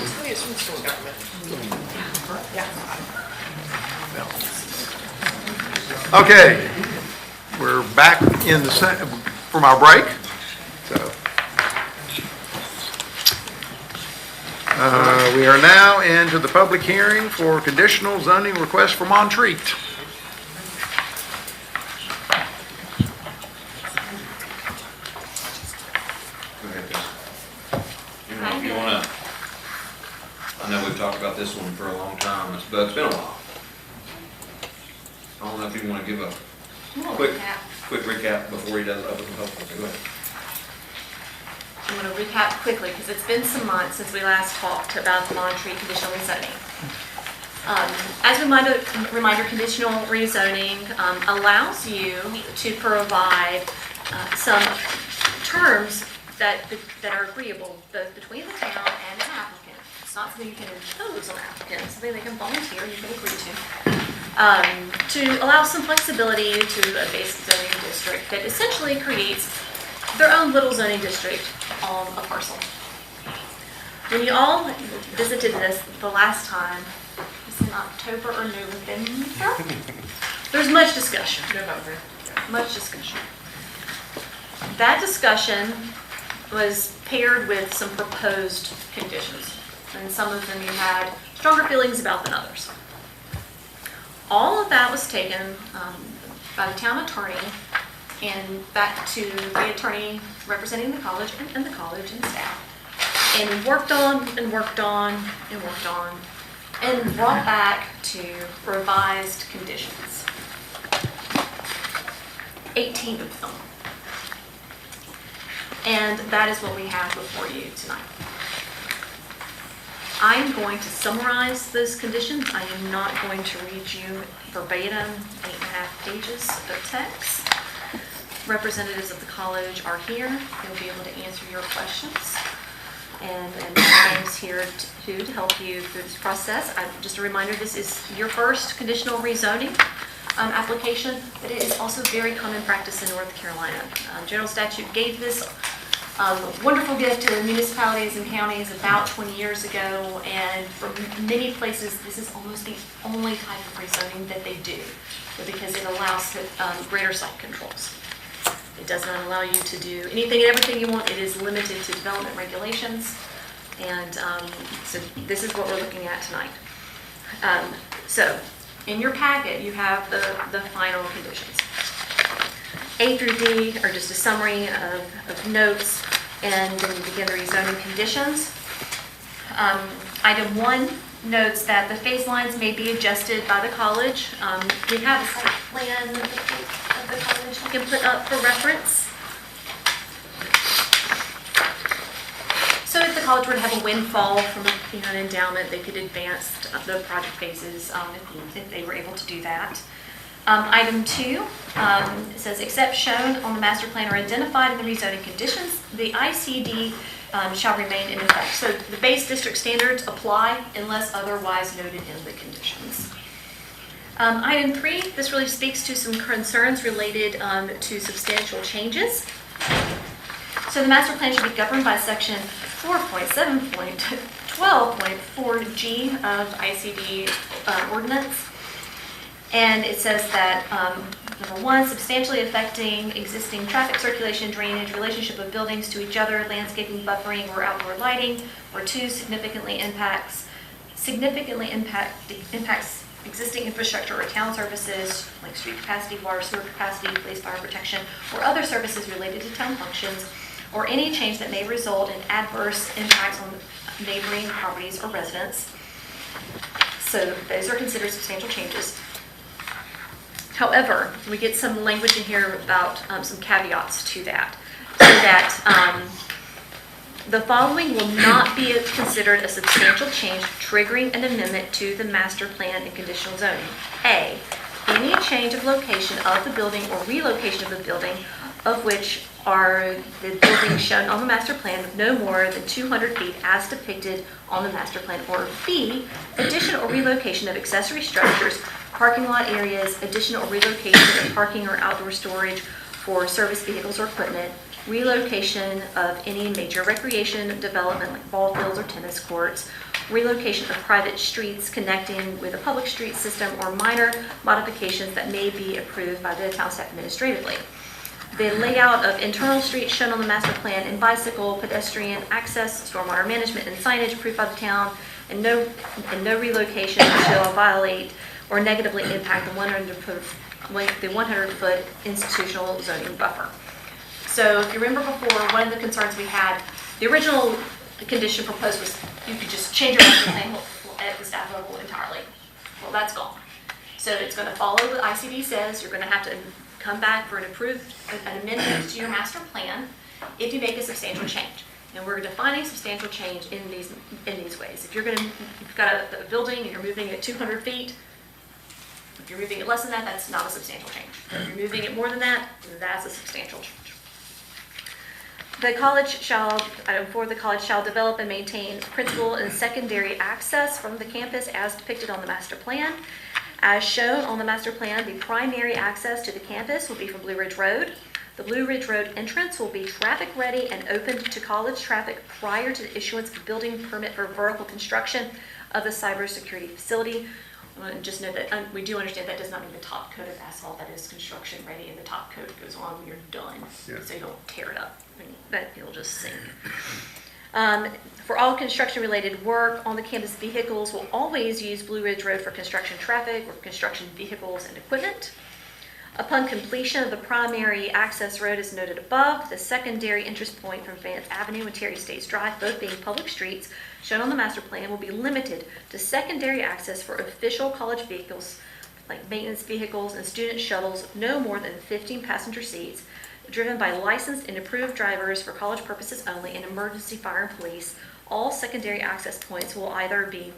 It's from school government. Okay, we're back in the, from our break. So, we are now into the public hearing for conditional zoning request for Montreat. If you want to, I know we've talked about this one for a long time, but it's been a while. I don't know if you want to give a quick recap before he does open the public. Go ahead. I'm going to recap quickly because it's been some months since we last talked about the Montreat conditional rezoning. As a reminder, conditional rezoning allows you to provide some terms that are agreeable both between the town and the applicant. It's not something you can impose on the applicant, it's something they can volunteer and you can agree to allow some flexibility to a basic zoning district that essentially creates their own little zoning district on a parcel. When you all visited this the last time, it's in October or November, there's much discussion. Much discussion. That discussion was paired with some proposed conditions, and some of them you had stronger feelings about than others. All of that was taken by the town attorney and back to the attorney representing the college and the college and staff, and worked on and worked on and worked on and brought back to revised conditions. 18 of them. And that is what we have before you tonight. I'm going to summarize those conditions. I am not going to read you verbatim 8.5 pages of text. Representatives of the college are here. They'll be able to answer your questions. And James here to help you through this process. Just a reminder, this is your first conditional rezoning application, but it is also very common practice in North Carolina. General statute gave this wonderful gift to municipalities and counties about 20 years ago, and for many places, this is almost the only type of rezoning that they do, because it allows greater site controls. It does not allow you to do anything and everything you want. It is limited to development regulations, and so this is what we're looking at tonight. So in your packet, you have the final conditions. A through D are just a summary of notes, and then you begin the rezoning conditions. Item 1 notes that the phase lines may be adjusted by the college. We have a site plan of the college you can put up for reference. So if the college were to have a windfall from an endowment, they could advance the project phases if they were able to do that. Item 2 says, except shown on the master plan or identified in the rezoning conditions, the ICD shall remain in effect. So the base district standards apply unless otherwise noted in the conditions. Item 3, this really speaks to some concerns related to substantial changes. So the master plan should be governed by section 4.7.12.4G of ICD ordinance. And it says that, number 1, substantially affecting existing traffic circulation, drainage, relationship of buildings to each other, landscaping, buffering, or outdoor lighting. Or 2, significantly impacts existing infrastructure or town services like street capacity, water, sewer capacity, police, fire protection, or other services related to town functions, or any change that may result in adverse impacts on neighboring properties or residents. So those are considered substantial changes. However, we get some language in here about some caveats to that, so that the following will not be considered a substantial change triggering an amendment to the master plan and conditional zoning. A, any change of location of the building or relocation of the building of which are the buildings shown on the master plan no more than 200 feet as depicted on the master plan. Or B, addition or relocation of accessory structures, parking lot areas, additional relocation of parking or outdoor storage for service vehicles or equipment, relocation of any major recreation development like ball fields or tennis courts, relocation of private streets connecting with a public street system, or minor modifications that may be approved by the town staff administratively. The layout of internal streets shown on the master plan and bicycle, pedestrian access, stormwater management, and signage approved by the town, and no relocation shall violate or negatively impact the 100-foot institutional zoning buffer. So if you remember before, one of the concerns we had, the original condition proposed was you could just change your master plan at the staff level entirely. Well, that's gone. So it's going to follow what ICD says. You're going to have to come back for an amendment to your master plan if you make a substantial change. And we're defining substantial change in these ways. If you've got a building and you're moving it 200 feet, if you're moving it less than that, that's not a substantial change. If you're moving it more than that, that's a substantial change. Item 4, the college shall develop and maintain principal and secondary access from the campus as depicted on the master plan. As shown on the master plan, the primary access to the campus will be from Blue Ridge Road. The Blue Ridge Road entrance will be traffic ready and open to college traffic prior to the issuance of a building permit for vertical construction of the cybersecurity facility. Just note that we do understand that does not mean the top coat of asphalt. That is construction ready, and the top coat goes on when you're done, so you don't tear it up. But it'll just sink. For all construction-related work on the campus, vehicles will always use Blue Ridge Road for construction traffic or construction vehicles and equipment. Upon completion of the primary access road as noted above, the secondary entrance point from Vance Avenue and Terry States Drive, both being public streets, shown on the master plan, will be limited to secondary access for official college vehicles, like maintenance vehicles and student shuttles, no more than 15 passenger seats, driven by licensed and approved drivers for college purposes only, and emergency fire and police. All secondary access points will either be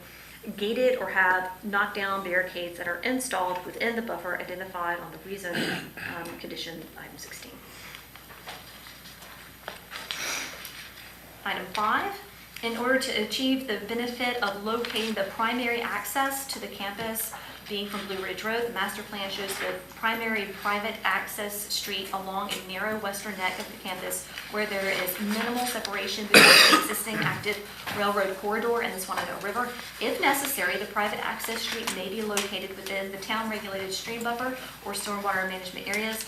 gated or have knockdown barricades that are installed within the buffer identified on the rezoning condition item 16. Item 5, in order to achieve the benefit of locating the primary access to the campus being from Blue Ridge Road, the master plan shows the primary private access street along a narrow western neck of the campus where there is minimal separation between the existing active railroad corridor and the Swananoa River. If necessary, the private access street may be located within the town-regulated stream buffer or stormwater management areas.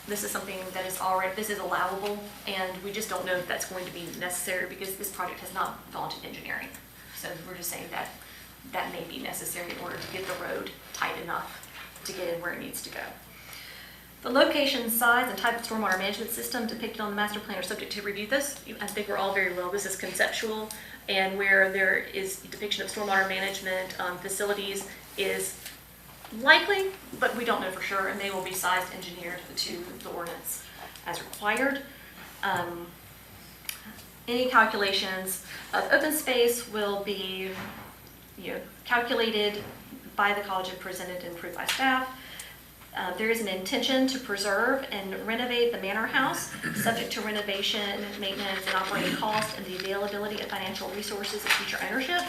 This is something that is this is allowable, and we just don't know if that's going to be necessary because this project has not gone to engineering. So we're just saying that that may be necessary in order to get the road tight enough to get in where it needs to go. The location, size, and type of stormwater management system depicted on the master plan are subject to review. This, I think we're all very well, this is conceptual, and where there is depiction of stormwater management facilities is likely, but we don't know for sure, and they will be sized engineered to the ordinance as required. Any calculations of open space will be calculated by the college and presented and approved by staff. There is an intention to preserve and renovate the manor house, subject to renovation, maintenance, and operating costs, and the availability of financial resources of future ownership.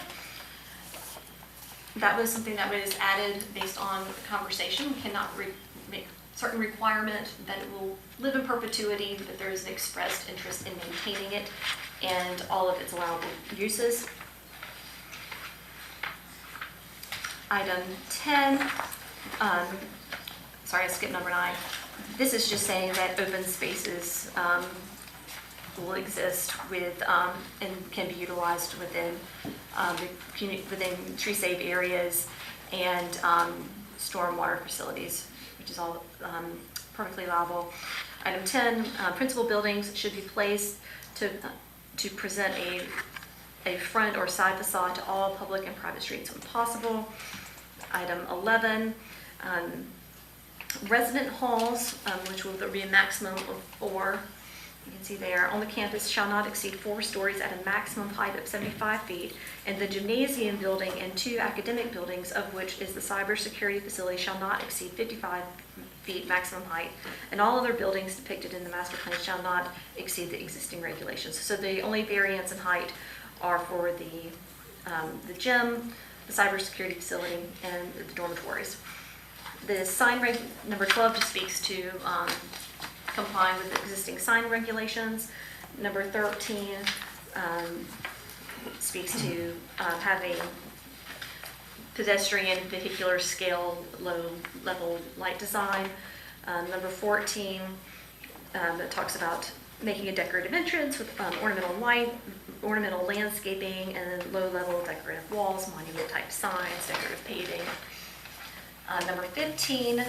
That was something that was added based on the conversation. We cannot make certain requirement that it will live in perpetuity, but there is an expressed interest in maintaining it and all of its allowable uses. Item 10, sorry, I skipped number 9. This is just saying that open spaces will exist with and can be utilized within within tree safe areas and stormwater facilities, which is all perfectly allowable. Item 10, principal buildings should be placed to present a front or side facade to all public and private streets when possible. Item 11, resident halls, which will be a maximum of 4, you can see there, on the campus shall not exceed 4 stories at a maximum height of 75 feet, and the gymnasium building and 2 academic buildings, of which is the cybersecurity facility, shall not exceed 55 feet maximum height, and all other buildings depicted in the master plan shall not exceed the existing regulations. So the only variance in height are for the gym, the cybersecurity facility, and the dormitories. The sign number 12 just speaks to complying with the existing sign regulations. Number 13 speaks to having pedestrian vehicular scale low-level light design. Number 14, that talks about making a decorative entrance with ornamental light, ornamental landscaping, and low-level decorative walls, monument-type signs, decorative paving. Number 15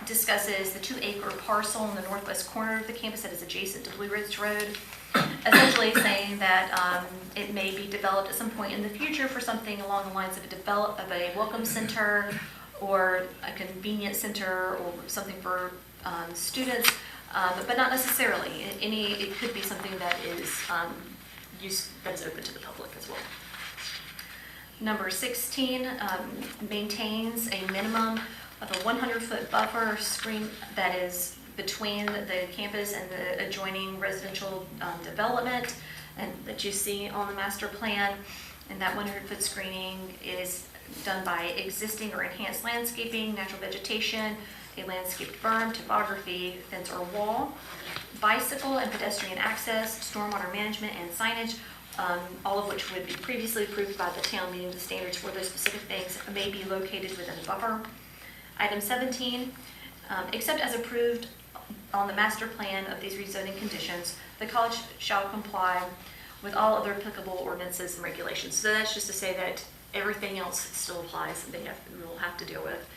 discusses the 2-acre parcel in the northwest corner of the campus that is adjacent to Blue Ridge Road, essentially saying that it may be developed at some point in the future for something along the lines of a welcome center or a convenience center or something for students, but not necessarily. It could be something that is open to the public as well. Number 16 maintains a minimum of a 100-foot buffer screen that is between the campus and the adjoining residential development, and that you see on the master plan. And that 100-foot screening is done by existing or enhanced landscaping, natural vegetation, a landscaped berm, topography, fence or wall, bicycle and pedestrian access, stormwater management, and signage, all of which would be previously approved by the town, meeting the standards for those specific things, may be located within the buffer. Item 17, except as approved on the master plan of these rezoning conditions, the college shall comply with all other applicable ordinances and regulations. So that's just to say that everything else still applies and we'll have to deal with.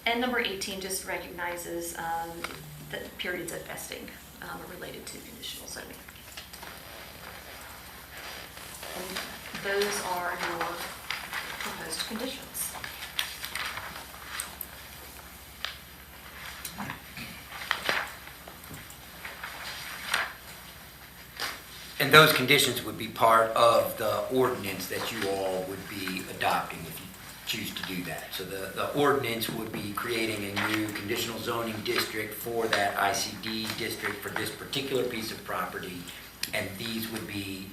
And number 18 just recognizes the periods of vesting related to conditional zoning. And those are your proposed conditions. And those conditions would be part of the ordinance that you all would be adopting if you choose to do that. So the ordinance would be creating a new conditional zoning district for that ICD district for this particular piece of property. And these would be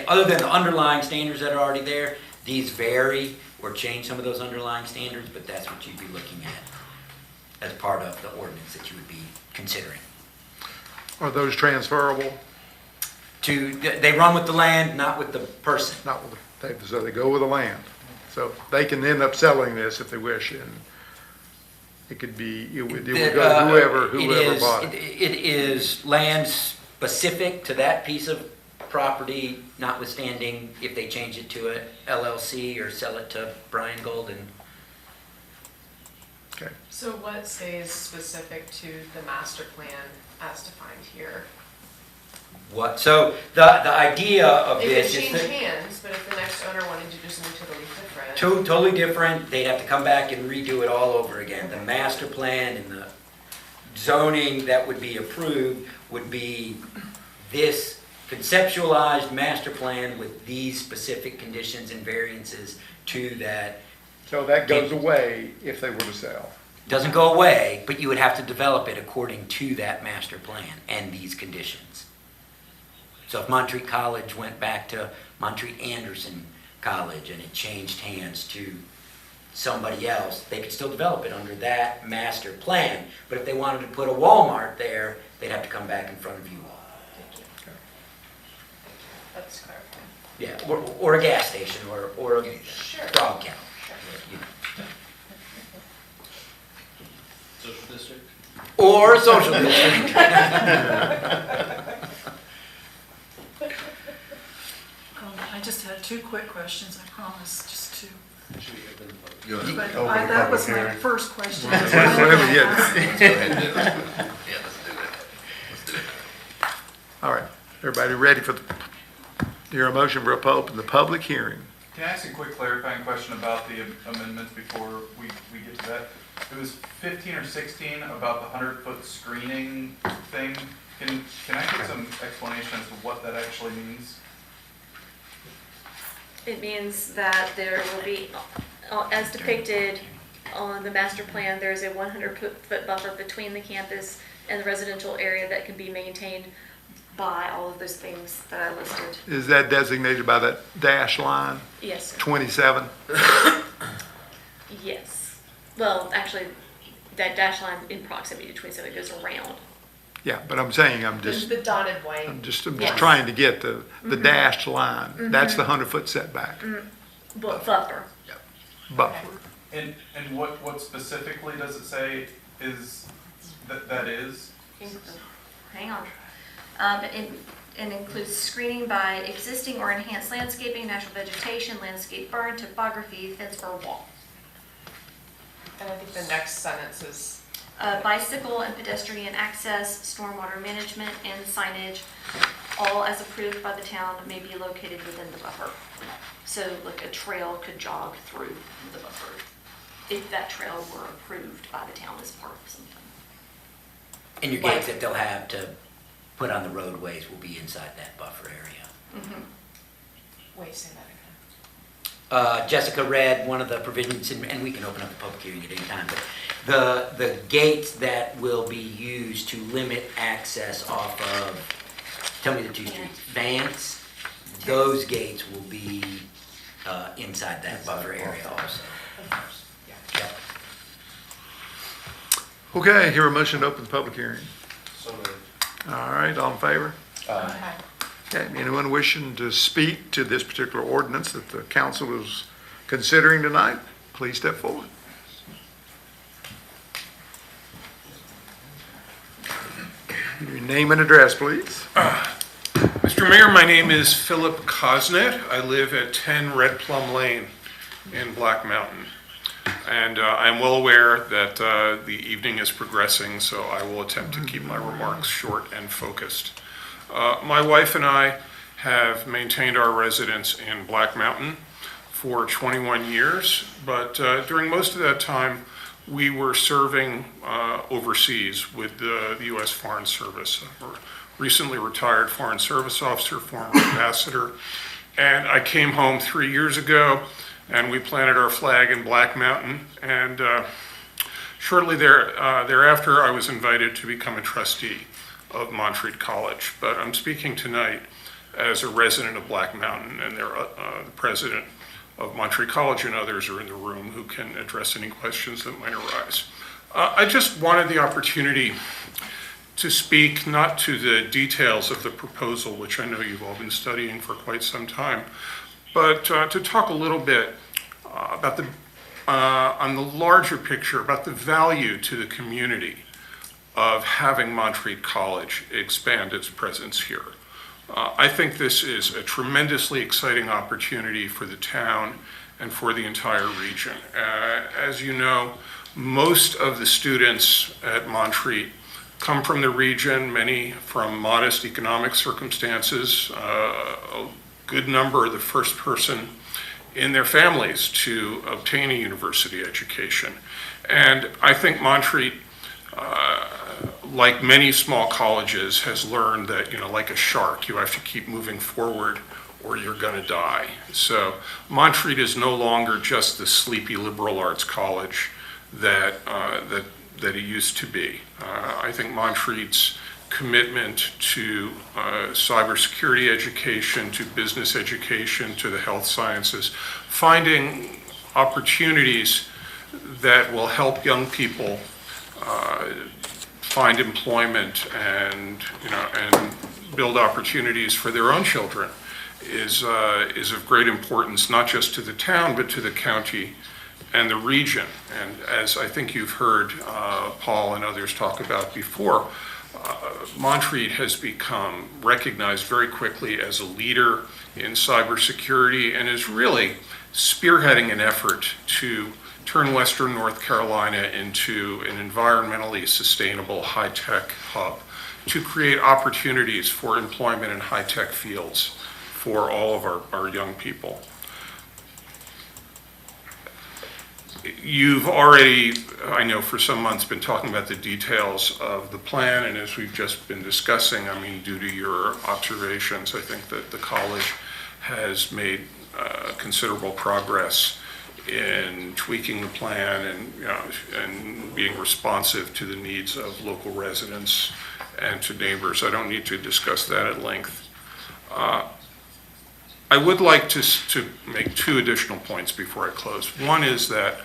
other than the underlying standards that are already there, these vary or change some of those underlying standards, but that's what you'd be looking at as part of the ordinance that you would be considering. Are those transferable? They run with the land, not with the person. So they go with the land. So they can end up selling this if they wish, and it would go to whoever bought it. It is land specific to that piece of property, notwithstanding if they change it to a LLC or sell it to Brian Golden. Okay. So what stays specific to the master plan as defined here? So the idea of It this could is change that hands, but if the next owner wanted to do something totally different. totally different, they'd have to come back and redo it all over again. The master plan and the zoning that would be approved would be this conceptualized master plan with these specific conditions and variances to that. So that goes away if they were to sell. Doesn't go away, but you would have to develop it according to that master plan and these conditions. So if Montreat College went back to Montreat Anderson College and it changed hands to somebody else, they could still develop it under that master plan. But if they wanted to put a Walmart there, they'd have to come back in front of you all. That's clarifying. Yeah, or a gas station or a dog kennel. You know. Social district? Or a social district. I just had two quick questions, I promise, just two. Should we open the public? Go ahead. But Open the that public was my hearing. first question. Yeah, let's do it. All right, everybody ready for your motion for open the public hearing? Can I ask a quick clarifying question about the amendments before we get to that? It was 15 or 16 about the 100-foot screening thing. Can I get some explanation as to what that actually means? It means that there will be, as depicted on the master plan, there's a 100-foot buffer between the campus and the residential area that can be maintained by all of those things that I listed. Is that designated by that dash line? Yes, sir. 27? Yes. Well, actually, that dash line in proximity to 27 goes around. Yeah, but I'm saying, I'm There's just, the dotted white. I'm just Yes. trying to get the Mhm. dashed line. That's the Mhm. 100-foot setback Buffer. buffer. And what specifically does it say is, that is? Hang on. It includes screening by existing or enhanced landscaping, natural vegetation, landscape burn, topography, fence or wall. And I think the next sentence is, Bicycle and pedestrian access, stormwater management, and signage, all as approved by the town, may be located within the buffer. So like a trail could jog through the buffer if that trail were approved by the town as part of something. And your gates that they'll have to put on the roadways will be inside that buffer area. wait, say that again. Jessica read one of the provisions, and we can open up the public hearing at any time, but the gates that will be used to limit access off of, tell me the two streets, Vance, those gates will be inside that buffer area also. Yep. Okay, hear a motion to open the public hearing. So moved. All right, all in favor? Okay, anyone wishing to speak to this particular ordinance that the council is considering tonight, please step forward. Your name and address, please. Mr. Mayor, my name is Philip Cosnet. I live at 10 Red Plum Lane in Black Mountain. And I'm well aware that the evening is progressing, so I will attempt to keep my remarks short and focused. My wife and I have maintained our residence in Black Mountain for 21 years, but during most of that time, we were serving overseas with the U.S. Foreign Service. I'm a recently retired Foreign Service officer, former ambassador, and I came home 3 years ago, and we planted our flag in Black Mountain, and shortly thereafter, I was invited to become a trustee of Montreat College, but I'm speaking tonight as a resident of Black Mountain, and the president of Montreat College and others are in the room who can address any questions that might arise. I just wanted the opportunity to speak not to the details of the proposal, which I know you've all been studying for quite some time, but to talk a little bit about on the larger picture, about the value to the community of having Montreat College expand its presence here. I think this is a tremendously exciting opportunity for the town and for the entire region. As you know, most of the students at Montreat come from the region, many from modest economic circumstances. A good number are the first person in their families to obtain a university education. And I think Montreat, like many small colleges, has learned that, like a shark, you have to keep moving forward or you're going to die. So Montreat is no longer just the sleepy liberal arts college that it used to be. I think Montreat's commitment to cybersecurity education, to business education, to the health sciences, finding opportunities that will help young people find employment and build opportunities for their own children is of great importance, not just to the town, but to the county and the region. And as I think you've heard Paul and others talk about before, Montreat has become recognized very quickly as a leader in cybersecurity and is really spearheading an effort to turn Western North Carolina into an environmentally sustainable high-tech hub, to create opportunities for employment in high-tech fields for all of our young people. You've already, I know for some months, been talking about the details of the plan, and as we've just been discussing, due to your observations, I think that the college has made considerable progress in tweaking the plan and being responsive to the needs of local residents and to neighbors. I don't need to discuss that at length. I would like to make two additional points before I close. One is that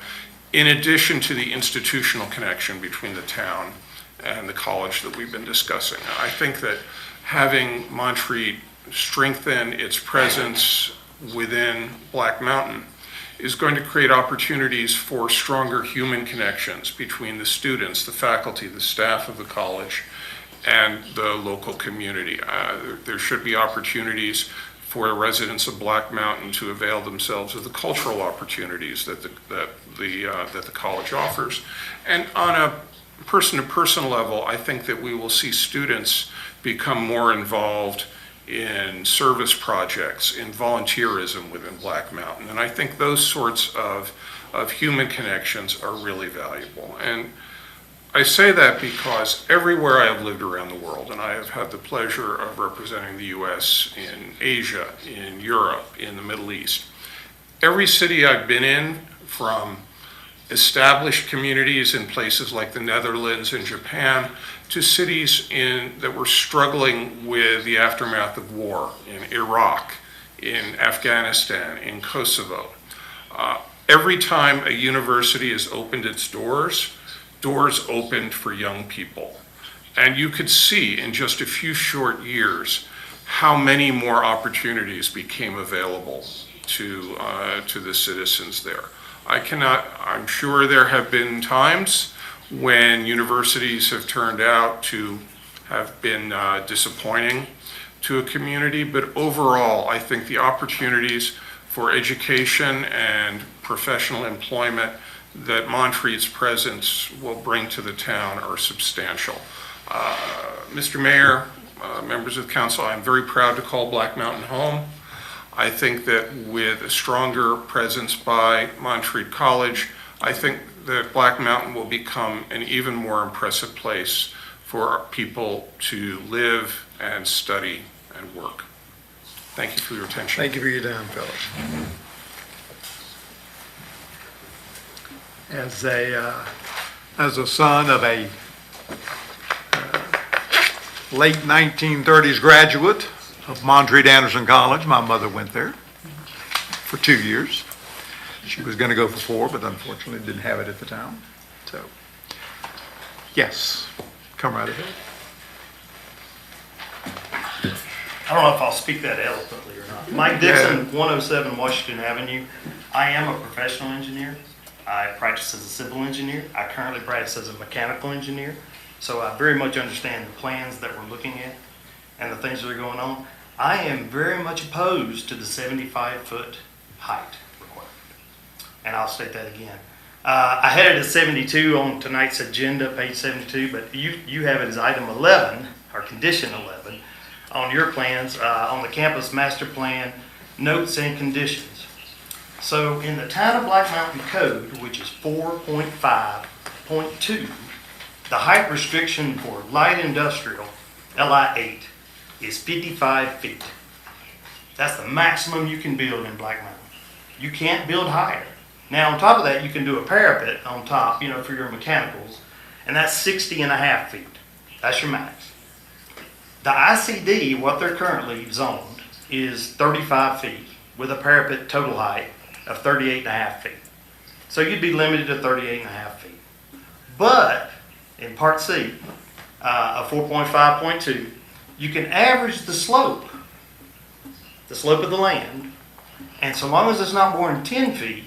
in addition to the institutional connection between the town and the college that we've been discussing. I think that having Montreat strengthen its presence within Black Mountain is going to create opportunities for stronger human connections between the students, the faculty, the staff of the college, and the local community. There should be opportunities for the residents of Black Mountain to avail themselves of the cultural opportunities that the college offers. And on a person-to-person level, I think that we will see students become more involved in service projects, in volunteerism within Black Mountain. And I think those sorts of human connections are really valuable. And I say that because everywhere I have lived around the world, and I have had the pleasure of representing the US in Asia, in Europe, in the Middle East, every city I've been in, from established communities in places like the Netherlands and Japan, to cities that were struggling with the aftermath of war in Iraq, in Afghanistan, in Kosovo. Every time a university has opened its doors opened for young people. And you could see in just a few short years how many more opportunities became available to the citizens there. I'm sure there have been times when universities have turned out to have been disappointing to a community, but overall, I think the opportunities for education and professional employment that Montreat's presence will bring to the town are substantial. Mr. Mayor, members of the council, I'm very proud to call Black Mountain home. I think that with a stronger presence by Montreat College, I think that Black Mountain will become an even more impressive place for people to live and study and work. Thank you for your attention. Thank you for your time, fellas. As a son of a late 1930s graduate of Montreat Anderson College, my mother went there for 2 years. She was going to go for 4, but unfortunately didn't have it at the time. So, yes, come right ahead. I don't know if I'll speak that eloquently or not. Mike Dixon, 107 Washington Avenue. I am a professional engineer. I practice as a civil engineer. I currently practice as a mechanical engineer. So I very much understand the plans that we're looking at and the things that are going on. I am very much opposed to the 75-foot height requirement. And I'll state that again. I had it at 72 on tonight's agenda, page 72, but you have it as item 11, or condition 11, on your plans, on the campus master plan, notes and conditions. So in the Town of Black Mountain Code, which is 4.5.2, the height restriction for light industrial, LI8, is 55 feet. That's the maximum you can build in Black Mountain. You can't build higher. Now on top of that, you can do a parapet on top, for your mechanicals, and that's 60.5 feet. That's your max. The ICD, what they're currently zoned, is 35 feet with a parapet total height of 38.5 feet. So you'd be limited to 38.5 feet. But in Part C of 4.5.2, you can average the slope of the land, and so long as it's not more than 10 feet,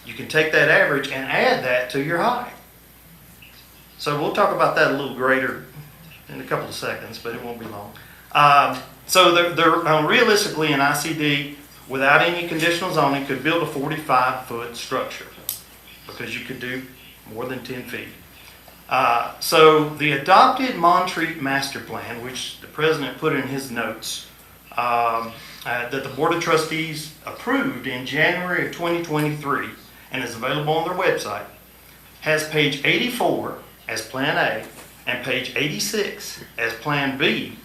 you can take that average and add that to your height. So we'll talk about that a little greater in a couple of seconds, but it won't be long. So they're realistically, an ICD, without any conditional zoning, could build a 45-foot structure because you could do more than 10 feet. So the adopted Montreat master plan, which the president put in his notes, that the Board of Trustees approved in January of 2023 and is available on their website, has page 84 as Plan A and page 86 as Plan B,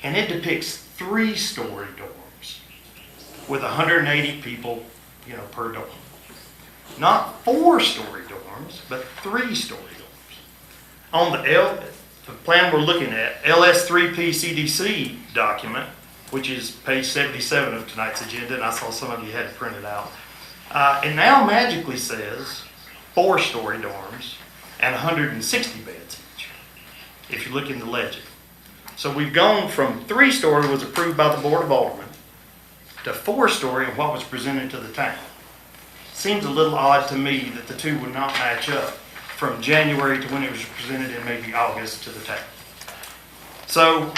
and it depicts 3-story dorms with 180 people, per dorm. Not 4-story dorms, but 3-story dorms. On the plan we're looking at, LS3P CDC document, which is page 77 of tonight's agenda, and I saw some of you had it printed out, it now magically says 4-story dorms and 160 beds each. if you look in the legend. So we've gone from 3-story was approved by the Board of Aldermen to 4-story and what was presented to the town. Seems a little odd to me that the two would not match up from January to when it was presented in maybe August to the town. So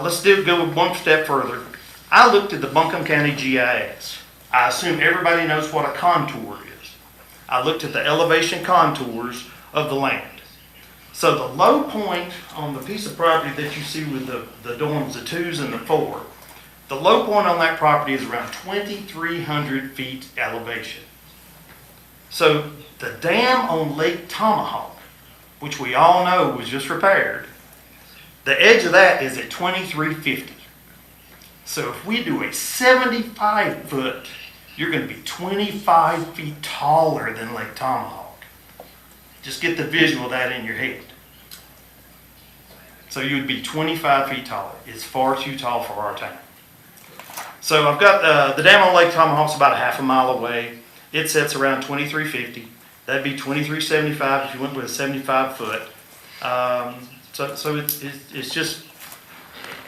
let's go one step further. I looked at the Buncombe County GIS. I assume everybody knows what a contour is. I looked at the elevation contours of the land. So the low point on the piece of property that you see with the dorms, the 2s and the 4, the low point on that property is around 2,300 feet elevation. So the dam on Lake Tomahawk, which we all know was just repaired, the edge of that is at 2,350. So if we do a 75 foot, you're going to be 25 feet taller than Lake Tomahawk. Just get the visual of that in your head. So you would be 25 feet taller. It's far too tall for our town. So I've got the dam on Lake Tomahawk's about a half a mile away. It sets around 2,350. That'd be 2,375 if you went with a 75 foot. So it's just,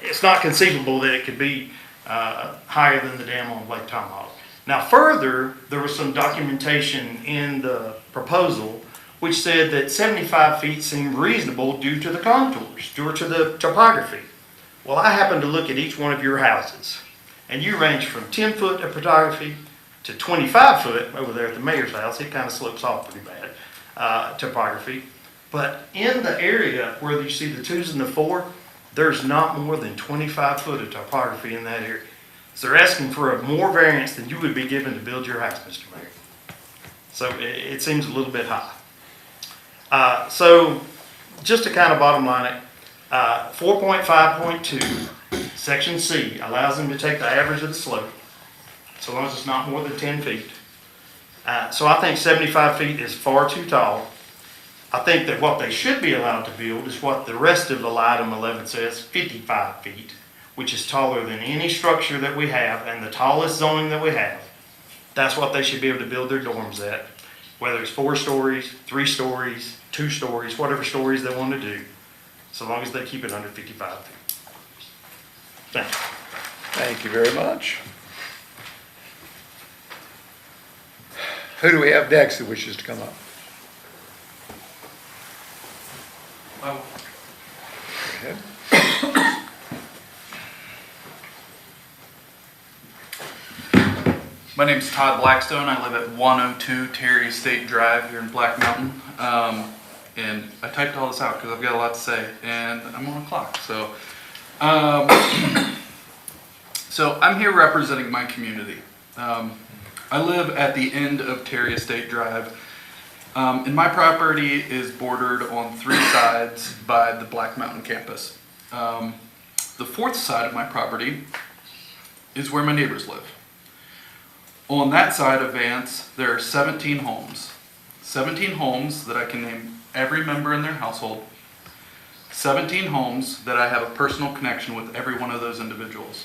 it's not conceivable that it could be higher than the dam on Lake Tomahawk. Now further, there was some documentation in the proposal which said that 75 feet seemed reasonable due to the contours, due to the topography. Well, I happened to look at each one of your houses, and you range from 10 foot of topography to 25 foot over there at the mayor's house. It kind of slopes off pretty bad, topography. But in the area where you see the 2s and the 4, there's not more than 25 foot of topography in that area. So they're asking for a more variance than you would be given to build your house, Mr. Mayor. So it seems a little bit high. So just to kind of bottom line it, 4.5.2, section C, allows them to take the average of the slope, so long as it's not more than 10 feet. So I think 75 feet is far too tall. I think that what they should be allowed to build is what the rest of the item 11 says, 55 feet, which is taller than any structure that we have and the tallest zoning that we have. That's what they should be able to build their dorms at, whether it's 4 stories, 3 stories, 2 stories, whatever stories they want to do, so long as they keep it under 55 feet. Thanks. Thank you very much. Who do we have next that wishes to come up? Go ahead. My name's Todd Blackstone. I live at 102 Terry State Drive here in Black Mountain. And I typed all this out because I've got a lot to say, and I'm on a clock. So, so I'm here representing my community. I live at the end of Terry Estate Drive, and my property is bordered on 3 sides by the Black Mountain campus. The 4th side of my property is where my neighbors live. On that side of Vance, there are 17 homes. 17 homes that I can name every member in their household. 17 homes that I have a personal connection with every one of those individuals.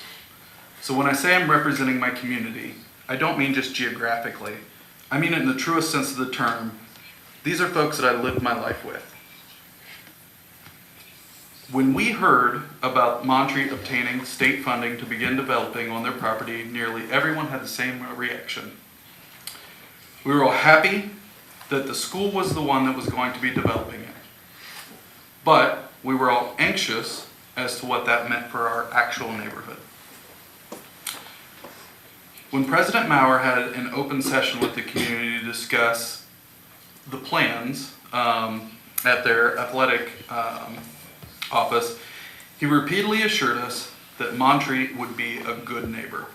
So when I say I'm representing my community, I don't mean just geographically. I mean it in the truest sense of the term. These are folks that I lived my life with. When we heard about Montreat obtaining state funding to begin developing on their property, nearly everyone had the same reaction. We were all happy that the school was the one that was going to be developing it. But we were all anxious as to what that meant for our actual neighborhood. When President Maurer had an open session with the community to discuss the plans at their athletic office, he repeatedly assured us that Montreat would be a good neighbor.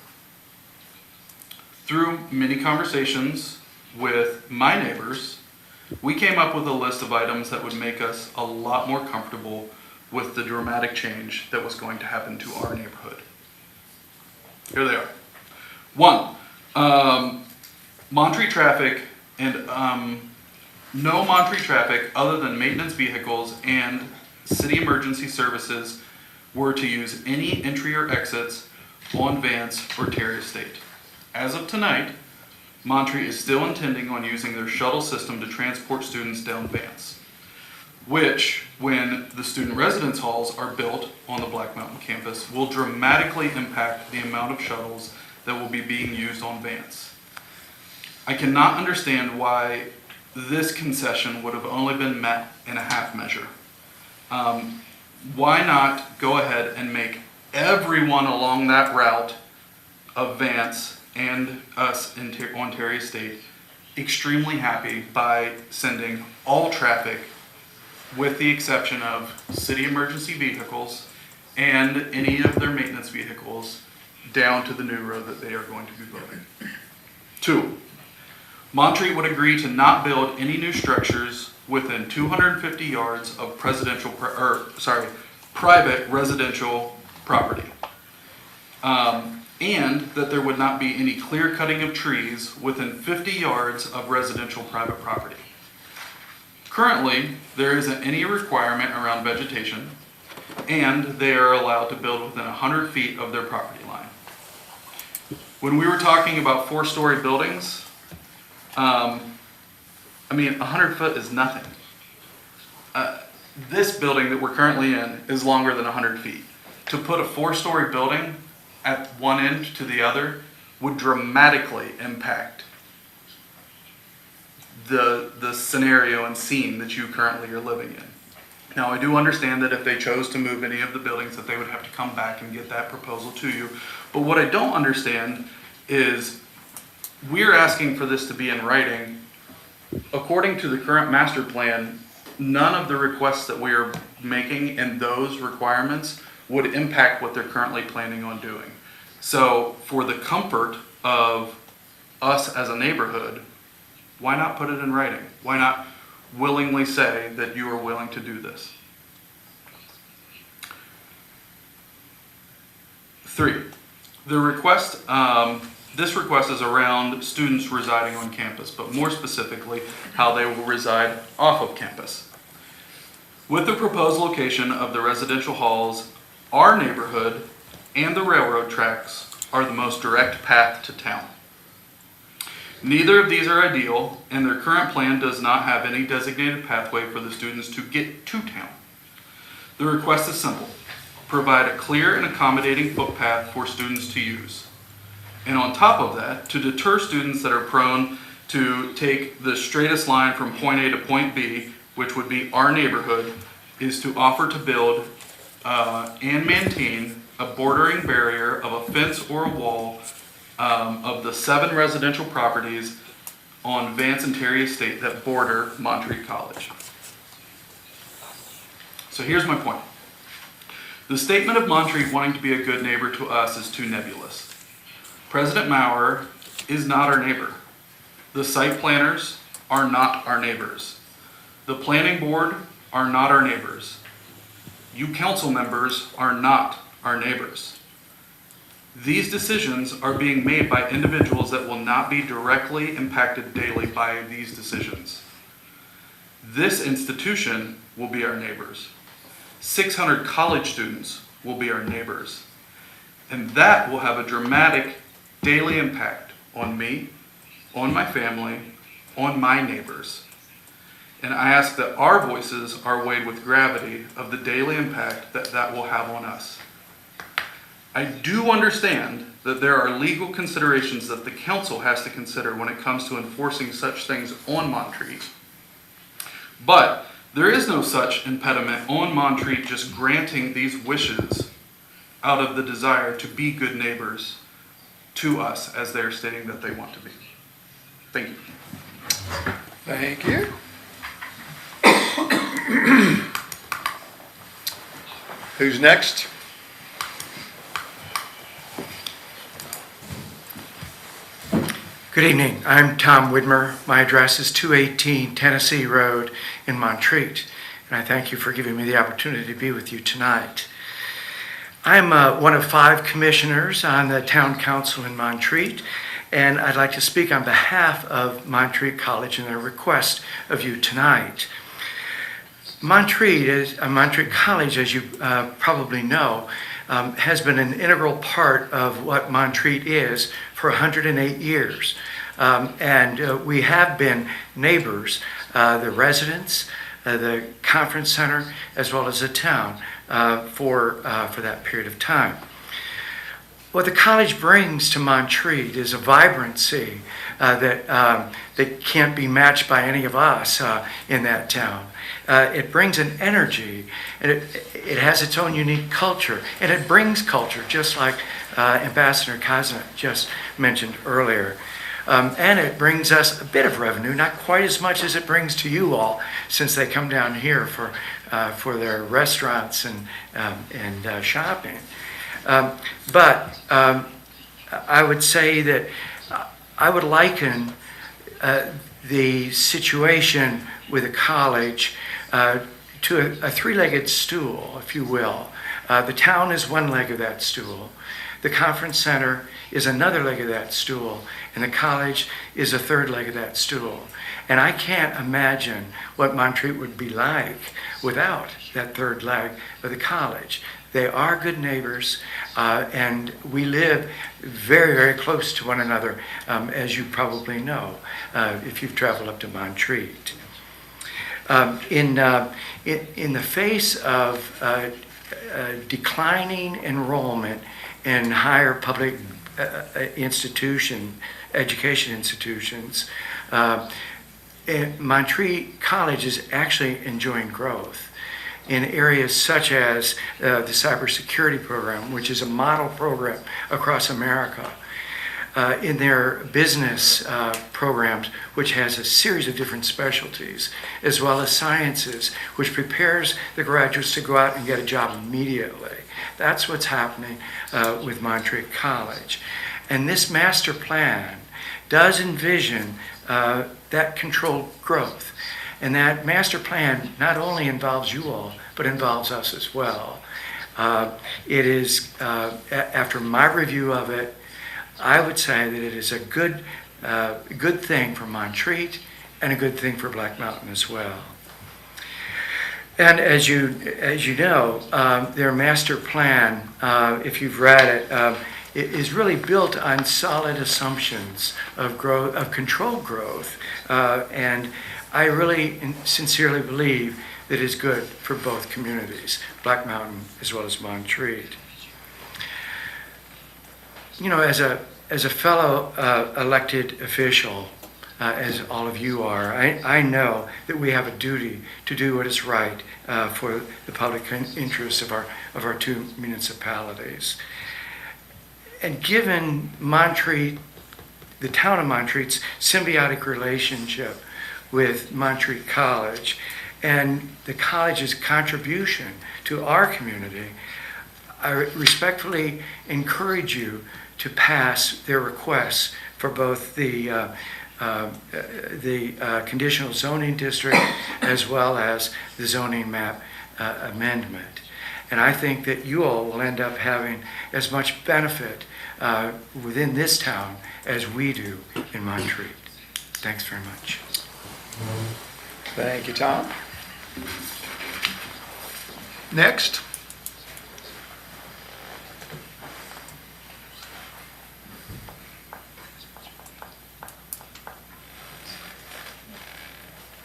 Through many conversations with my neighbors, we came up with a list of items that would make us a lot more comfortable with the dramatic change that was going to happen to our neighborhood. Here they are. 1, Montreat traffic and no Montreat traffic other than maintenance vehicles and city emergency services were to use any entry or exits on Vance or Terry Estate. As of tonight, Montreat is still intending on using their shuttle system to transport students down Vance. which, when the student residence halls are built on the Black Mountain campus, will dramatically impact the amount of shuttles that will be being used on Vance. I cannot understand why this concession would have only been met in a half measure. Why not go ahead and make everyone along that route of Vance and us in Ontario State extremely happy by sending all traffic, with the exception of city emergency vehicles and any of their maintenance vehicles, down to the new road that they are going to be building. 2, Montreat would agree to not build any new structures within 250 yards of private residential property. And that there would not be any clear cutting of trees within 50 yards of residential private property. Currently, there isn't any requirement around vegetation, and they are allowed to build within 100 feet of their property line. When we were talking about 4-story buildings, 100 foot is nothing. This building that we're currently in is longer than 100 feet. To put a 4-story building at one end to the other would dramatically impact the scenario and scene that you currently are living in. Now, I do understand that if they chose to move any of the buildings, that they would have to come back and get that proposal to you. But what I don't understand is we're asking for this to be in writing. According to the current master plan, none of the requests that we are making and those requirements would impact what they're currently planning on doing. So for the comfort of us as a neighborhood, why not put it in writing? Why not willingly say that you are willing to do this? 3, the request, this request is around students residing on campus, but more specifically, how they will reside off of campus. With the proposed location of the residential halls, our neighborhood and the railroad tracks are the most direct path to town. Neither of these are ideal, and their current plan does not have any designated pathway for the students to get to town. The request is simple: provide a clear and accommodating footpath for students to use. And on top of that, to deter students that are prone to take the straightest line from point A to point B, which would be our neighborhood, is to offer to build and maintain a bordering barrier of a fence or a wall of the 7 residential properties on Vance and Terry Estate that border Montreat College. So here's my point. The statement of Montreat wanting to be a good neighbor to us is too nebulous. President Maurer is not our neighbor. The site planners are not our neighbors. The planning board are not our neighbors. You council members are not our neighbors. These decisions are being made by individuals that will not be directly impacted daily by these decisions. This institution will be our neighbors. 600 college students will be our neighbors. And that will have a dramatic daily impact on me, on my family, on my neighbors. And I ask that our voices are weighed with gravity of the daily impact that that will have on us. I do understand that there are legal considerations that the council has to consider when it comes to enforcing such things on Montreat. But there is no such impediment on Montreat just granting these wishes out of the desire to be good neighbors to us as they're stating that they want to be. Thank you. Thank you. Who's next? Good evening. I'm Tom Widmer. My address is 218 Tennessee Road in Montreat, and I thank you for giving me the opportunity to be with you tonight. I'm one of 5 commissioners on the town council in Montreat, and I'd like to speak on behalf of Montreat College and their request of you tonight. Montreat College, as you probably know, has been an integral part of what Montreat is for 108 years. And we have been neighbors, the residents, the conference center, as well as the town for that period of time. What the college brings to Montreat is a vibrancy that can't be matched by any of us in that town. It brings an energy, and it has its own unique culture, and it brings culture, just like Ambassador Kazan just mentioned earlier. And it brings us a bit of revenue, not quite as much as it brings to you all, since they come down here for their restaurants and shopping. But I would say that I would liken the situation with a college to a three-legged stool, if you will. The town is one leg of that stool. The conference center is another leg of that stool, and the college is a third leg of that stool. And I can't imagine what Montreat would be like without that third leg of the college. They are good neighbors, and we live very, very close to one another, as you probably know, if you've traveled up to Montreat. In the face of declining enrollment in higher public education institutions, Montreat College is actually enjoying growth in areas such as the cybersecurity program, which is a model program across America, in their business programs, which has a series of different specialties, as well as sciences, which prepares the graduates to go out and get a job immediately. That's what's happening with Montreat College. And this master plan does envision that controlled growth. And that master plan not only involves you all, but involves us as well. It is, after my review of it, I would say that it is a good thing for Montreat and a good thing for Black Mountain as well. And as you know, their master plan, if you've read it, it is really built on solid assumptions of growth, of controlled growth, and I really sincerely believe that it is good for both communities, Black Mountain as well as Montreat. You know, as a fellow elected official, as all of you are, I know that we have a duty to do what is right for the public interests of our two municipalities. And given Montreat, the town of Montreat's symbiotic relationship with Montreat College and the college's contribution to our community, I respectfully encourage you to pass their requests for both the conditional zoning district as well as the zoning map amendment. And I think that you all will end up having as much benefit within this town as we do in Montreat. Thanks very much. Thank you, Tom. Next.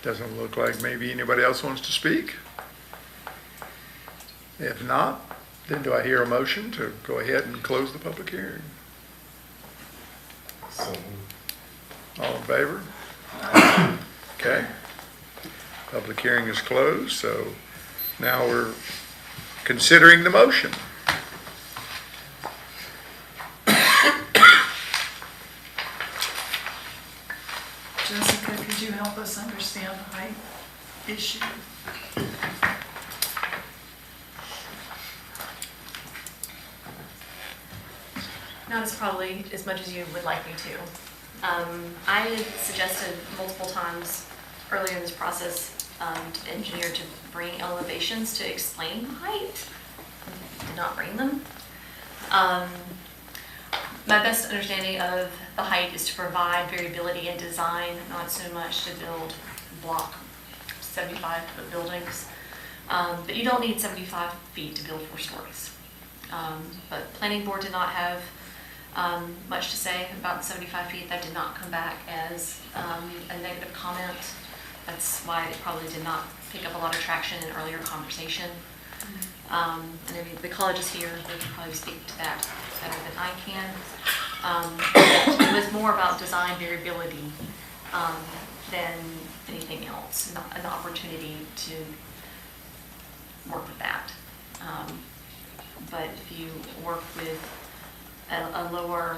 Doesn't look like maybe anybody else wants to speak. If not, then do I hear a motion to go ahead and close the public hearing? All in favor? Okay. Public hearing is closed, so now we're considering the motion. Jessica, could you help us understand the height issue? Not as probably as much as you would like me to. I suggested multiple times earlier in this process to the engineer to bring elevations to explain height. Did not bring them. My best understanding of the height is to provide variability in design, not so much to build block 75-foot buildings. But you don't need 75 feet to build 4 stories. But planning board did not have much to say about the 75 feet. That did not come back as a negative comment That's why it probably did not pick up a lot of traction in earlier conversation. And I mean, the college is here, they can probably speak to that better than I can. It was more about design variability than anything else, not an opportunity to work with that. But if you work with a lower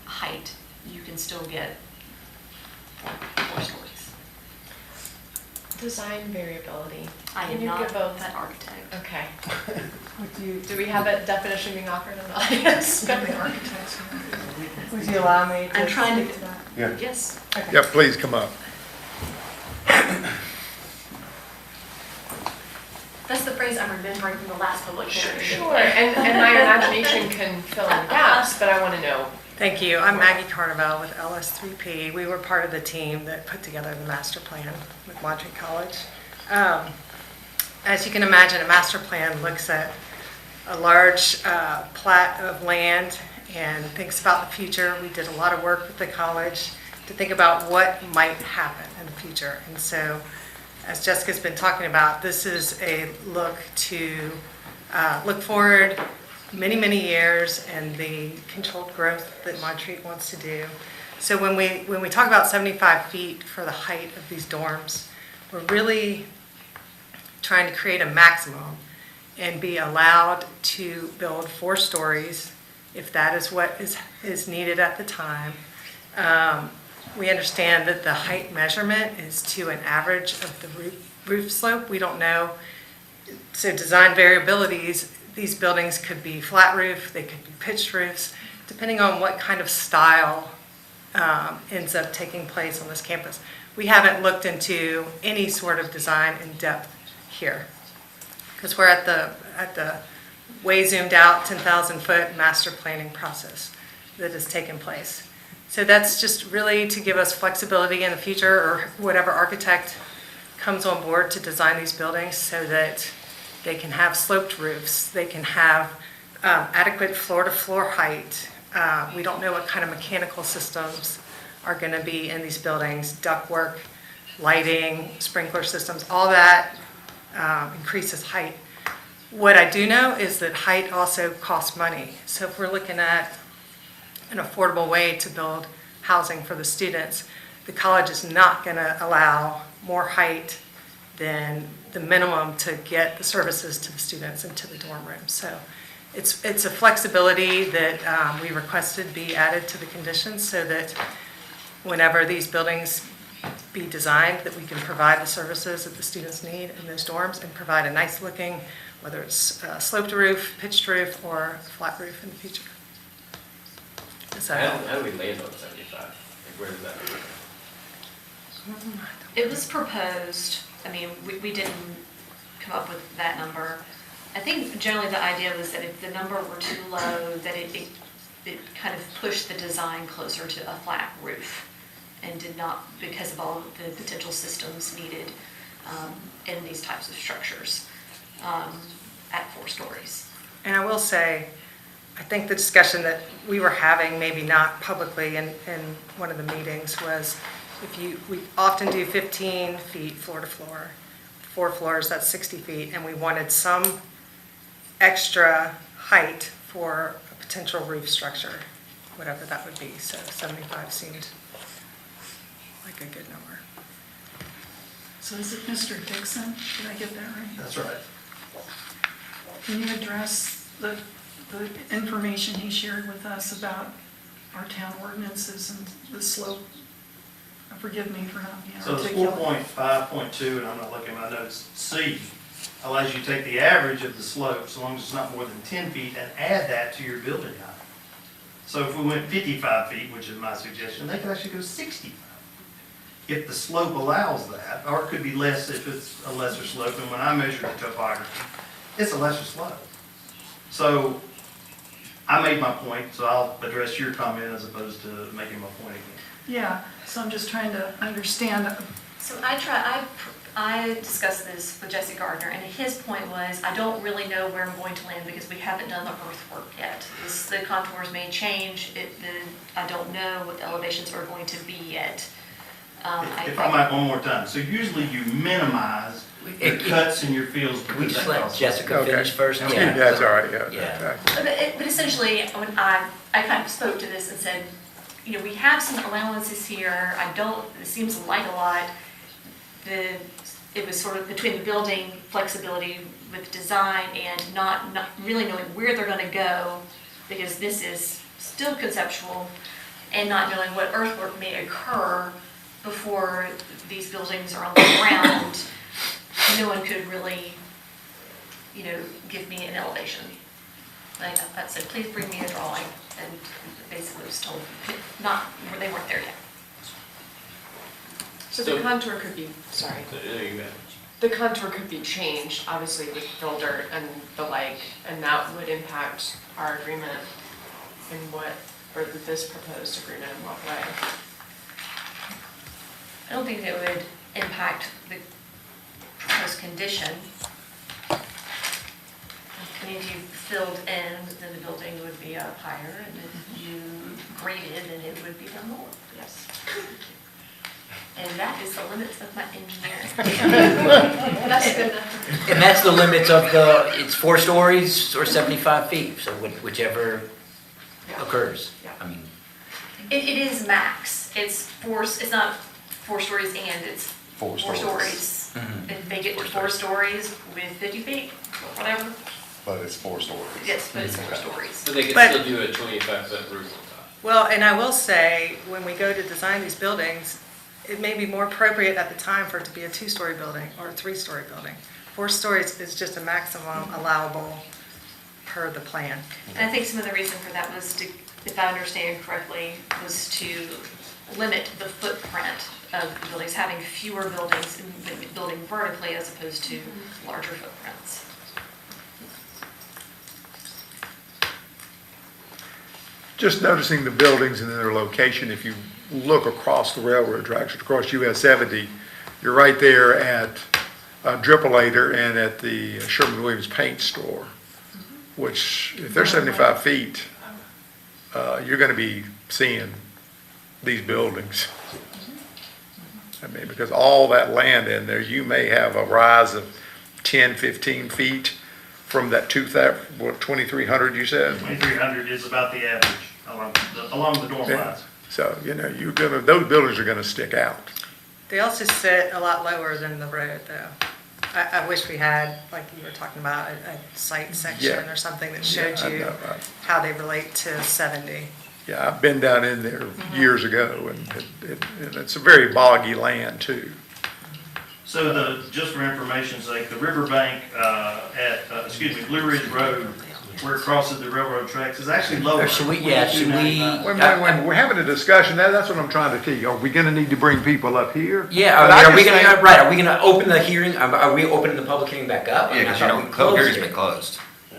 height, you can still get 4 stories. Design variability. I Can am you not give both? an architect. Okay. Do we have a definition being offered in the audience? Would you allow me to? I'm trying to. speak that? Yeah. Yes. Okay. Yeah, please come up. That's the phrase I'm remembering from the last public hearing. Sure, and my imagination can fill in the gaps, but I want to know. Thank you. I'm Maggie Carnival with LS3P. We were part of the team that put together the master plan with Montreat College. As you can imagine, a master plan looks at a large plat of land and thinks about the future. We did a lot of work with the college to think about what might happen in the future. And so, as Jessica's been talking about, this is a look to look forward many, many years and the controlled growth that Montreat wants to do. So when we talk about 75 feet for the height of these dorms, we're really trying to create a maximum and be allowed to build 4 stories if that is what is needed at the time. We understand that the height measurement is to an average of the roof slope. We don't know. So design variabilities, these buildings could be flat roof, they could be pitched roofs, depending on what kind of style ends up taking place on this campus. We haven't looked into any sort of design in depth here because we're at the way zoomed out 10,000 foot master planning process that has taken place. So that's just really to give us flexibility in the future or whatever architect comes on board to design these buildings so that they can have sloped roofs, they can have adequate floor-to-floor height. We don't know what kind of mechanical systems are going to be in these buildings, ductwork, lighting, sprinkler systems, all that increases height. What I do know is that height also costs money. So if we're looking at an affordable way to build housing for the students, the college is not going to allow more height than the minimum to get the services to the students and to the dorm rooms. So it's a flexibility that we requested be added to the conditions so that whenever these buildings be designed, that we can provide the services that the students need in those dorms and provide a nice looking, whether it's sloped roof, pitched roof, or flat roof in the future. How do we land on 75? Like, where does that come from? It was proposed, I mean, we didn't come up with that number. I think generally the idea was that if the number were too low, that it kind of pushed the design closer to a flat roof and did not, because of all of the potential systems needed in these types of structures at 4 stories. And I will say, I think the discussion that we were having, maybe not publicly in one of the meetings, was we often do 15 feet floor to floor, 4 floors, that's 60 feet, and we wanted some extra height for a potential roof structure, whatever that would be. So 75 seemed like a good number. So is it Mr. Dixon? Did I get that right? That's right. Can you address the information he shared with us about our town ordinances and the slope? Forgive me for not being So it's articulate. 4.5.2, and I'm not looking at my notes, C allows you to take the average of the slope, so long as it's not more than 10 feet, and add that to your building height. So if we went 55 feet, which is my suggestion, they could actually go 65. If the slope allows that, or it could be less if it's a lesser slope, and when I measured the topography, it's a lesser slope. So I made my point, so I'll address your comment as opposed to making my point again. Yeah, so I'm just trying to understand. So I discussed this with Jesse Gardner, and his point was, I don't really know where I'm going to land because we haven't done the earthwork yet. The contours may change. I don't know what the elevations are going to be yet. If I might, one more time. So usually you minimize the cuts in your fields. Can we because just that let costs- Jessica finish first? That's all right, But essentially, when I kind of spoke to this and said, you know, we have some allowances here, it seems like a lot. It was sort of between the building flexibility with design and not really knowing where they're gonna go, because this is still conceptual, and not knowing what earthwork may occur before these buildings are on the ground. No one could really, you know, give me an elevation. Like I said, please bring me a drawing, and basically was told, they weren't there yet. So the contour could be, sorry. The contour could be changed, obviously with fill dirt and the like, and that would impact our agreement in what, or this proposed agreement in what way? I don't think it would impact the proposed condition. I mean, if you filled in, then the building would be up higher, and if you graded, then it would be down lower. Yes. And that is the limits of my engineering. That's good enough. And that's the limits of it's 4 stories or 75 feet, so whichever occurs. I mean, It is max. It's not 4 stories and it's 4 4 stories. stories. If they get to 4 stories with 50 feet, whatever, But it's 4 stories. yes, but it's 4 stories. So they could But- still do a 25% roof on top. Well, and I will say, when we go to design these buildings, it may be more appropriate at the time for it to be a 2-story building or a 3-story building. 4 stories is just a maximum allowable per the plan. And I think some of the reason for that was to, if I understand correctly, was to limit the footprint of the buildings, having fewer buildings and building vertically as opposed to larger footprints. Just noticing the buildings and their location, if you look across the railroad tracks, across US 70, you're right there at Drippolator and at the Sherman-Williams Paint Store, which, if they're 75 feet, you're gonna be seeing these buildings. I mean, because all that land in there, you may have a rise of 10, 15 feet from that 2,300 you said? 2,300 is about the average along the dorm Yeah. lines. So, you know, those buildings are gonna stick out. They also sit a lot lower than the road, though. I wish we had, like you were talking about, a site section Yeah. or something that showed Yeah, I you know, how they relate to 70. Yeah, I've been down in there years ago, and it's a very boggy land, too. So just for information's sake, the riverbank Blue Ridge Road, where it crosses the railroad tracks, is actually lower. Or should we- yeah, should we- We're having a discussion, that's what I'm trying to tell you. Are we gonna need to bring people up here? yeah, But I are we just gonna, think- right, are we gonna open the hearing, are we opening the public hearing back up? I Yeah, mean, I because you thought know, we public closed hearing's it. been closed. Yeah.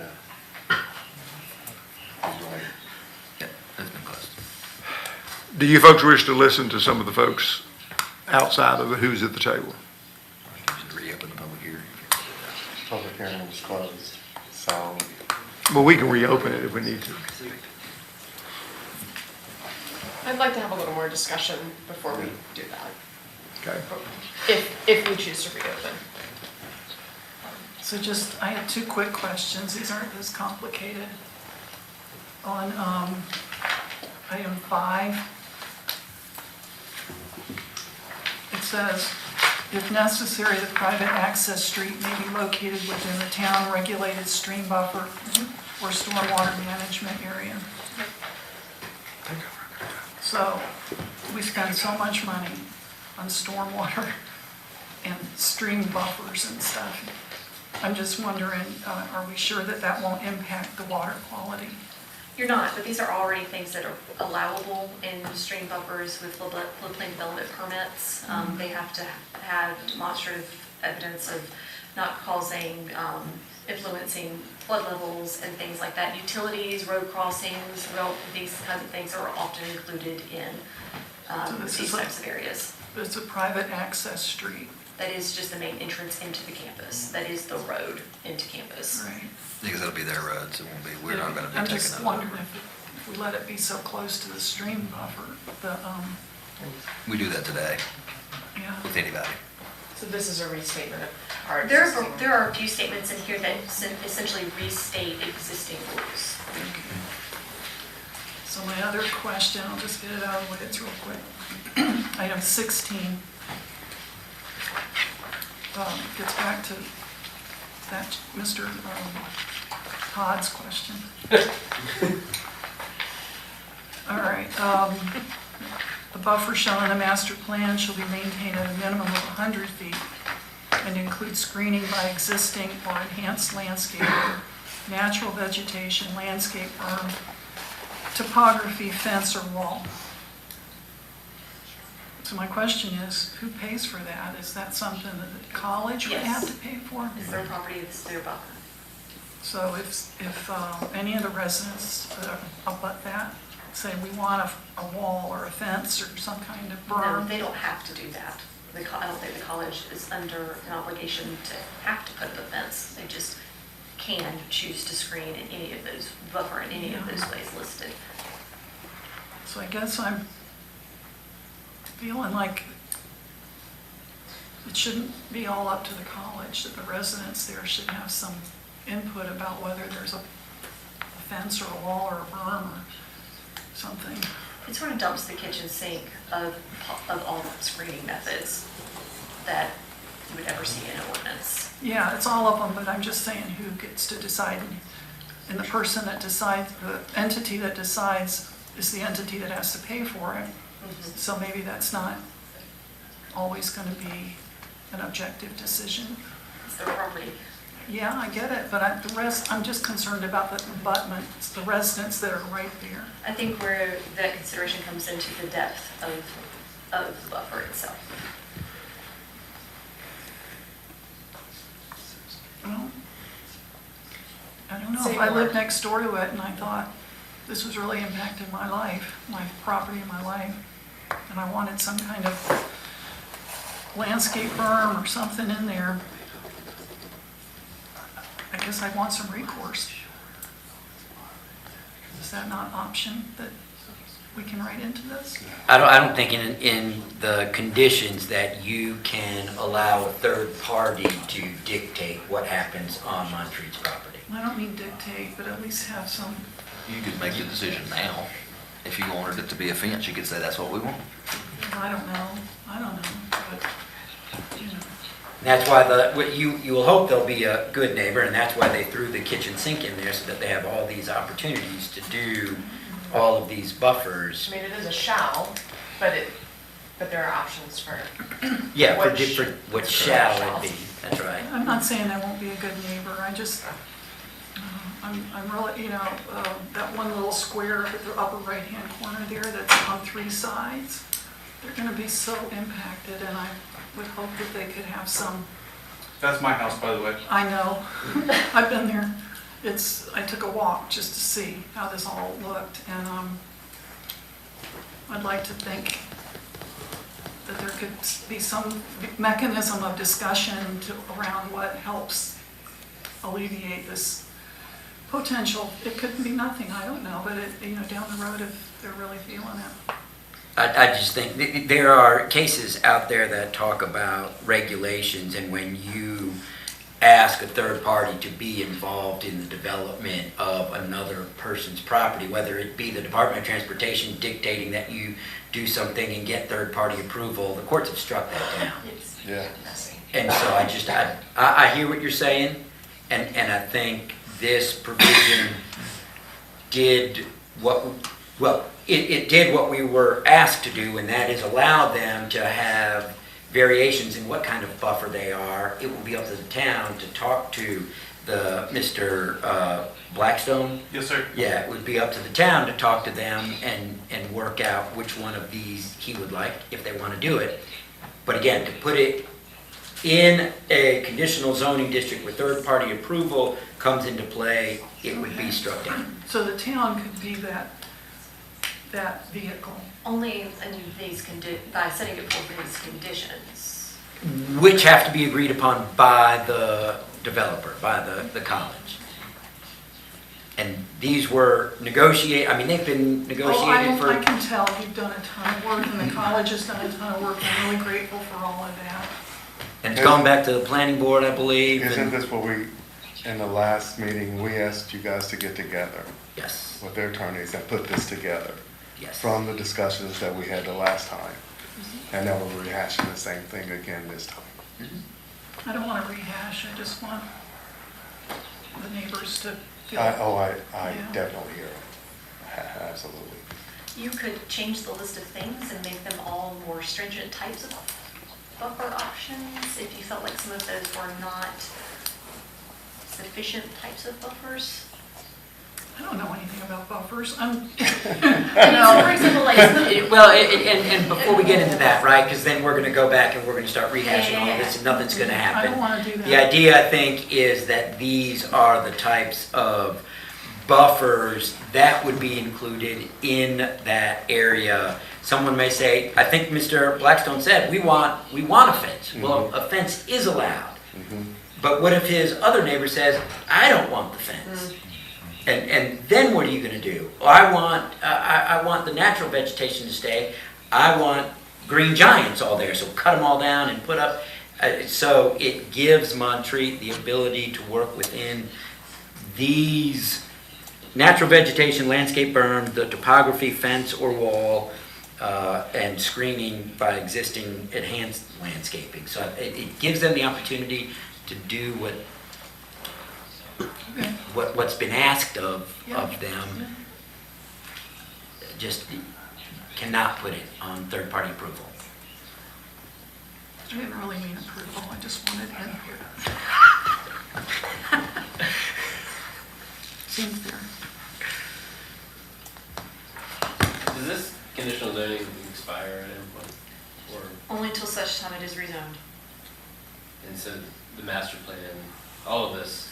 Yeah, it's been closed. Do you folks wish to listen to some of the folks outside of who's at the table? Should reopen the public hearing. Public hearing was closed, so Well, we can reopen it if we need to. I'd like to have a little more discussion before we do that, Okay. if we choose to reopen. So I have 2 quick questions. These aren't as complicated. On item 5, it says, if necessary, the private access street may be located within the town regulated stream buffer or stormwater management area. So we spend so much money on stormwater and stream buffers and stuff. I'm just wondering, are we sure that that won't impact the water quality? You're not, but these are already things that are allowable in stream buffers with floodplain development permits. They have to have demonstrative evidence of not causing, influencing flood levels and things like that. Utilities, road crossings, these kinds of things are often included in these types of areas. But it's a private access street. That is just the main entrance into the campus. That is the road into campus. Right. Because that'll be their roads, it won't be, we're not gonna be I'm taking just that wondering over. if we let it be so close to the stream buffer, We do that today Yeah. with anybody. So this is a restatement of our There existing. are a few statements in here that essentially restate existing rules. So my other question, I'll just get it out of the way, it's real quick. Item 16 gets back to that Mr. Todd's question. All right. The buffer shown in the master plan shall be maintained at a minimum of 100 feet and include screening by existing or enhanced landscaping, natural vegetation, landscape berm, topography, fence, or wall. So my question is, who pays for that? Is that something that the college would have to pay for? It's their property, it's their buffer. So if any of the residents abut that, say we want a wall or a fence or some kind of No, berm? they don't have to do that. I don't think the college is under an obligation to have to put up a fence. They just can choose to screen in any of those, buffer in any of those ways listed. So I guess I'm feeling like it shouldn't be all up to the college, that the residents there should have some input about whether there's a fence or a wall or a berm or something. It sort of dumps the kitchen sink of all the screening methods that you would ever see in an ordinance. Yeah, it's all of them, but I'm just saying who gets to decide. And the person that decides, the entity that decides is the entity that has to pay for it. So maybe that's not always going to be an objective decision. It's their property. Yeah, I get it, but I'm just concerned about the abutments, the residents that are right there. I think where that consideration comes into the depth of the buffer itself. Well, I don't know, Say if I more. lived next door to it and I thought this was really impacting my life, my property and my life, and I wanted some kind of landscape berm or something in there, I guess I'd want some recourse. Is that not an option that we can write into this? I don't think in the conditions that you can allow a third party to dictate what happens on Montreat's property. I don't mean dictate, but at least have some, You could make the decision now. If you wanted it to be a fence, you could say that's what we want. I don't know, but, you know. That's why you will hope they'll be a good neighbor, and that's why they threw the kitchen sink in there, so that they have all these opportunities to do all of these buffers. I mean, it is a shall, but there are options for. Yeah, for What different, what for shall shall. it be, that's right. I'm not saying I won't be a good neighbor, I just, I'm really, that one little square at the upper right-hand corner there that's on 3 sides, they're gonna be so impacted, and I would hope that they could have some, That's my house, by the way. I know, I've been there. I took a walk just to see how this all looked, and I'd like to think that there could be some mechanism of discussion around what helps alleviate this potential. It could be nothing, I don't know, but down the road, if they're really feeling it. I just think there are cases out there that talk about regulations, and when you ask a third party to be involved in the development of another person's property, whether it be the Department of Transportation dictating that you do something and get third party approval, the courts have struck that down. Yeah. And so I hear what you're saying, and I think this provision did it did what we were asked to do, and that is allow them to have variations in what kind of buffer they are. It will be up to the town to talk to Mr. Blackstone. Yes, sir. Yeah, it would be up to the town to talk to them and work out which one of these he would like, if they want to do it. But again, to put it in a conditional zoning district where third-party approval comes into play, it would be struck down. So the town could be that vehicle. Only in by setting it forth in these conditions. Which have to be agreed upon by the developer, by the college. And these were negotiated, I mean, they've been Oh, negotiated for. I can tell you've done a ton of work, and the college has done a ton of work. I'm really grateful for all of that. And it's gone back to the planning board, I believe. Isn't and- this what we, in the last meeting, we asked you guys to get together Yes, with their attorneys and put this together yes. from the discussions that we had the last time? And now we're rehashing the same thing again this time. I don't want to rehash, I just want the neighbors to feel. I Yeah. definitely hear it. Absolutely. You could change the list of things and make them all more stringent types of buffer options if you felt like some of those were not sufficient types of buffers. I don't know anything about buffers. I'm, For example, like. Well, and before we get into that, right, because then we're going to go back and we're going to start rehashing all of this, and nothing's going to happen. I don't want to do that. The idea, I think, is that these are the types of buffers that would be included in that area. Someone may say, I think Mr. Blackstone said, we want a fence. Well, a fence is allowed. But what if his other neighbor says, I don't want the fence? And then what are you going to do? Well, I want the natural vegetation to stay. I want green giants all there, so cut them all down and put up. So it gives Montreat the ability to work within these natural vegetation, landscape berm, the topography, fence or wall, and screening by existing enhanced landscaping. So it gives them the opportunity to do what's been asked of them. Just cannot put it on third-party approval. I didn't really mean approval, I just wanted input. Seems fair. Does this conditional zoning expire at any point? Or, Only until such time it is rezoned. and so the master plan, all of this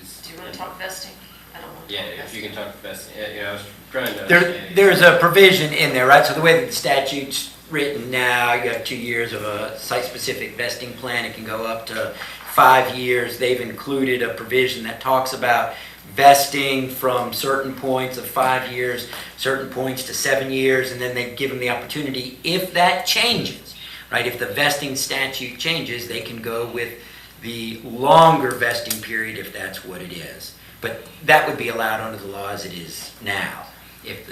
is. Do you want to talk vesting? I don't want to Yeah, talk if vesting. you can talk best, I was trying to There, understand. there's a provision in there, right? So the way that the statute's written now, you got 2 years of a site-specific vesting plan. It can go up to 5 years. They've included a provision that talks about vesting from certain points of 5 years, certain points to 7 years, and then they give them the opportunity, if that changes, right? If the vesting statute changes, they can go with the longer vesting period if that's what it is. But that would be allowed under the law as it is now. If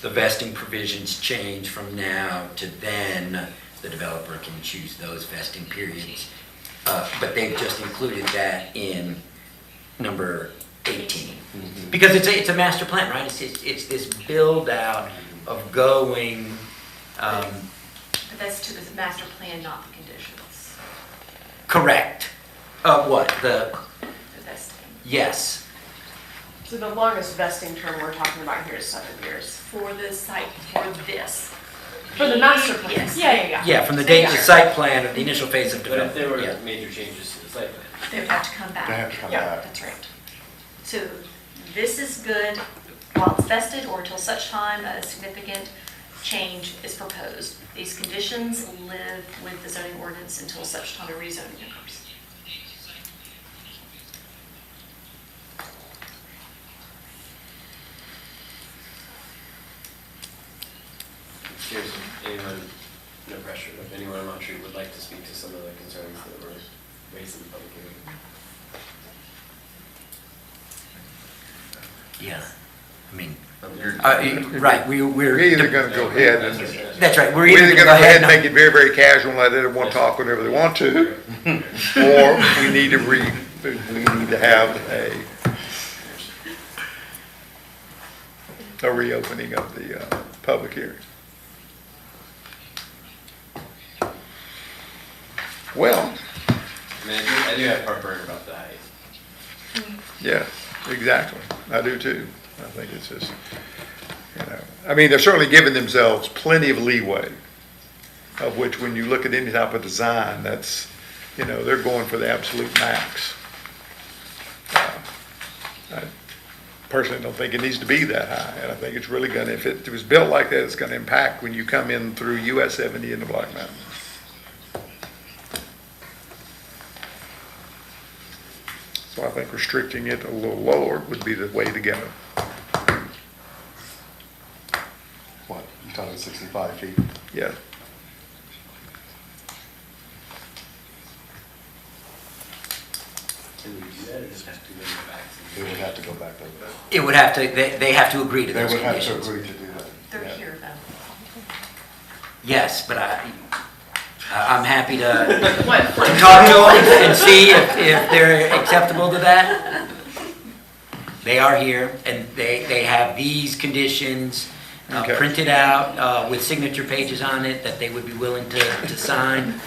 the vesting provisions change from now to then, the developer can choose those vesting periods. But they've just included that in number 18. Because it's a master plan, right? It's this build out of going, But that's to the master plan, not the conditions. correct. What? The vesting. Yes. So the longest vesting term we're talking about here is 7 years. For the site, for this. For the master plan? Yes. Yeah. Yeah, from the date of the site plan of the initial phase of But if there development. were major changes to the site plan. They would have to come back. They have to come Yeah, back. that's right. So this is good while it's vested or until such time a significant change is proposed. These conditions live with the zoning ordinance until such time a rezoning occurs. Here's anyone, no pressure, if anyone in Montreat would like to speak to some of the concerns that were raised in the public hearing. Yeah. I mean, You're right, we're either gonna go ahead and, That's right, we're we're either either gonna gonna go ahead and and make it very, very casual and let everyone talk whenever they want to, or we need to have a reopening of the public hearing. Well, I mean, I do have heartburn about the height. yeah, exactly. I do too. I think it's just, I mean, they're certainly giving themselves plenty of leeway, of which when you look at any type of design, that's, they're going for the absolute max. I personally don't think it needs to be that high, and I think it's really gonna, if it was built like that, it's gonna impact when you come in through US 70 into Black Mountain. So So I think restricting it a little lower would be the way to go. What, you talking 65 feet? Yeah. Can we do that, or just have to go back to? They would have to go back there. It would have to, they have to agree to They those would have to conditions. agree to do that. They're Yeah. here though. Yes, but I'm happy to talk to them and see if they're acceptable to that. They are here, and they have these conditions Okay. printed out with signature pages on it that they would be willing to sign.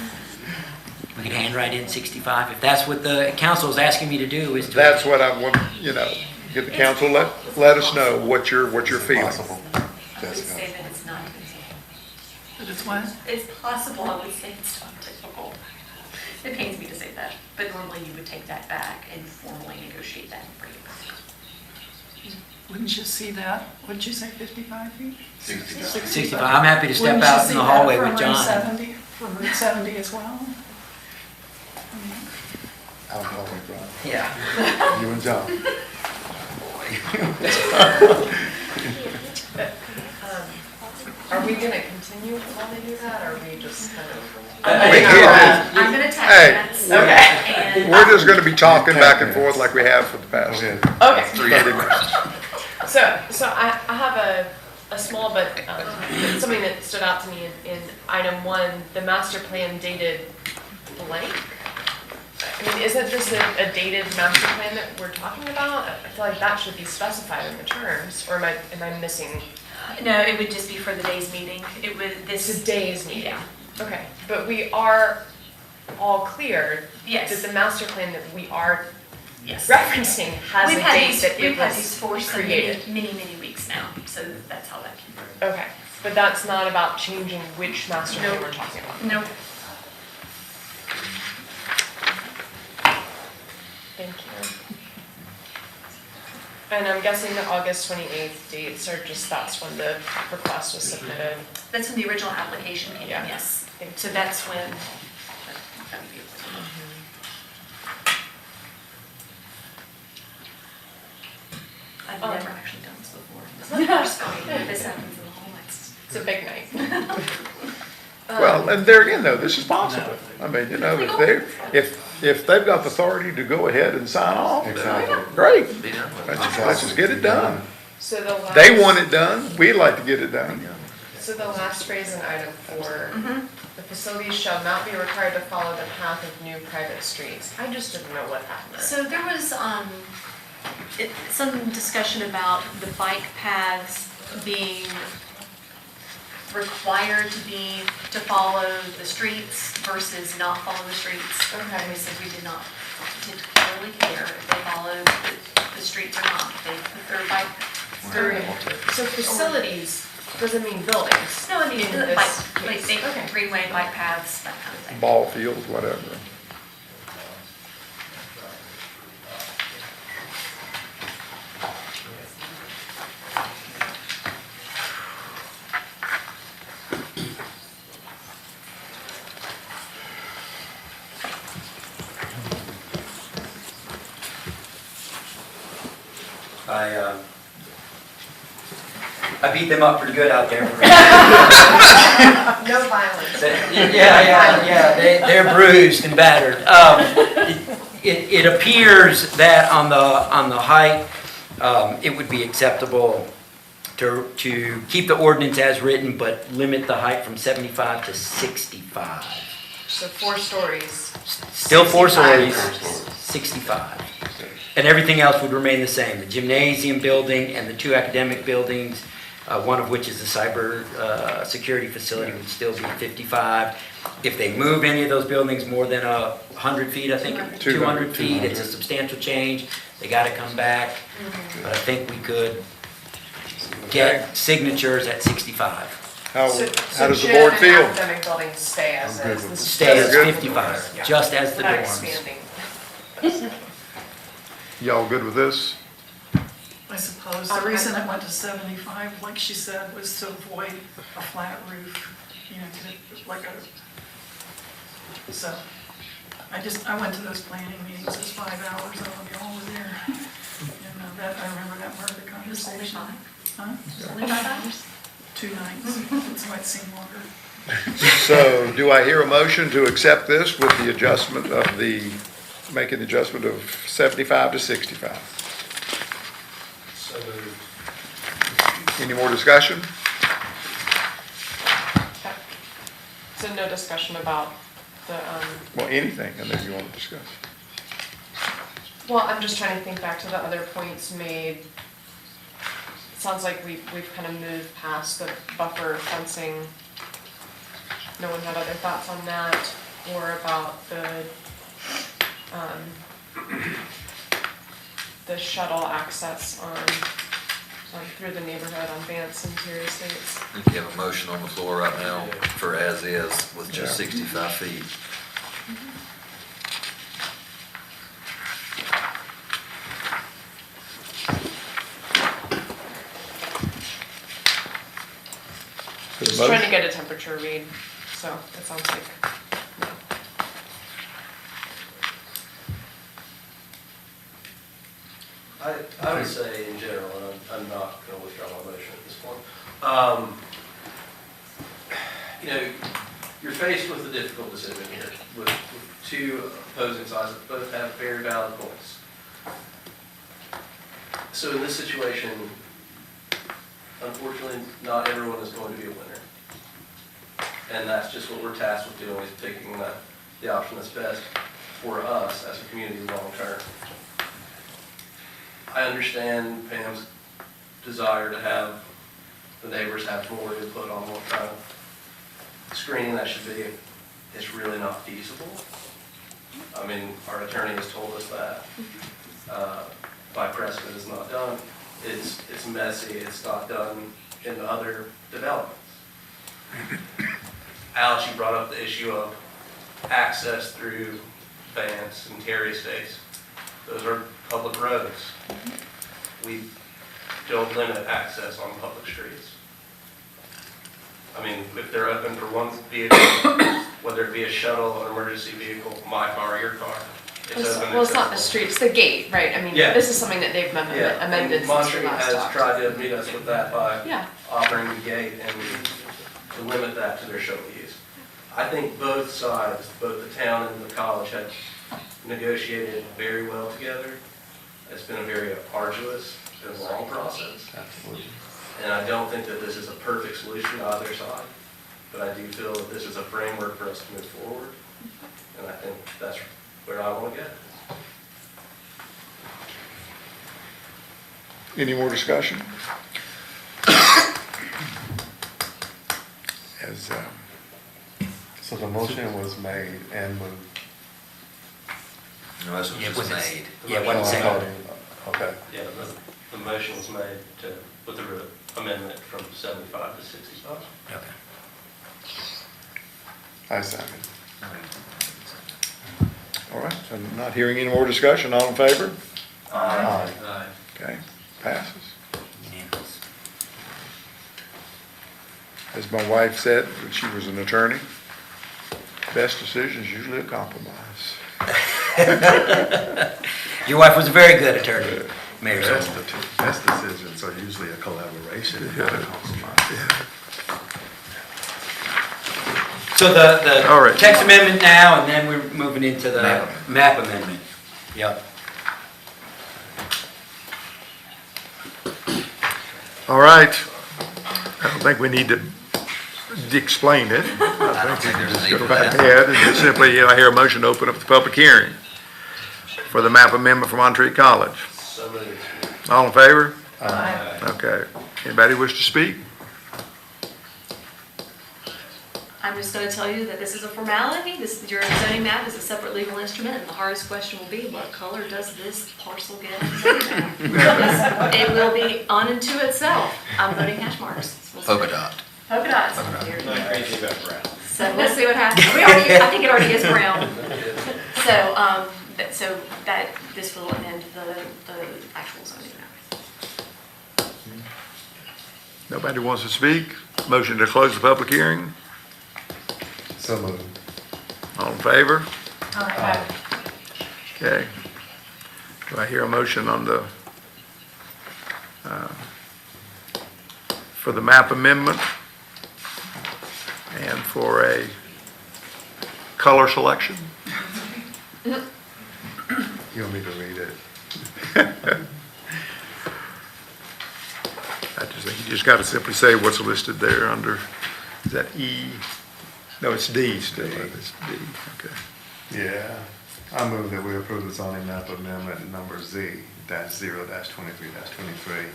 We could handwrite in 65, if that's what the council is asking me to do, is to... That's what I want, get the council, let us know what you're feeling. Possible. I would Jessica. say that it's not, But it's what? it's possible, I would say it's not typical. It pains me to say that, but normally you would take that back and formally negotiate that and bring it back. Wouldn't you see that? Wouldn't you say 55 feet? 65, I'm happy to step Wouldn't you out in see the that hallway from with Route John. 70, from Route 70 as well? Out of Hallway Drive. Yeah. You and John. Are we gonna continue while they do that, or are we just kind of? I'm gonna text Hey, that. And we're just gonna be talking back and forth like we have for the past Okay. 3 minutes. So I have a small but something that stood out to me in item 1, the master plan dated blank. I mean, isn't this a dated master plan that we're talking about? I feel like that should be specified in the terms, or am I missing? no, it would just be for the day's meeting. It would, Today's meeting? Yeah. Okay, but we are all clear Yes. that the master plan that we are Yes. referencing has We've a had date these, that we've it had was these for some created. many weeks now, so that's how that came. Okay, but that's not about changing which master plan we're talking about. Nope. Thank you. And I'm guessing the August 28th dates are just, that's when the request was submitted. That's when the original application came in, Yeah. yes. So that's when. I've never actually done this before. It's not the first time this happens in the whole next. It's a big night. Well, and there again, though, this is possible. I mean, if they've got the authority to go ahead and sign off, Exactly. great. Let's just get it done. So the last. They want it done, we'd like to get it done. So the last phrase in item 4, the facilities shall not be required to follow the path of new private streets. I just didn't know what that meant. So there was some discussion about the bike paths being required to follow the streets versus not follow the streets. Okay. And we said we did not particularly care if they followed the streets or not. They put their bike through. So facilities doesn't mean buildings. No, I mean, in this like case. they, Okay. greenway, bike paths, that kind of thing. Ball fields, whatever. I beat them up pretty good out there. No violence. Yeah, they're bruised and battered. It appears that on the height, it would be acceptable to keep the ordinance as written, but limit the height from 75 to 65. So 4 stories. Still 4 stories, 65. 65. And everything else would remain the same. The gymnasium building and the 2 academic buildings, one of which is the cyber security facility, would still be 55. If they move any of those buildings more than 100 feet, I think 200 feet, it's a substantial change. They got to come back. But I think we could get signatures at 65. How So does the gym board and feel? academic buildings stay as is. This is Stay as just- 55, just as the Not dorms. expanding. Y'all good with this? I suppose the reason it went to 75, like she said, was to avoid a flat roof, like so, I went to those planning meetings, it was 5 hours, I don't know if y'all were there. And that, I remember that part of the conversation. Huh? Only 5 hours? 2 nights, that's why it seemed longer. So do I hear a motion to accept this with the adjustment of making the adjustment of 75 to 65? So moved. Any more discussion? So no discussion about the, Well, anything, and then you want to discuss. well, I'm just trying to think back to the other points made. It sounds like we've kind of moved past the buffer fencing. No one had other thoughts on that, or about the shuttle access on through the neighborhood on Vance and Terry Estates. I think you have a motion on the floor right now for as is with just 65 feet. Just trying to get a temperature read, so it sounds like, no. I would say in general, and I'm not going to withdraw my motion at this point. You know, you're faced with a difficult decision here with two opposing sides that both have very valid points. So in this situation, unfortunately, not everyone is going to be a winner. And that's just what we're tasked with doing, is picking the option that's best for us as a community long term. I understand Pam's desire to have the neighbors have more input on what kind of screening that should be. It's really not feasible. I mean, our attorney has told us that. By precedent, it's not done. It's messy, it's not done in other developments. Alex, you brought up the issue of access through Vance and Terry Estates. Those are public roads. We don't limit access on public streets. I mean, if they're open for one vehicle, whether it be a shuttle, an emergency vehicle, my car, your car, it's open. Well, it's not the street, it's the gate, right? I mean, Yeah. this is something that they've amended since we Montreat last has talked. tried to meet us with that by Yeah. offering the gate and to limit that to their shuttle use. I think both sides, both the town and the college, have negotiated very well together. It's been a very arduous and long process. Absolutely. And I don't think that this is a perfect solution to either side, but I do feel that this is a framework for us to move forward, and I think that's where I want to get. Any more discussion? As, So the motion was made and moved. No, this was Yeah, just was it- made. Yeah, it wasn't seconded. Okay. Yeah, the motion was made with the amendment from 75 to 65. Okay. I second. All right, so not hearing any more discussion, all in favor? Aye. Okay, passes. Unanimous. As my wife said, when she was an attorney, best decision is usually a compromise. Your wife was a very good attorney, Mayor Best Zimmerman. best decisions are usually a collaboration, not a compromise. So All right. the text amendment now, and then we're moving into the map amendment. Yep. All right, I don't think we need to explain it. I think we can just go right ahead and just simply, I hear a motion to open up the public hearing for the map amendment for Montreat College. So moved. All in favor? Aye. Okay. Anybody wish to speak? I'm just going to tell you that this is a formality. Your zoning map is a separate legal instrument, and the hardest question will be, what color does this parcel get on the zoning map? Because it will be unto itself. I'm voting hash marks. Polka dot. Polka dots. Not crazy about brown. So we'll see what happens. I think it already is brown. So this will amend the actual zoning map. Nobody wants to speak? Motion to close the public hearing? So moved. All in favor? Aye. Okay. Do I hear a motion on the, for the map amendment and for a color selection? You want me to read it? I just think you just got to simply say what's listed there under, is that E? No, it's D still. It's D, okay. Yeah, I move that we approve the zoning map amendment number Z-0-23-23.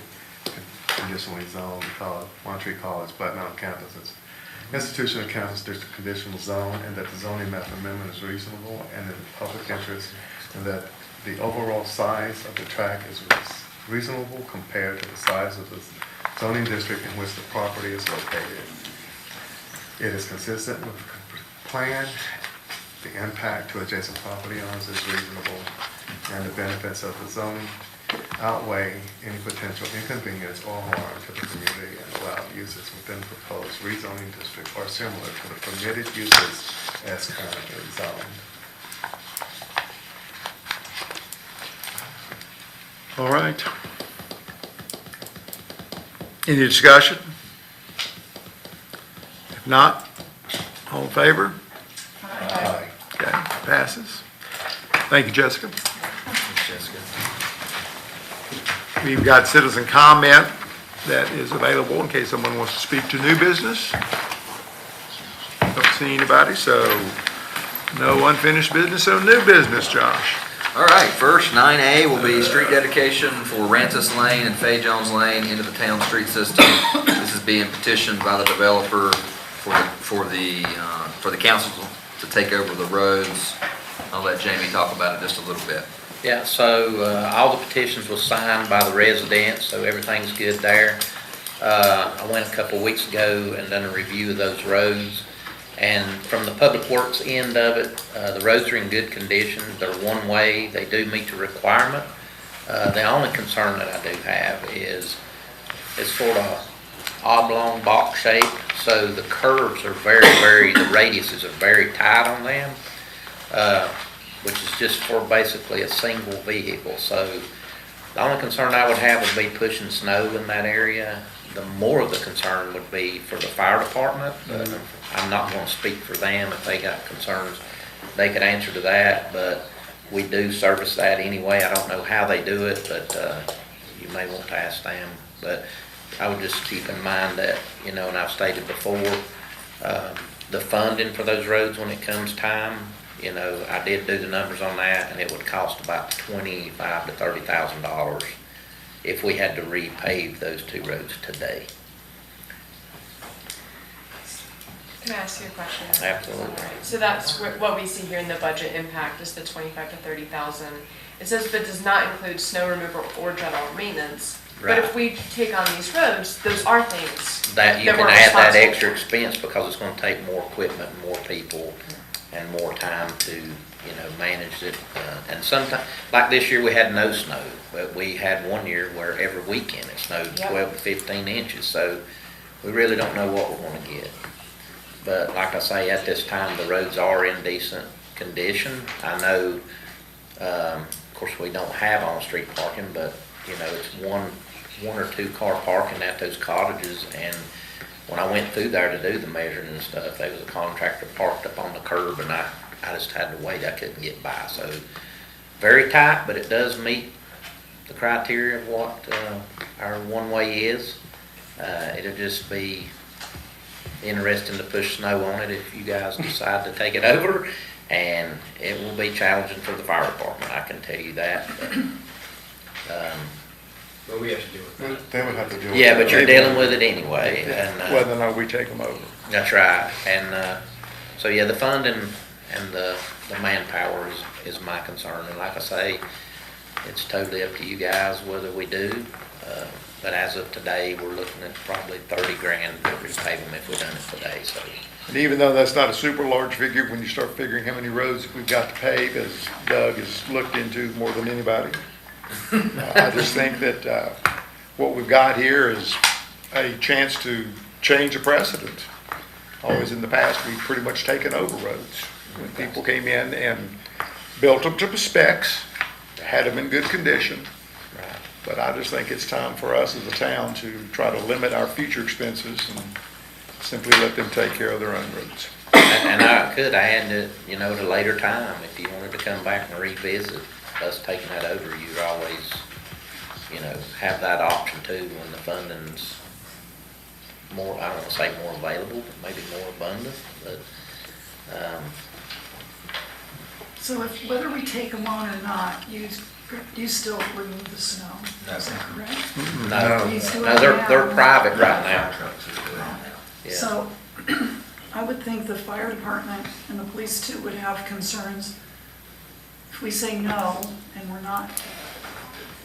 Conditionally zoned Montreat College, Black Mountain Campus. It's institutional campus district conditional zone, and that the zoning map amendment is reasonable and in the public interest, and that the overall size of the tract is reasonable compared to the size of the zoning district in which the property is located. It is consistent with the plan. The impact to adjacent property owners is reasonable, and the benefits of the zoning outweigh any potential inconvenience or harm to the community, and allowed uses within the proposed rezoning district are similar to the permitted uses as currently zoned. All right. Any discussion? If not, all in favor? Aye. Okay, passes. Thank you, Jessica. Jessica. We've got citizen comment that is available in case someone wants to speak to new business. Don't see anybody, so no unfinished business, so new business, Josh. All right, first, 9A will be street dedication for Rancis Lane and Fay Jones Lane into the town street system. This is being petitioned by the developer for the council to take over the roads. I'll let Jamie talk about it just a little bit. Yeah, so all the petitions was signed by the residents, so everything's good there. I went a couple weeks ago and done a review of those roads. And from the public works end of it, the roads are in good condition. They're one way. They do meet the requirement. The only concern that I do have is it's sort of oblong box shaped, so the curves are the radiuses are very tight on them, which is just for basically a single vehicle. So the only concern I would have would be pushing snow in that area. The more of the concern would be for the fire department. I'm not going to speak for them. If they got concerns, they could answer to that, but we do service that anyway. I don't know how they do it, but you may want to ask them. But I would just keep in mind that, and I've stated before, the funding for those roads when it comes time, I did do the numbers on that, and it would cost about $25,000 to $30,000 if we had to repave those two roads today. Can I ask you a question? Absolutely. So that's what we see here in the budget impact is the 25 to 30,000. It says, but does not include snow removal or general maintenance. But Right. if we take on these roads, those are things That you can we're add that responsible extra expense because it's going to take more equipment, and more people, and more time to, manage it. And sometimes, like this year, we had no snow, but we had one year where every weekend it snowed Yep. 12 to 15 inches. So we really don't know what we're going to get. But like I say, at this time, the roads are in decent condition. I know, of course, we don't have on-street parking, but, it's one or two car parking at those cottages. And when I went through there to do the measuring and stuff, there was a contractor parked up on the curb, and I just had to wait. I couldn't get by. So very tight, but it does meet the criteria of what our one-way is. It'll just be interesting to push snow on it if you guys decide to take it over, and it will be challenging for the fire department, I can tell you that. But we have to deal with that. They would have to deal with Yeah, that. but you're dealing with it anyway, and Whether or not we take them over. that's right. And so yeah, the funding and the manpower is my concern. And like I say, it's totally up to you guys whether we do. But as of today, we're looking at probably $30,000 to repave them if we done it today. So And even though that's not a super large figure, when you start figuring how many roads we've got to pave, as Doug has looked into more than anybody, I just think that what we've got here is a chance to change a precedent. Always in the past, we've pretty much taken over roads. when people came in and built them to specs, had them in good condition. But I just think it's time for us as a town to try to limit our future expenses and simply let them take care of their own roads. And I could add that, at a later time, if you wanted to come back and revisit us taking that over, you'd always, have that option too when the funding's more, I don't want to say more available, but maybe more abundant, but, So whether we take them on or not, you still remove the snow, is that correct? No, they're private right now. Yeah. So I would think the fire department and the police too would have concerns. If we say no and we're not,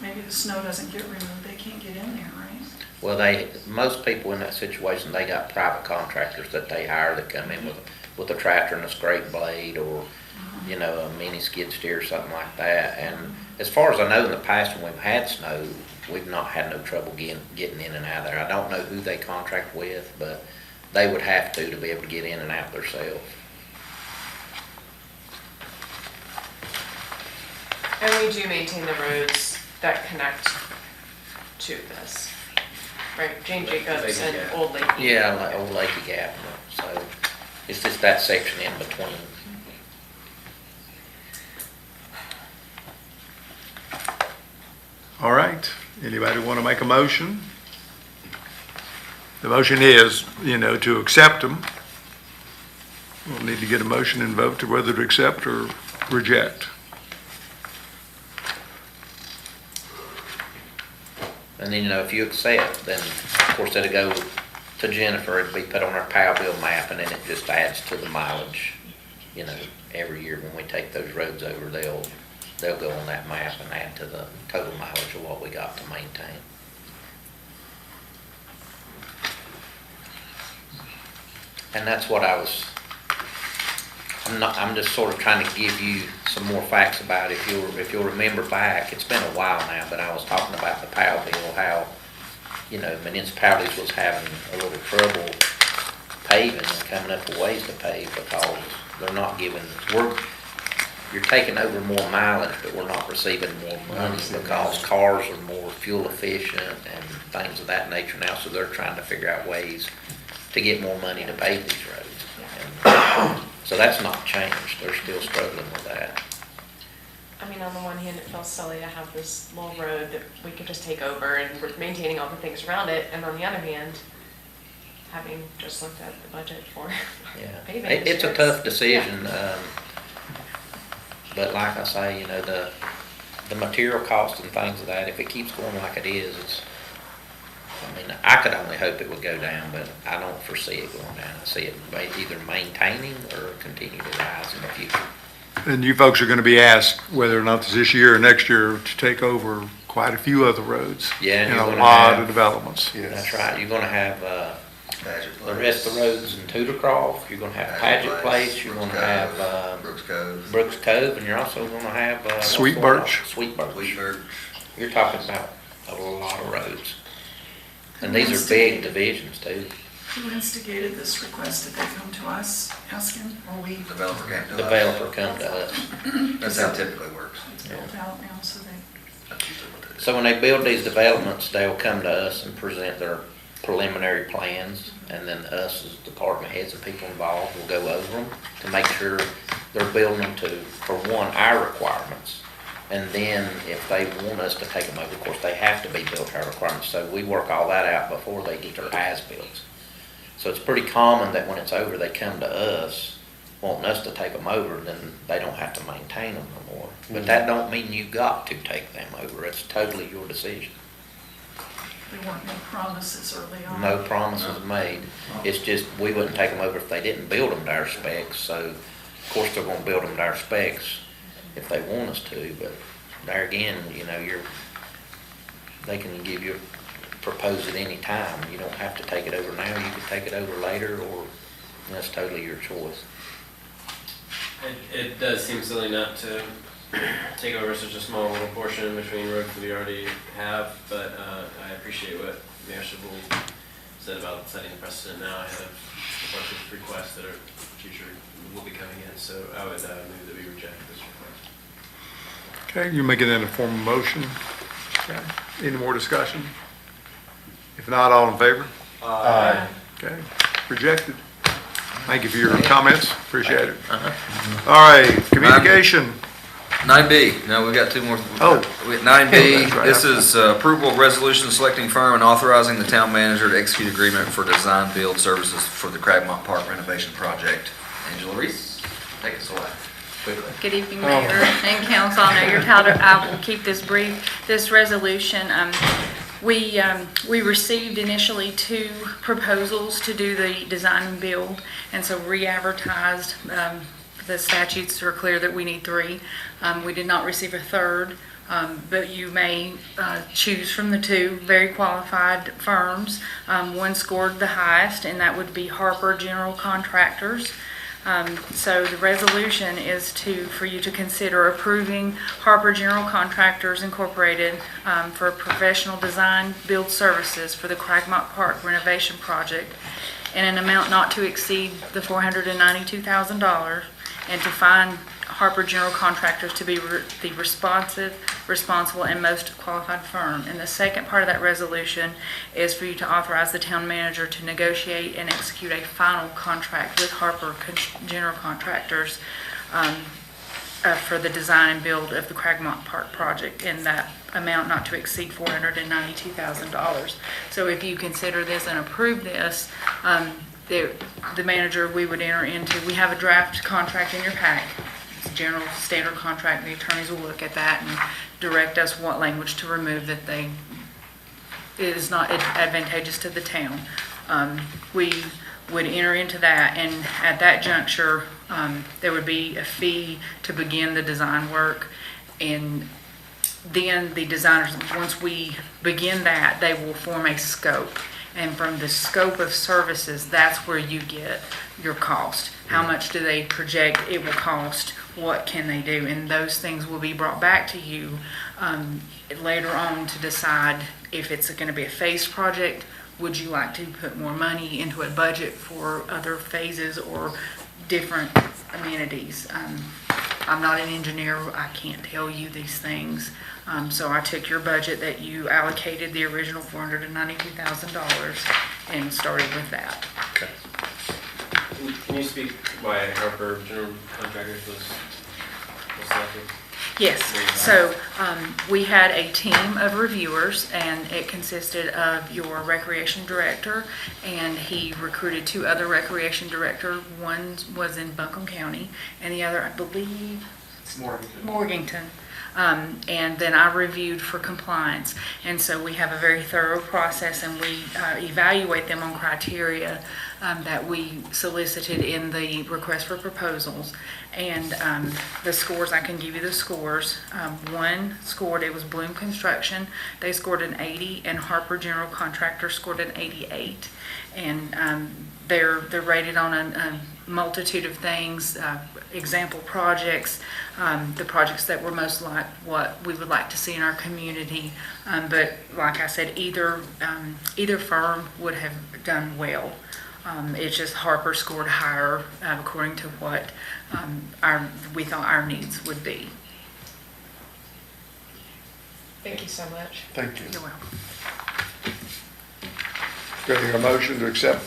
maybe the snow doesn't get removed, they can't get in there, right? Well, most people in that situation, they got private contractors that they hire that come in with a tractor and a scrape blade or, a mini skid steer or something like that. And as far as I know, in the past when we've had snow, we've not had no trouble getting in and out of there. I don't know who they contract with, but they would have to be able to get in and out themselves. And we do maintain the roads that connect to this, right? Jane Jacobs and Old Lake. Yeah, like Old Lakey Gap. So it's just that section in between. All right, anybody want to make a motion? The motion is, to accept them. We'll need to get a motion and vote to whether to accept or reject. And then, if you accept, then of course it'll go to Jennifer, it'll be put on our POW bill map, and then it just adds to the mileage. Every year when we take those roads over, they'll go on that map and add to the total mileage of what we got to maintain. And that's what I'm just sort of trying to give you some more facts about it. If you'll remember back, it's been a while now, but I was talking about the POW bill, how, municipalities was having a little trouble paving and coming up with ways to pave because they're not giving, you're taking over more mileage, but we're not receiving more money because cars are more fuel efficient and things of that nature now, so they're trying to figure out ways to get more money to pave these roads. And so that's not changed. They're still struggling with that. I mean, on the one hand, it feels silly to have this little road that we could just take over and we're maintaining all the things around it. And on the other hand, having just looked at the budget for paving. It's a tough decision. But like I say, the material cost and things of that, if it keeps going like it is, I could only hope it would go down, but I don't foresee it going down. I see it either maintaining or continue to rise in the future. And you folks are going to be asked whether or not it's this year or next year to take over quite a few other roads. Yeah, and a lot of developments. That's right. You're going to have the rest of the roads in Tudorcroft. You're going to have Paget Place. You're going to have Brooks Cove, and you're also going to have Sweet Birch. Sweet Birch. You're talking about a lot of roads. And these are big divisions too. Who instigated this request? Did they come to us asking, or we? Developer came to us. Developer come to us. That's how it typically works. It's built out now, so they. So when they build these developments, they'll come to us and present their preliminary plans, and then us as department heads and people involved will go over them to make sure they're building them to, for one, our requirements. And then if they want us to take them over, of course, they have to be built to our requirements. So we work all that out before they get their as-built. So it's pretty common that when it's over, they come to us, wanting us to take them over, then they don't have to maintain them no more. But that don't mean you got to take them over. It's totally your decision. There weren't no promises early on. No promises made. It's just, we wouldn't take them over if they didn't build them to our specs. So, of course, they're gonna build them to our specs if they want us to, but there again, they can give you a propose at any time. You don't have to take it over now. You can take it over later, or that's totally your choice. It does seem silly not to take over such a small little portion between roads that we already have, but I appreciate what Mayor Shabul said about setting the precedent now ahead of the bunch of requests that are future, will be coming in, so I would move that we reject this request. Okay, you're making that in a form of motion. Okay, any more discussion? If not, all in favor? Aye. Okay, rejected. Thank you for your comments, appreciate it. All right, communication. 9B, no, we've got two more. Oh. 9B, That's right. this is approval of resolution selecting firm and authorizing the town manager to execute agreement for design build services for the Cragmont Park renovation project. Angela Reese, take us away. Quickly. Good evening, Mayor and Council. I know you're tired. I will keep this brief. This resolution, we received initially 2 proposals to do the design and build, and so re-advertised. The statutes are clear that we need 3. We did not receive a third, but you may choose from the 2 very qualified firms. One scored the highest, and that would be Harper General Contractors. So the resolution is for you to consider approving Harper General Contractors Incorporated for professional design build services for the Cragmont Park renovation project in an amount not to exceed the $492,000, and to find Harper General Contractors to be the responsible, and most qualified firm. And the second part of that resolution is for you to authorize the town manager to negotiate and execute a final contract with Harper General Contractors for the design and build of the Cragmont Park project in that amount not to exceed $492,000. So if you consider this and approve this, the manager, we would enter into, we have a draft contract in your pack. It's a general standard contract. The attorneys will look at that and direct us what language to remove that is not advantageous to the town. We would enter into that, and at that juncture, there would be a fee to begin the design work, and then the designers, once we begin that, they will form a scope. And from the scope of services, that's where you get your cost. How much do they project it will cost? What can they do? And those things will be brought back to you later on to decide if it's going to be a phased project. Would you like to put more money into a budget for other phases or different amenities? I'm not an engineer. I can't tell you these things. So I took your budget that you allocated, the original $492,000, and started with that. Okay. Can you speak why Harper General Contractors was selected? Yes, so we had a team of reviewers, and it consisted of your recreation director, and he recruited 2 other recreation directors. One was in Buncombe County, and the other, I believe, Morganton. And then I reviewed for compliance. And so we have a very thorough process, and we evaluate them on criteria that we solicited in the request for proposals. And the scores, I can give you the scores. One scored, it was Bloom Construction. They scored an 80, and Harper General Contractor scored an 88. And they're rated on a multitude of things, example projects, the projects that were most like what we would like to see in our community. But like I said, either firm would have done well. It's just Harper scored higher according to what we thought our needs would be. Thank you so much. Thank you. You're welcome. Do I hear a motion to accept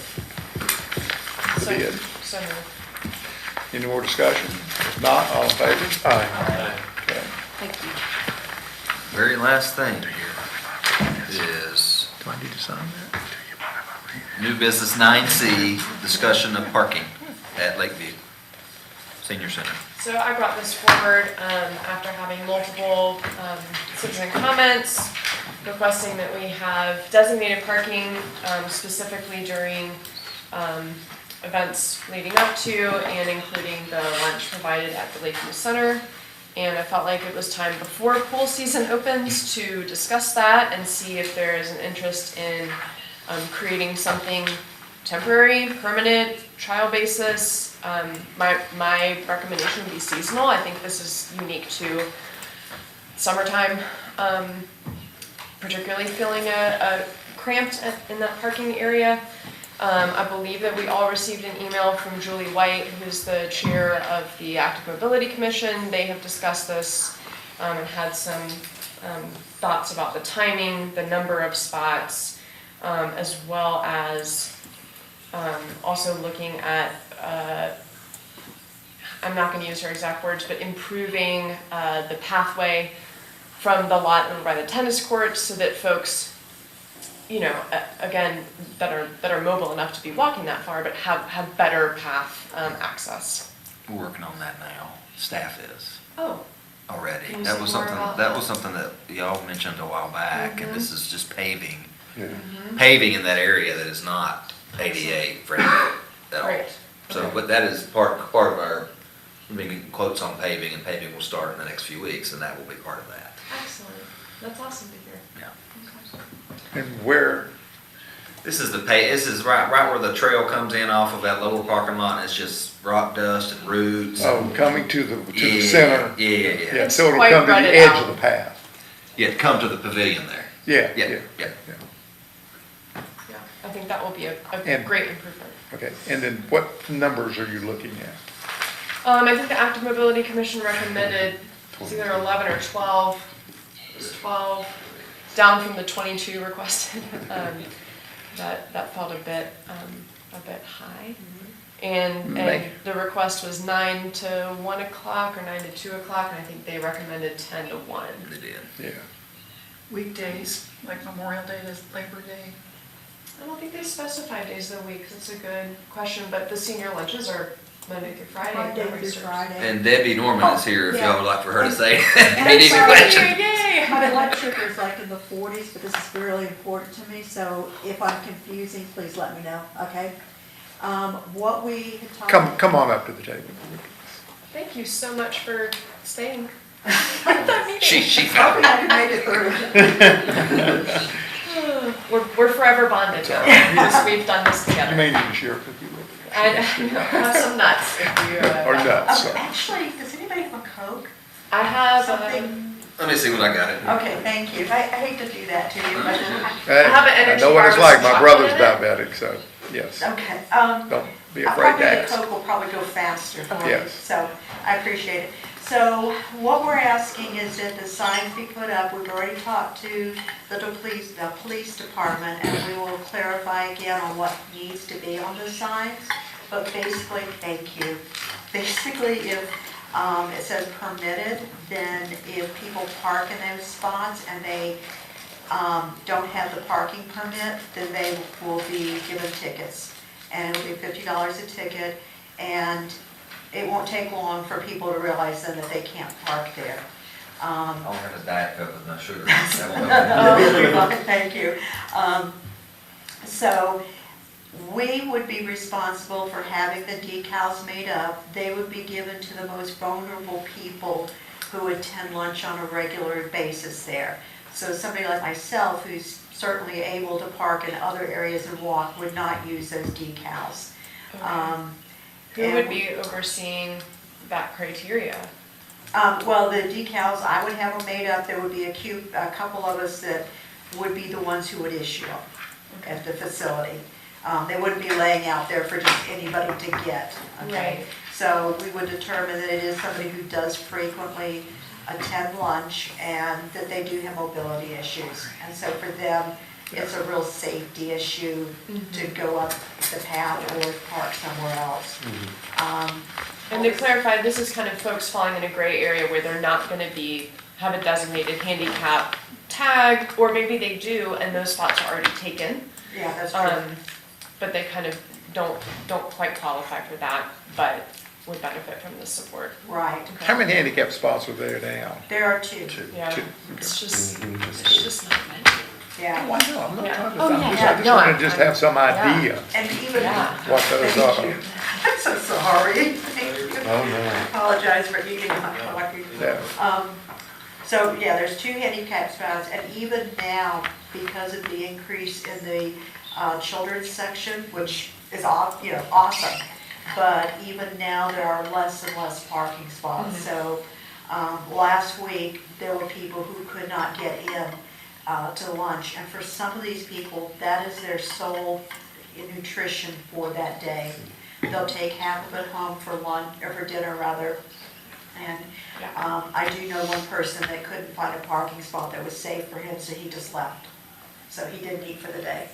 the So- bid? So moved. Any more discussion? If not, all in favor? Aye. Okay. Thank you. Very last thing here is Do I need to sign that? new business 9C, discussion of parking at Lakeview Senior Center. So I brought this forward after having multiple citizen comments requesting that we have designated parking specifically during events leading up to and including the lunch provided at the Lakeview Center. And I felt like it was time before pool season opens to discuss that and see if there is an interest in creating something temporary, permanent, trial basis. My recommendation would be seasonal. I think this is unique to summertime, particularly feeling cramped in that parking area. I believe that we all received an email from Julie White, who's the chair of the Active Mobility Commission. They have discussed this and had some thoughts about the timing, the number of spots, as well as also looking at, I'm not going to use her exact words, but improving the pathway from the lot over by the tennis courts so that folks, you know, again, that are mobile enough to be walking that far, but have better path access. We're working on that now. Staff is Oh. already. Can you That say was more something, about that that? was something that y'all mentioned a while back, and Mhm. this is just paving. Mhm. Paving in that area that is not ADA friendly at all. Great. So, Okay. but that is part of our, making quotes on paving, and paving will start in the next few weeks, and that will be part of that. Excellent. That's awesome to hear. Yeah. And where, This is this is right where the trail comes in off of that lower parking lot, and it's just rock dust and roots. oh, coming to the Yeah, center? Yeah. Yeah, so it'll quite come to the rutted edge out. of the path. Yeah, come to the pavilion there. Yeah, Yeah. Yeah, I think that will be a And- great improvement. Okay, and then what numbers are you looking at? I think the Active Mobility Commission recommended it's either 11 or 12. It was 12, down from the 22 requested. That felt a bit high. And the request was 9 to 1 o'clock or 9 to 2 o'clock, and I think they recommended 10 to 1. They did. Yeah. Weekdays, like Memorial Day to Labor Day. I don't think they specify days of the week. That's a good question, but the senior lunches are Monday through Friday. Monday memory through serves. Friday. And Debbie Norman is here if yeah. y'all would like for her to say And any sorry, question. Yay! My blood sugar is like in the 40s, but this is really important to me, so if I'm confusing, please let me know, okay? What we had talked. Come on up to the table. Thank you so much for staying. She Probably haven't made it through. We're forever bonded now, because we've done this You together. may need to share a cookie with And have some nuts if you. Or nuts. so. Actually, does anybody have a Coke? I have Something? Let me see what I got it. Okay, thank you. I hate to do that to you, but. Hey, have an I energy know what bar it's with like, some my chocolate brother's in it. diabetic, so, yes. Okay, Don't be afraid to probably the ask. Coke will probably go faster for me, Yes. so I appreciate it. So what we're asking is that the signs be put up. We've already talked to the police department, and we will clarify again on what needs to be on the signs. But basically, thank you. Basically, if it says permitted, then if people park in those spots and they don't have the parking permit, then they will be given tickets. And it'll be $50 a ticket, and it won't take long for people to realize then that they can't park there. I'll have a Diet Coke with no sugar. Thank you. So we would be responsible for having the decals made up. They would be given to the most vulnerable people who attend lunch on a regular basis there. So somebody like myself, who's certainly able to park in other areas and walk, would not use those decals. Who would be overseeing that criteria? Well, the decals, I would have them made up. There would be a couple of us that would be the ones who would issue them at the facility. They wouldn't be laying out there for just anybody to get, okay? Right. So we would determine that it is somebody who does frequently attend lunch and that they do have mobility issues. And so for them, it's a real safety issue to go up the path or park somewhere else. And to clarify, this is kind of folks falling in a gray area where they're not going to have a designated handicap tag, or maybe they do and those spots are already taken. Yeah, that's true. But they kind of don't quite qualify for that, but would benefit from this support. Right. How many handicap spots are there now? There are two. Yeah, Two. it's just not mentioned. Yeah. Oh, I know, I'm not, Yeah. I'm Oh, yeah, just, yeah, I just no, want to just have some yeah. idea And even, what those thank are. you. I'm so sorry. Thank you. Oh, no. I apologize for eating my coffee. Yeah. So, yeah, there's two handicap spots, and even now, because of the increase in the children's section, which is awesome, but even now, there are less and less parking spots. So, last week, there were people who could not get in to lunch, and for some of these people, that is their sole, in nutrition for that day. They'll take half of it home for lunch, or for dinner rather. And I do know one person that couldn't find a parking spot that was safe for him, so he just left. So he didn't eat for the day.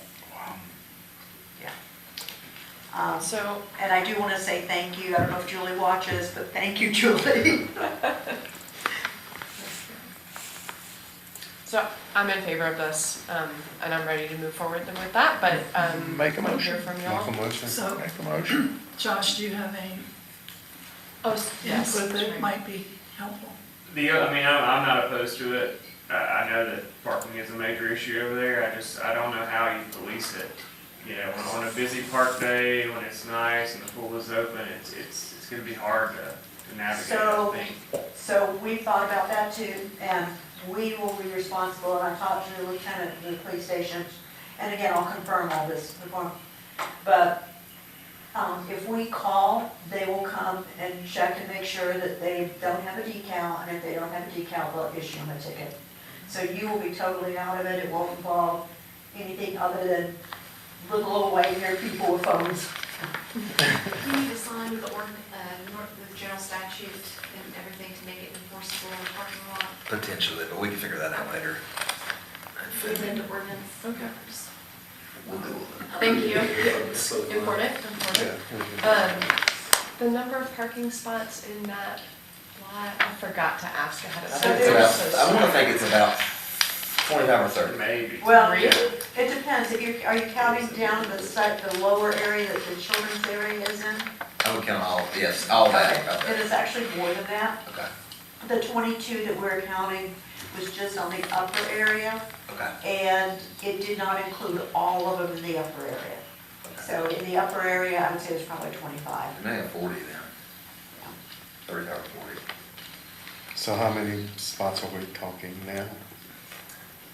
Yeah. And I do want to say thank you. I don't know if Julie watches, but thank you, Julie. So I'm in favor of this, and I'm ready to move forward with that, but Make a I wanna motion. hear from y'all. Make a motion. So, Make a motion. Josh, do you have any Yes. input that might be helpful? I'm not opposed to it. I know that parking is a major issue over there. I don't know how you police it. You know, on a busy park day, when it's nice and the pool is open, it's gonna be hard to navigate, I think. So we thought about that too, and we will be responsible, and I talked to the lieutenant in the police station, and again, I'll confirm all this, but if we call, they will come and check and make sure that they don't have a decal, and if they don't have a decal, they'll issue them a ticket. So you will be totally out of it, it won't involve anything other than little away near people with phones. You need to sign the the general statute and everything to make it enforceable in the parking lot. Potentially, but we can figure that out later. Within the ordinance. Okay. We'll deal with it. Thank you. Important. The number of parking spots in that lot, I forgot to ask ahead of time. I want to think it's about 25 or 30. Maybe. Well, Really? it depends, are you counting down the lower area that the children's area is in? I would count all, yes, all that. Okay, Okay. and it's actually more than that. Okay. The 22 that we're counting was just on the upper area, Okay. and it did not include all of them in the upper area. So in the upper area, I would say it's probably 25. You may have 40 then. 35 or 40. So how many spots are we talking now?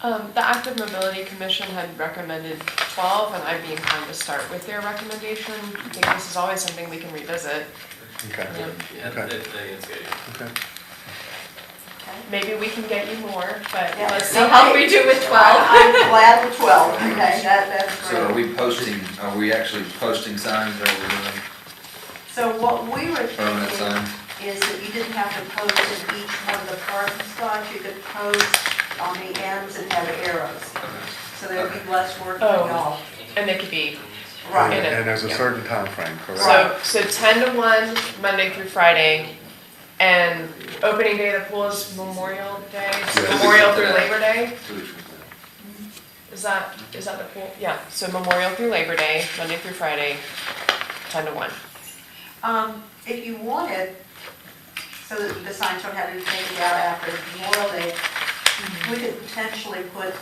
The Active Mobility Commission had recommended 12, and I'd be inclined to start with their recommendation. I think this is always something we can revisit. Okay. Yeah, Okay. it's good. Okay. Maybe we can get you more, but Yeah. let's see how we do with 12. I'm glad with 12, okay, that's great. So are we actually posting signs or are we doing So what we were permanent thinking signs? is that you didn't have to post in each one of the parking spots, you could post on the ends and have arrows. So there'd be less work for y'all. And they could be, Right. And there's a certain time frame, correct? so 10 to 1, Monday through Friday, and opening day of the pool is Memorial Day, so Yes. Memorial through Labor Day? 2 weeks from now. Is that the pool? Yeah, so Memorial through Labor Day, Monday through Friday, 10 to 1. If you wanted, so that the signs don't have to be taken out after Memorial Day, we could potentially put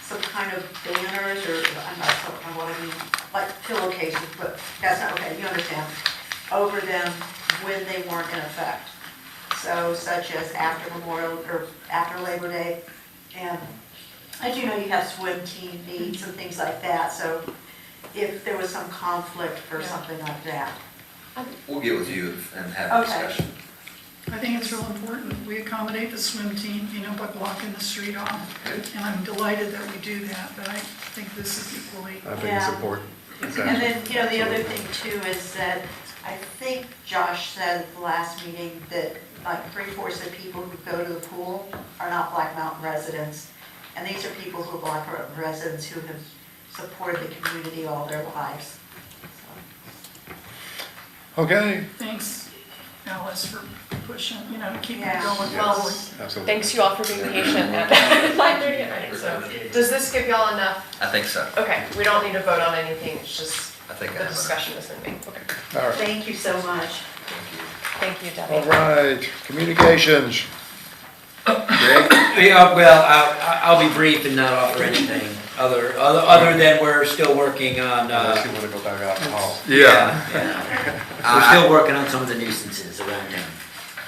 some kind of banners, or, I'm not sure what I mean, like pillowcases, but that's not, okay, you understand, over them when they weren't in effect. So such as after Memorial, or after Labor Day, and as you know, you have swim team meets and things like that, so if there was some conflict or something like that. We'll get with you and have a Okay. discussion. I think it's real important. We accommodate the swim team, by blocking the street off. And I'm delighted that we do that, but I think this is equally. I think it's Yeah. important. And then, the other thing too is that I think Josh said at the last meeting that like 3/4 of the people who go to the pool are not Black Mountain residents. And these are people who are Black Mountain residents who have supported the community all their lives. Okay. Thanks, Alice, for pushing, keeping Yeah. it going Well, forward. Absolutely. Thanks you all for being patient at 5:30 at night, so. Does this give y'all enough? I think so. Okay, we don't need to vote on anything, it's just I think I the have discussion has been made. Okay. All right. Thank you so much. Thank you, Debbie. All right, communications. Yeah, well, I'll be brief and not offer anything other than we're still working on, Unless you want to go back out and haul. yeah. We're still working on some of the nuisances around town.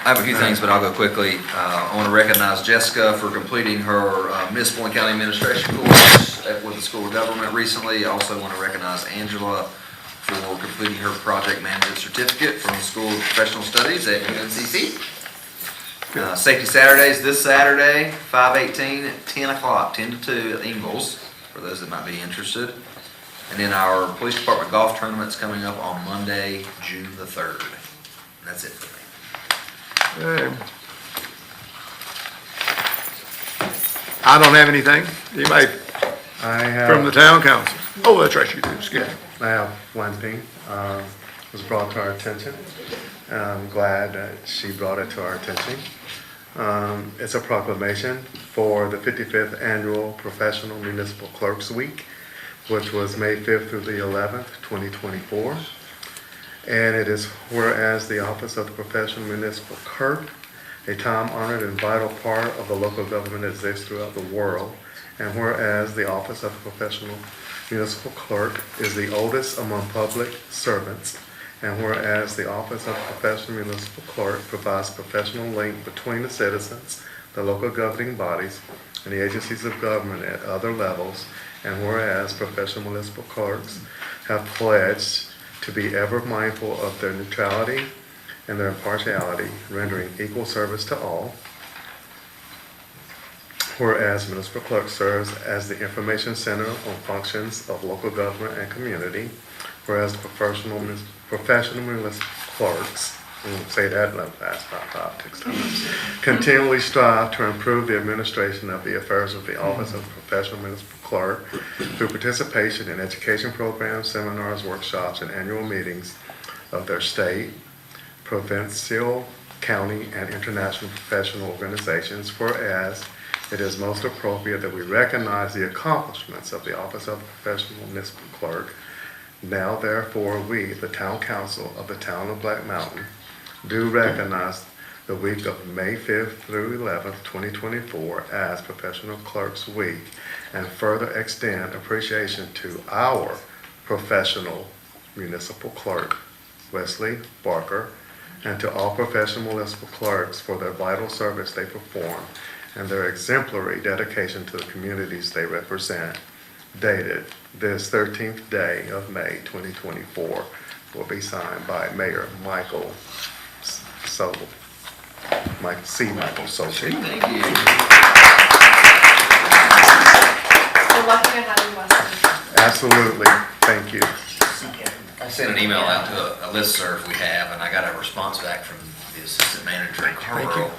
I have a few things, but I'll go quickly. I want to recognize Jessica for completing her Municipal and County Administration course with the School of Government recently. I also want to recognize Angela for completing her Project Management Certificate from the School of Professional Studies at UNCC. Safety Saturdays this Saturday, 5/18 at 10 o'clock, 10 to 2 at Ingalls, for those that might be interested. And then our police department golf tournament's coming up on Monday, June the 3rd. And that's it for me. Okay. I don't have anything. Anybody I have. from the town council? Oh, that's right, you do, excuse me. I have one thing, was brought to our attention. I'm glad that she brought it to our attention. It's a proclamation for the 55th Annual Professional Municipal Clerks Week, which was May 5th through the 11th, 2024. And it is whereas the office of the Professional Municipal Clerk, a time-honored and vital part of the local government, exists throughout the world. And whereas the office of the Professional Municipal Clerk is the oldest among public servants, and whereas the office of the Professional Municipal Clerk provides professional link between the citizens, the local governing bodies, and the agencies of government at other levels, and whereas professional municipal clerks have pledged to be ever mindful of their neutrality and their impartiality, rendering equal service to all. Whereas municipal clerk serves as the information center on functions of local government and community. Whereas professional municipal clerks, say that fast, 5, 6 times, continually strive to improve the administration of the affairs of the office of the professional municipal clerk through participation in education programs, seminars, workshops, and annual meetings of their state, provincial, county, and international professional organizations. Whereas it is most appropriate that we recognize the accomplishments of the office of the professional municipal clerk. Now, therefore, we, the town council of the town of Black Mountain, do recognize the week of May 5th through 11th, 2024 as Professional Clerks Week, and further extend appreciation to our professional municipal clerk, Wesley Barker, and to all professional municipal clerks for their vital service they perform and their exemplary dedication to the communities they represent. Dated this 13th day of May 2024, will be signed by Mayor Michael Sobel. Michael Sobel. Thank you. We're lucky to have you, Wesley. Absolutely, thank you. I sent an email out to a listserv we have, and I got a response back from the assistant manager in Carrboro.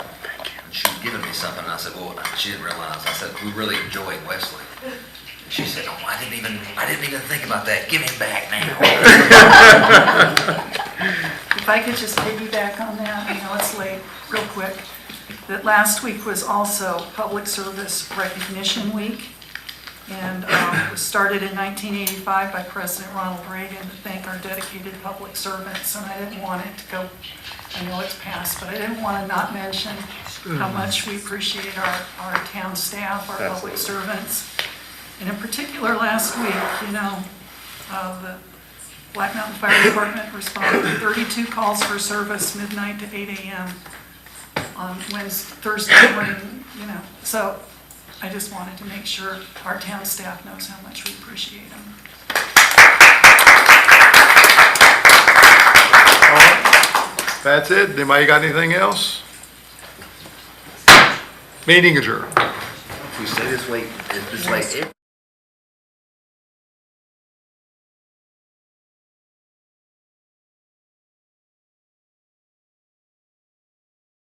And she was giving me something, and I said, well, she didn't realize. I said, we really enjoy Wesley. She said, oh, I didn't even think about that. Give him back now. If I could just piggyback on that, I know it's late, real quick, that last week was also Public Service Recognition Week. And it was started in 1985 by President Ronald Reagan to thank our dedicated public servants. And I didn't want it to go, I know it's past, but I didn't want to not mention how much we appreciate our town staff, our public servants. And in particular, last week, the Black Mountain Fire Department responded to 32 calls for service midnight to 8 a.m. on Thursday morning, So I just wanted to make sure our town staff knows how much we appreciate them. All right. That's it. Anybody got anything else? Meeting adjourned. If we stay this late,